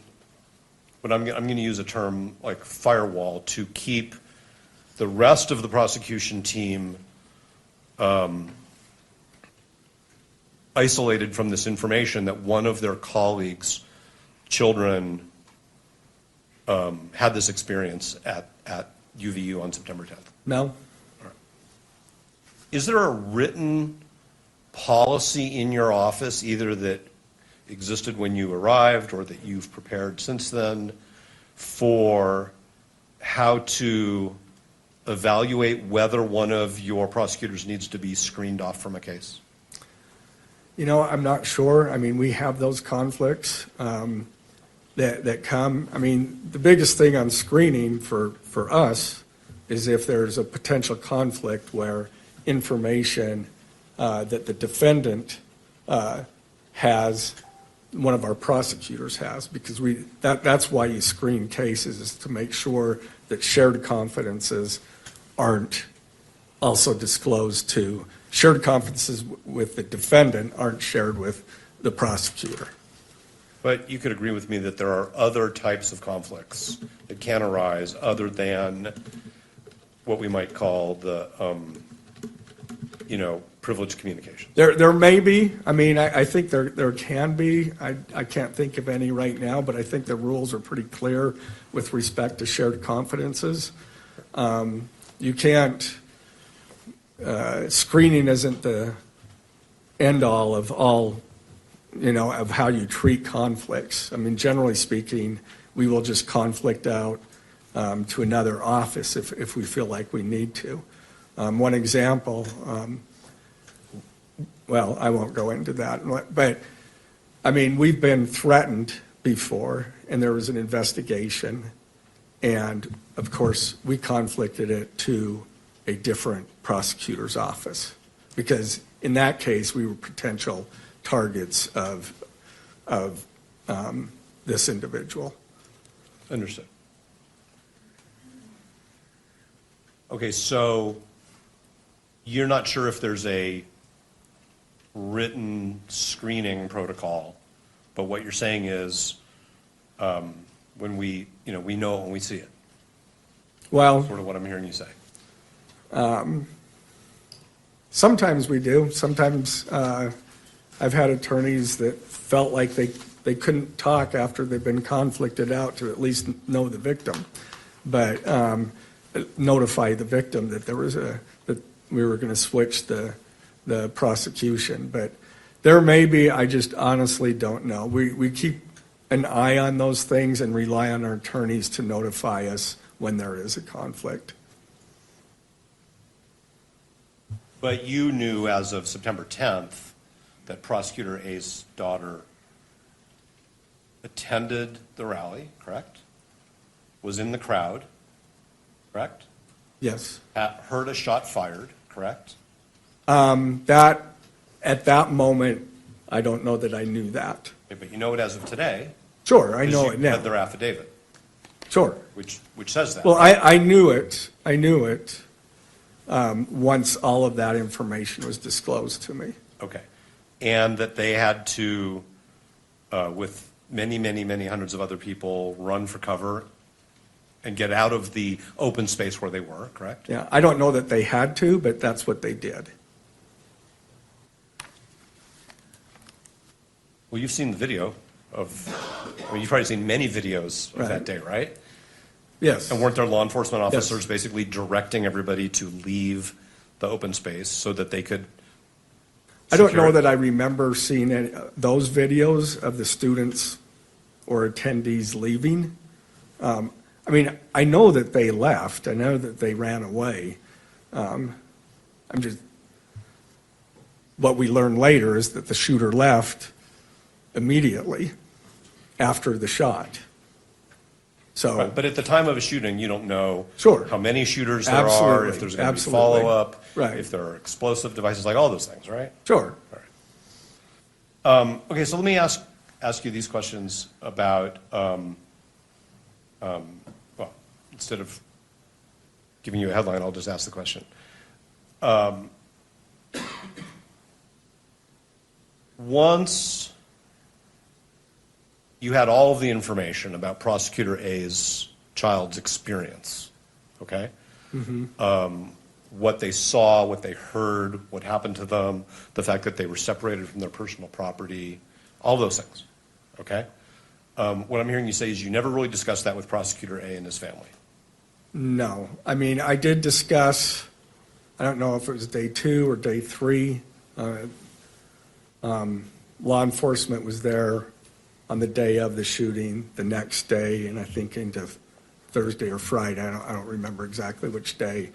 but I'm going to use a term like firewall, to keep the rest of the prosecution team isolated from this information that one of their colleagues' children had this experience at UVU on September 10th? No? Is there a written policy in your office, either that existed when you arrived or that you've prepared since then, for how to evaluate whether one of your prosecutors needs to be screened off from a case? You know, I'm not sure. I mean, we have those conflicts that come. I mean, the biggest thing on screening for us is if there's a potential conflict where information that the defendant has, one of our prosecutors has, because that's why you screen cases, is to make sure that shared confidences aren't also disclosed to, shared confidences with the defendant aren't shared with the prosecutor. But you could agree with me that there are other types of conflicts that can arise other than what we might call the, privileged communication. There may be. I mean, I think there can be. I can't think of any right now, but I think the rules are pretty clear with respect to shared confidences. You can't, screening isn't the end all, of how you treat conflicts. I mean, generally speaking, we will just conflict out to another office if we feel like we need to. One example, well, I won't go into that, but I mean, we've been threatened before, and there was an investigation, and of course, we conflicted it to a different prosecutor's office, because in that case, we were potential targets of this individual. Understood. Okay, so you're not sure if there's a written screening protocol, but what you're saying is when we know it when we see it. Well, sort of what I'm hearing you say. Sometimes we do. Sometimes I've had attorneys that felt like they couldn't talk after they've been conflicted out to at least know the victim, but notify the victim that that we were going to switch the prosecution. But there may be, I just honestly don't know. We keep an eye on those things and rely on our attorneys to notify us when there is a conflict. But you knew as of September 10th that Prosecutor A's daughter attended the rally, correct? Was in the crowd, correct? Yes. Heard a shot fired, correct? That, at that moment, I don't know that I knew that. Okay, but you know it as of today. Sure, I know it you now. had their affidavit. Sure. Which says that. Well, I knew it. I knew it once all of that information was disclosed to me. Okay. And that they had to, with many hundreds of other people, run for cover and get out of the open space where they were, correct? Yeah, I don't know that they had to, but that's what they did. Well, you've seen the video you've probably seen many videos of that day, right? Yes. And weren't there law enforcement officers basically directing everybody to leave the open space so that they could I don't know that I remember seeing those videos of the students or attendees leaving. I mean, I know that they left. I know that they ran away. What we learned later is that the shooter left immediately after the shot. So, Right, but at the time of a shooting, you don't know Sure. how many shooters there are, Absolutely. if there's going to be Absolutely. follow-up, Right. if there are explosive devices, like all those things, right? sure. Okay, so let me ask you these questions about, well, instead of giving you a headline, I'll just ask the question. Once you had all of the information about Prosecutor A's child's experience, okay? What they saw, what they heard, what happened to them, the fact that they were separated from their personal property, all those things, okay? What I'm hearing you say is you never really discussed that with Prosecutor A and his family. No. I mean, I did discuss, I don't know if it was day 2 or day 3. Law enforcement was there on the day of the shooting, the next day, and I think into Thursday or Friday. I don't remember exactly which day.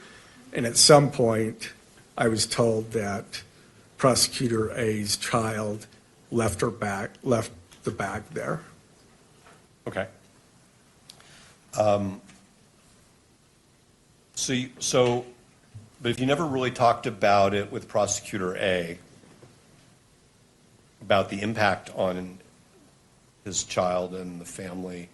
And at some point, I was told that Prosecutor A's child left the bag there. Okay. But if you never really talked about it with Prosecutor A, about the impact on his child and the family.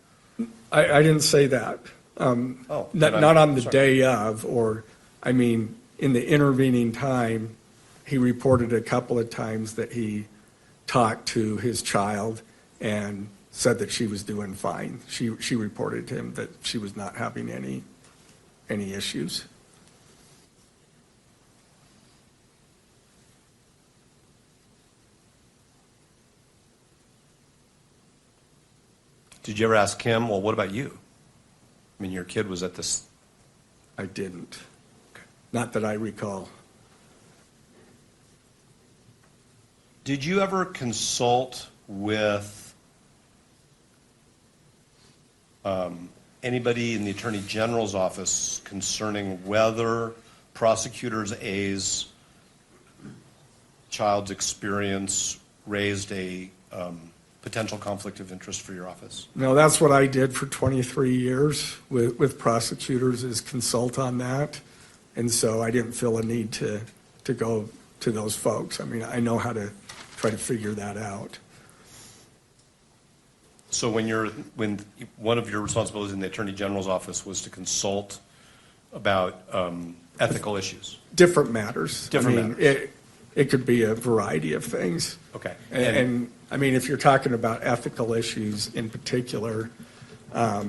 I didn't say that. Not on the sorry. day of, or, I mean, in the intervening time, he reported a couple of times that he talked to his child and said that she was doing fine. She reported to him that she was not having any issues. Did you ever ask him, well, what about you? I mean, your kid was at this. I didn't. Not that I recall. Did you ever consult with anybody in the Attorney General's office concerning whether Prosecutor A's child's experience raised a potential conflict of interest for your office? No, that's what I did for 23 years with prosecutors, is consult on that. And so I didn't feel a need to go to those folks. I mean, I know how to try to figure that out. So when one of your responsibilities in the Attorney General's office was to consult about ethical issues? Different matters. Different matters. It could be a variety of things. Okay. And I mean, if you're talking about ethical issues in particular, I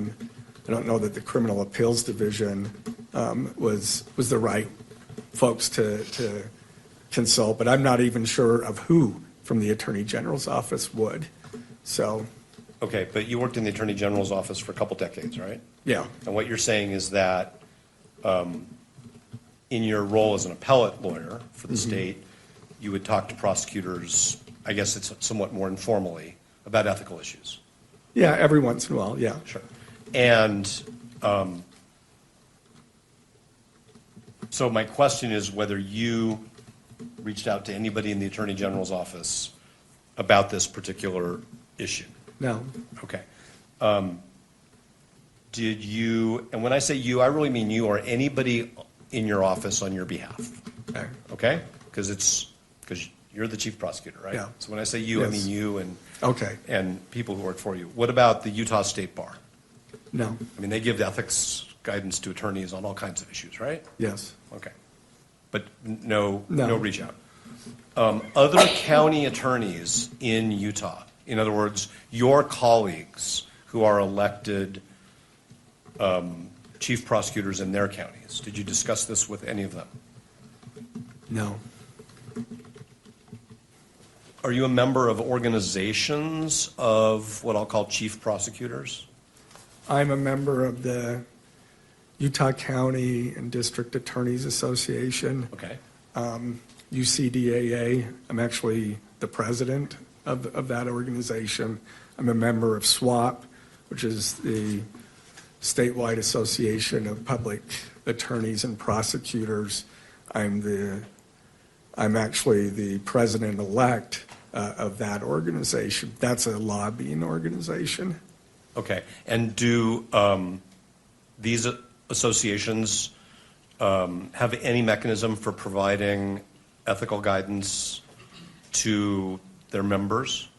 don't know that the Criminal Appeals Division was the right folks to consult, but I'm not even sure of who from the Attorney General's office would. So. Okay, but you worked in the Attorney General's office for a couple decades, right? Yeah. And what you're saying is that in your role as an appellate lawyer for the state, you would talk to prosecutors, I guess it's somewhat more informally, about ethical issues. Yeah, every once in a while, yeah. Sure. And so my question is whether you reached out to anybody in the Attorney General's office about this particular issue. No. Okay. Did you, and when I say you, I really mean you or anybody in your office on your behalf. Okay. Okay? Because you're the chief prosecutor, right? Yeah. So when I say you, I Yes. mean you and Okay. and people who work for you. What about the Utah State Bar? No. I mean, they give ethics guidance to attorneys on all kinds of issues, right? Yes. Okay. But no No. reach out. Other county attorneys in Utah, in other words, your colleagues who are elected chief prosecutors in their counties, did you discuss this with any of them? No. Are you a member of organizations of what I'll call chief prosecutors? I'm a member of the Utah County and District Attorneys Association, Okay. UCDAA. I'm actually the president of that organization. I'm a member of SWAP, which is the statewide association of public attorneys and prosecutors. I'm actually the president-elect of that organization. That's a lobbying organization. Okay. And do these associations have any mechanism for providing ethical guidance to their members?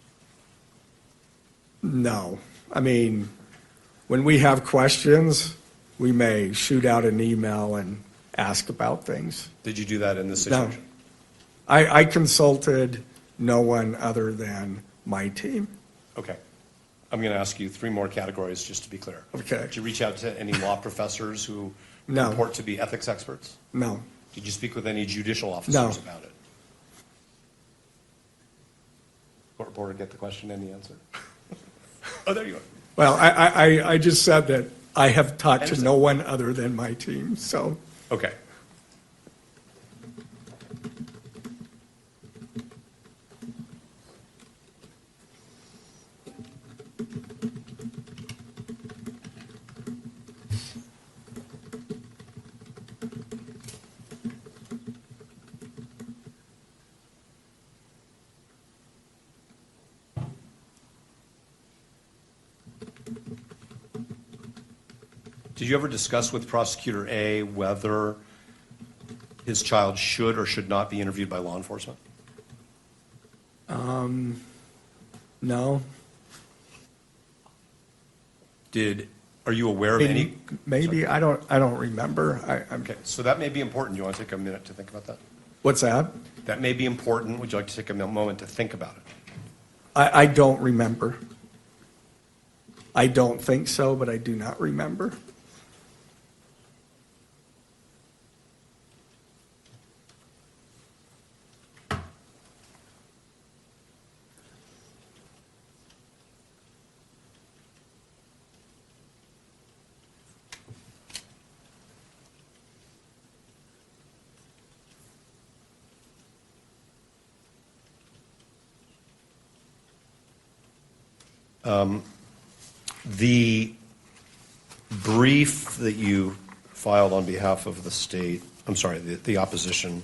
No. I mean, when we have questions, we may shoot out an email and ask about things. Did you do that in this No. situation? I consulted no one other than my team. Okay. I'm going to ask you 3 more categories just to be clear. Okay. Did you reach out to any law professors who No. purport to be ethics experts? No. Did you speak with any judicial officers No. about it? Court reporter, get the question and the answer. Oh, there you are. Well, I just said that I have talked to understand. no one other than my team, so. Okay. Did you ever discuss with Prosecutor A whether his child should or should not be interviewed by law enforcement? No. Are you aware of any? Maybe, I don't remember. Okay, so that may be important. You want to take a minute to think about that? What's that? That may be important. Would you like to take a moment to think about it? I don't remember. I don't think so, but I do not remember. The brief that you filed on behalf of the state, I'm sorry, the opposition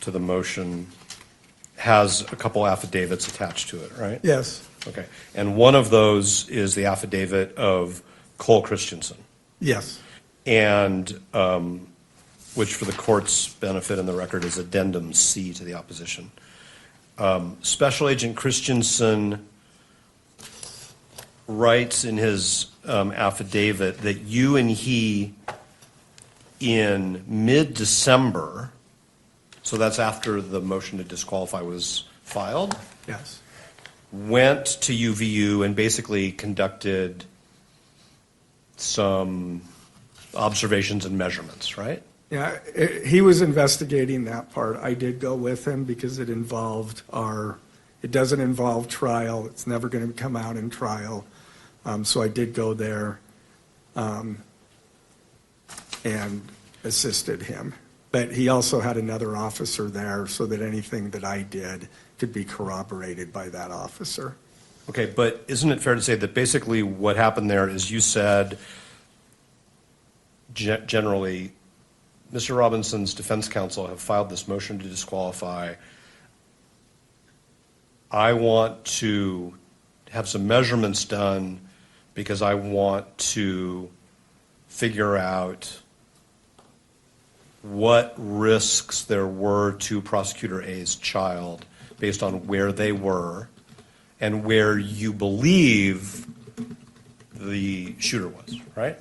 to the motion has a couple affidavits attached to it, right? Yes. Okay. And one of those is the affidavit of Cole Christensen. Yes. And which for the court's benefit in the record is addendum C to the opposition. Special Agent Christensen writes in his affidavit that you and he in mid-December, so that's after the motion to disqualify was filed, Yes. went to UVU and basically conducted some observations and measurements, right? Yeah, he was investigating that part. I did go with him because it doesn't involve trial. It's never going to come out in trial. So I did go there and assisted him. But he also had another officer there so that anything that I did could be corroborated by that officer. Okay, but isn't it fair to say that basically what happened there is you said generally, Mr. Robinson's defense counsel have filed this motion to disqualify. I want to have some measurements done because I want to figure out what risks there were to Prosecutor A's child based on where they were and where you believe the shooter was, right?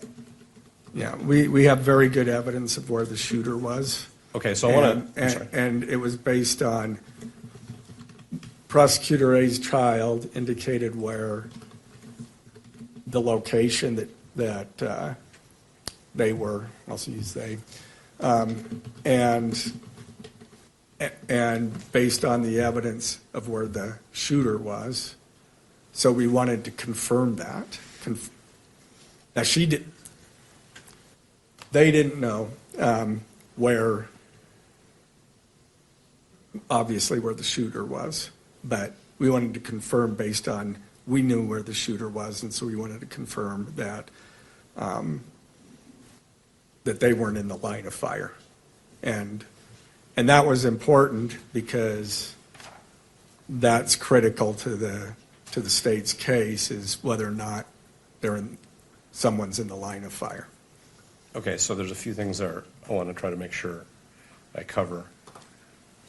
Yeah, we have very good evidence of where the shooter was. Okay, so I want to... And it was based on Prosecutor A's child indicated where the location that they were, I'll use they, and based on the evidence of where the shooter was. So we wanted to confirm that. Now they didn't know where the shooter was, but we wanted to confirm based on, we knew where the shooter was, and so we wanted to confirm that that they weren't in the line of fire. And that was important because that's critical to the state's case, is whether or not someone's in the line of fire. Okay, so there's a few things there I want to try to make sure I cover.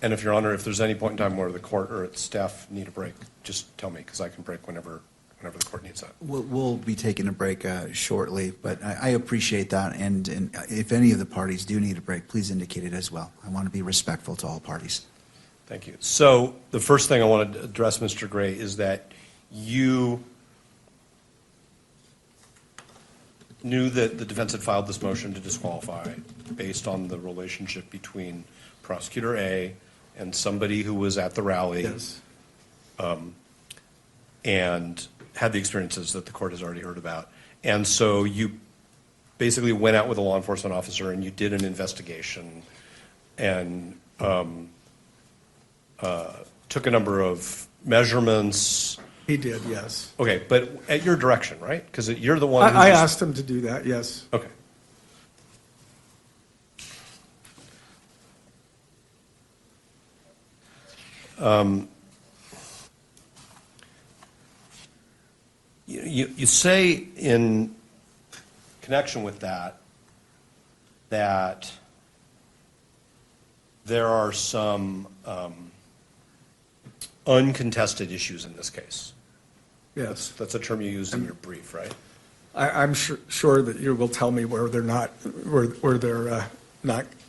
And if Your Honor, if there's any point in time where the court or its staff need a break, just tell me, because I can break whenever the court needs that. We'll be taking a break shortly, but I appreciate that, and if any of the parties do need a break, please indicate it as well. I want to be respectful to all parties. Thank you. So the first thing I want to address, Mr. Gray, is that you knew that the defense had filed this motion to disqualify based on the relationship between Prosecutor A and somebody who was at the rally. Yes. And had the experiences that the court has already heard about. And so you basically went out with a law enforcement officer and you did an investigation and took a number of measurements. He did, yes. Okay, but at your direction, right? Because you're the one who I asked him to do that, yes. Okay. You say in connection with that there are some uncontested issues in this case. Yes. That's a term you used in your brief, right? I'm sure that you will tell me where they're not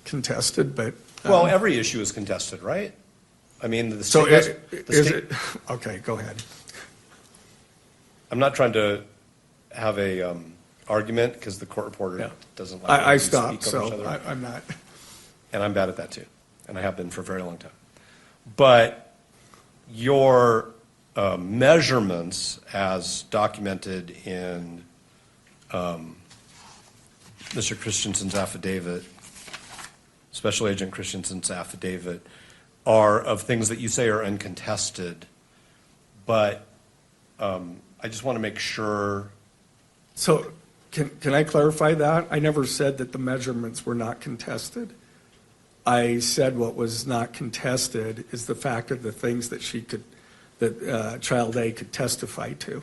contested, but. Well, every issue is contested, right? I mean, the So state is it, okay, go ahead. I'm not trying to have a argument because the court reporter doesn't like I to stopped, speak over each so other. I'm not. And I'm bad at that too, and I have been for a very long time. But your measurements, as documented in Mr. Christensen's affidavit, Special Agent Christensen's affidavit, are of things that you say are uncontested. But I just want to make sure. So can I clarify that? I never said that the measurements were not contested. I said what was not contested is the fact of the things that Child A could testify to.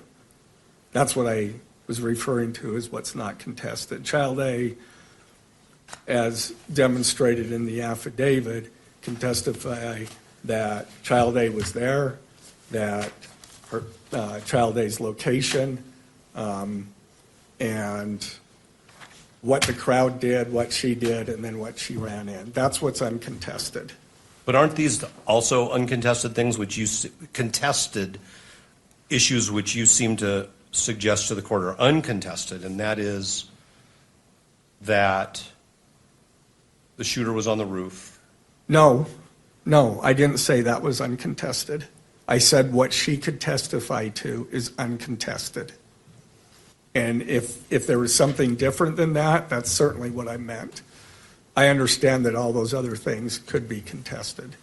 That's what I was referring to as what's not contested. Child A, as demonstrated in the affidavit, can testify that Child A was there, that her Child A's location, and what the crowd did, what she did, and then what she ran in. That's what's uncontested. But aren't these also uncontested things contested issues which you seem to suggest to the court are uncontested, and that is that the shooter was on the roof? No, I didn't say that was uncontested. I said what she could testify to is uncontested. And if there was something different than that, that's certainly what I meant. I understand that all those other things could be contested.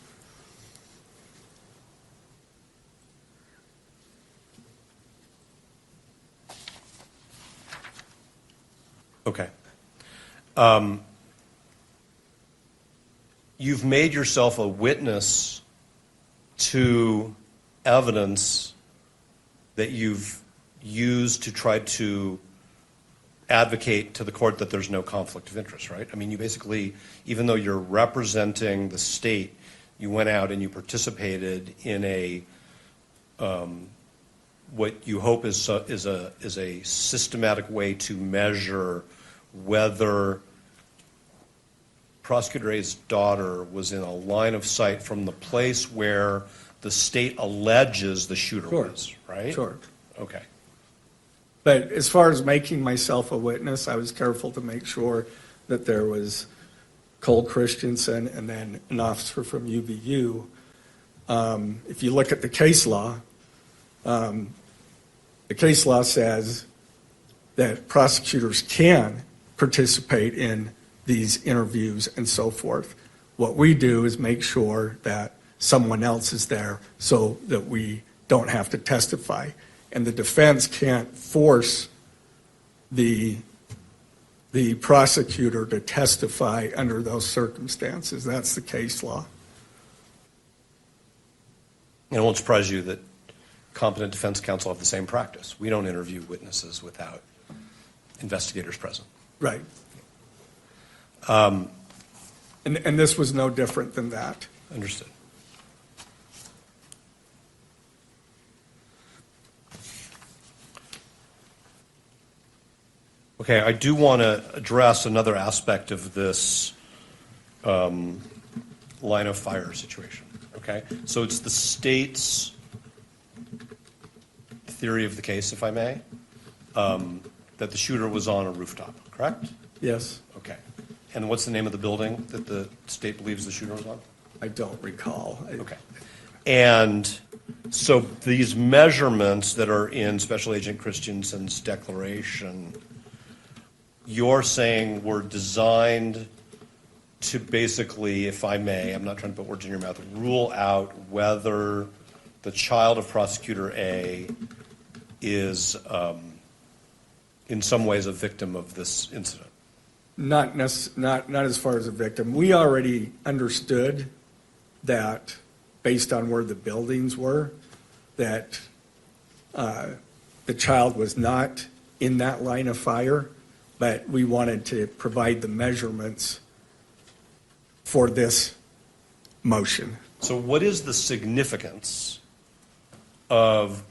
Okay. You've made yourself a witness to evidence that you've used to try to advocate to the court that there's no conflict of interest, right? I mean, you basically, even though you're representing the state, you went out and you participated in a what you hope is a systematic way to measure whether Prosecutor A's daughter was in a line of sight from the place where the state alleges the shooter was, right? Sure. Okay. But as far as making myself a witness, I was careful to make sure that there was Cole Christensen and then an officer from UVU. If you look at the case law says that prosecutors can participate in these interviews and so forth. What we do is make sure that someone else is there so that we don't have to testify. And the defense can't force the prosecutor to testify under those circumstances. That's the case law. And it won't surprise you that competent defense counsel have the same practice. We don't interview witnesses without investigators present. Right. And this was no different than that. Understood. Okay, I do want to address another aspect of this line of fire situation. Okay, so it's the state's theory of the case, if I may, that the shooter was on a rooftop, correct? Yes. Okay. And what's the name of the building that the state believes the shooter was on? I don't recall. Okay. And so these measurements that are in Special Agent Christensen's declaration, you're saying were designed to basically, if I may, I'm not trying to put words in your mouth, rule out whether the child of Prosecutor A is in some ways a victim of this incident? Not as far as a victim. We already understood that, based on where the buildings were, that the child was not in that line of fire, but we wanted to provide the measurements for this motion. So what is the significance of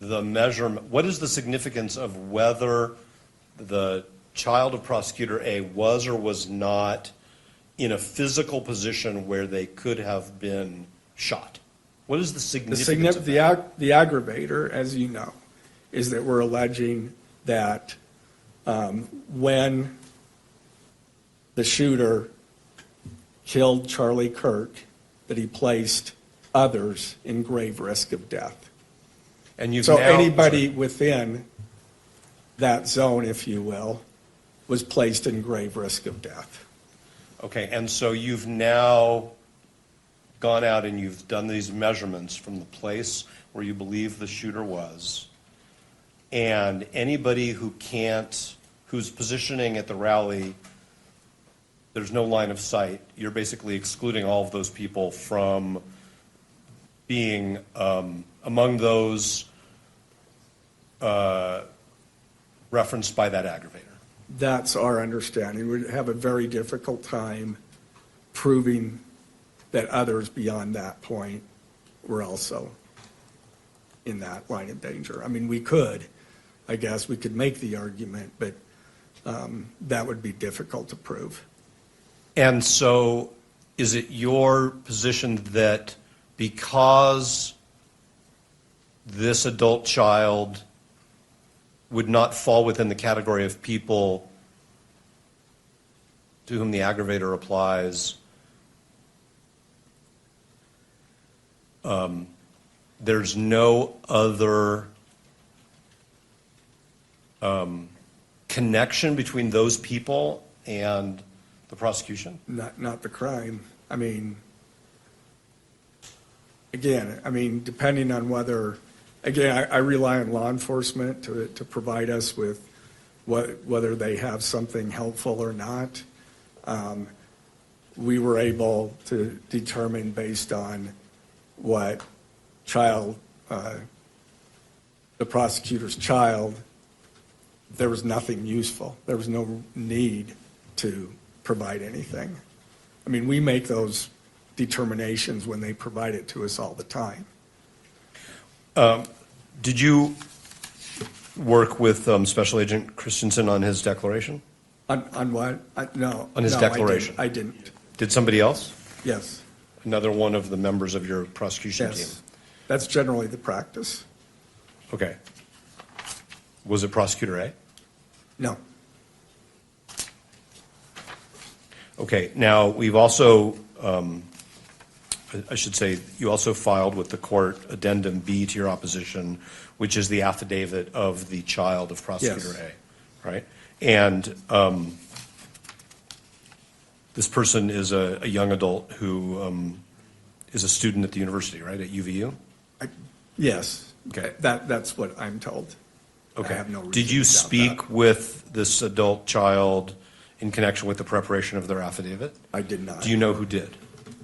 the measurement? What is the significance of whether the child of Prosecutor A was or was not in a physical position where they could have been shot? What is the significance of that? The aggravator, as you know, is that we're alleging that when the shooter killed Charlie Kirk, that he placed others in grave risk of death. And you've so now, anybody within that zone, if you will, was placed in grave risk of death. Okay, and so you've now gone out and you've done these measurements from the place where you believe the shooter was, and anybody who's positioning at the rally, there's no line of sight, you're basically excluding all of those people from being among those referenced by that aggravator. That's our understanding. We'd have a very difficult time proving that others beyond that point were also in that line of danger. I mean, we could, I guess, we could make the argument, but that would be difficult to prove. And so is it your position that because this adult child would not fall within the category of people to whom the aggravator applies, there's no other connection between those people and the prosecution? Not the crime. I mean, again, depending on whether, again, I rely on law enforcement to provide us with whether they have something helpful or not. We were able to determine based on what child, the prosecutor's child, there was nothing useful. There was no need to provide anything. I mean, we make those determinations when they provide it to us all the time. Did you work with Special Agent Christensen on his declaration? On what? No. On his declaration? I didn't. Did somebody else? Yes. Another one of the members of your prosecution team? Yes. That's generally the practice. Okay. Was it Prosecutor A? No. Okay. Now, we've also, I should say, you also filed with the court Addendum B to your opposition, which is the affidavit of the child of Prosecutor Yes. A, right? And this person is a young adult who is a student at the university, right, at UVU? Yes. Okay. That's what I'm told. Okay. I have no reason Did you to doubt speak that. with this adult child in connection with the preparation of their affidavit? I did not. Do you know who did?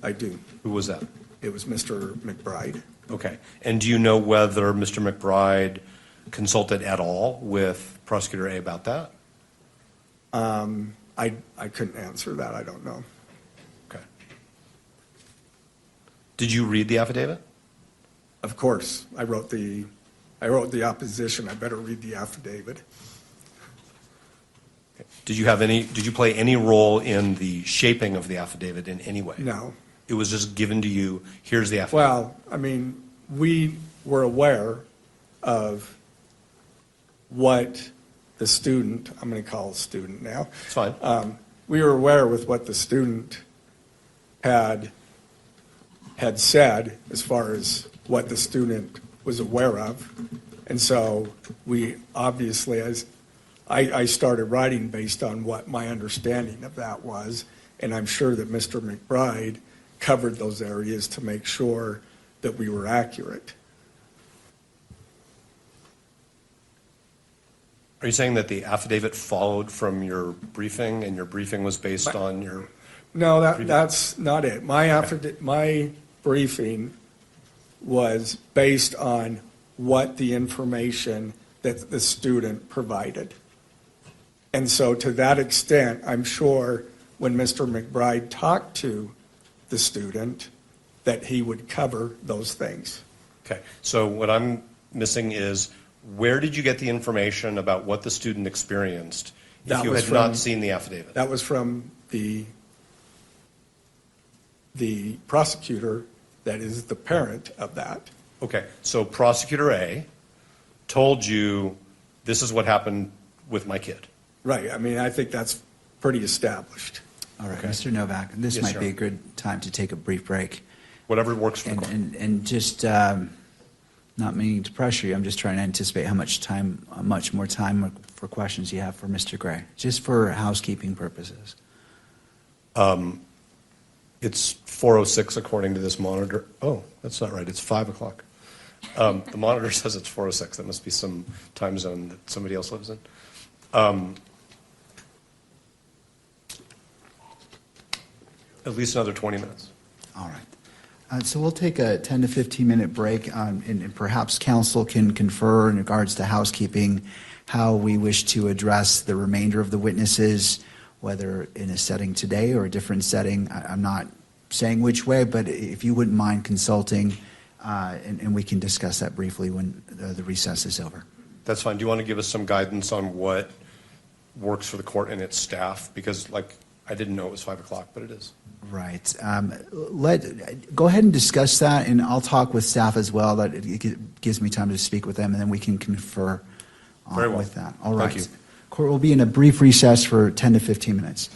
I do. Who was that? It was Mr. McBride. Okay. And do you know whether Mr. McBride consulted at all with Prosecutor A about that? I couldn't answer that. I don't know. Okay. Did you read the affidavit? Of course, I wrote the opposition. I better read the affidavit. Did you play any role in the shaping of the affidavit in any way? No. It was just given to you, here's the affidavit. Well, I mean, we were aware of what the student, I'm going to call a student now. It's fine. We were aware with what the student had said as far as what the student was aware of. And so we obviously, as I started writing based on what my understanding of that was, and I'm sure that Mr. McBride covered those areas to make sure that we were accurate. Are you saying that the affidavit followed from your briefing and your briefing was based on your? No, that's not it. My briefing was based on what the information that the student provided. And so to that extent, I'm sure when Mr. McBride talked to the student, that he would cover those things. Okay, so what I'm missing is, where did you get the information about what the student experienced if you had not seen the affidavit? That was from the prosecutor that is the parent of that. Okay, so Prosecutor A told you, this is what happened with my kid. Right, I mean, I think that's pretty established. All right, Okay. Mr. Novak, this Yes, might sir. be a good time to take a brief break. Whatever works for the court. And just, not meaning to pressure you, I'm just trying to anticipate how much more time for questions you have for Mr. Gray, just for housekeeping purposes. It's 4:06 according to this monitor. Oh, that's not right, it's 5 o'clock. The monitor says it's 4:06. That must be some time zone that somebody else lives in. At least another 20 minutes. All right. So we'll take a 10 to 15-minute break, and perhaps council can confer in regards to housekeeping, how we wish to address the remainder of the witnesses, whether in a setting today or a different setting. I'm not saying which way, but if you wouldn't mind consulting, and we can discuss that briefly when the recess is over. That's fine. Do you want to give us some guidance on what works for the court and its staff? Because, I didn't know it was 5 o'clock, but it is. Right. Go ahead and discuss that, and I'll talk with staff as well. That it gives me time to speak with them, and then we can confer Very well. with that. All right. Thank you. Court will be in a brief recess for 10 to 15 minutes.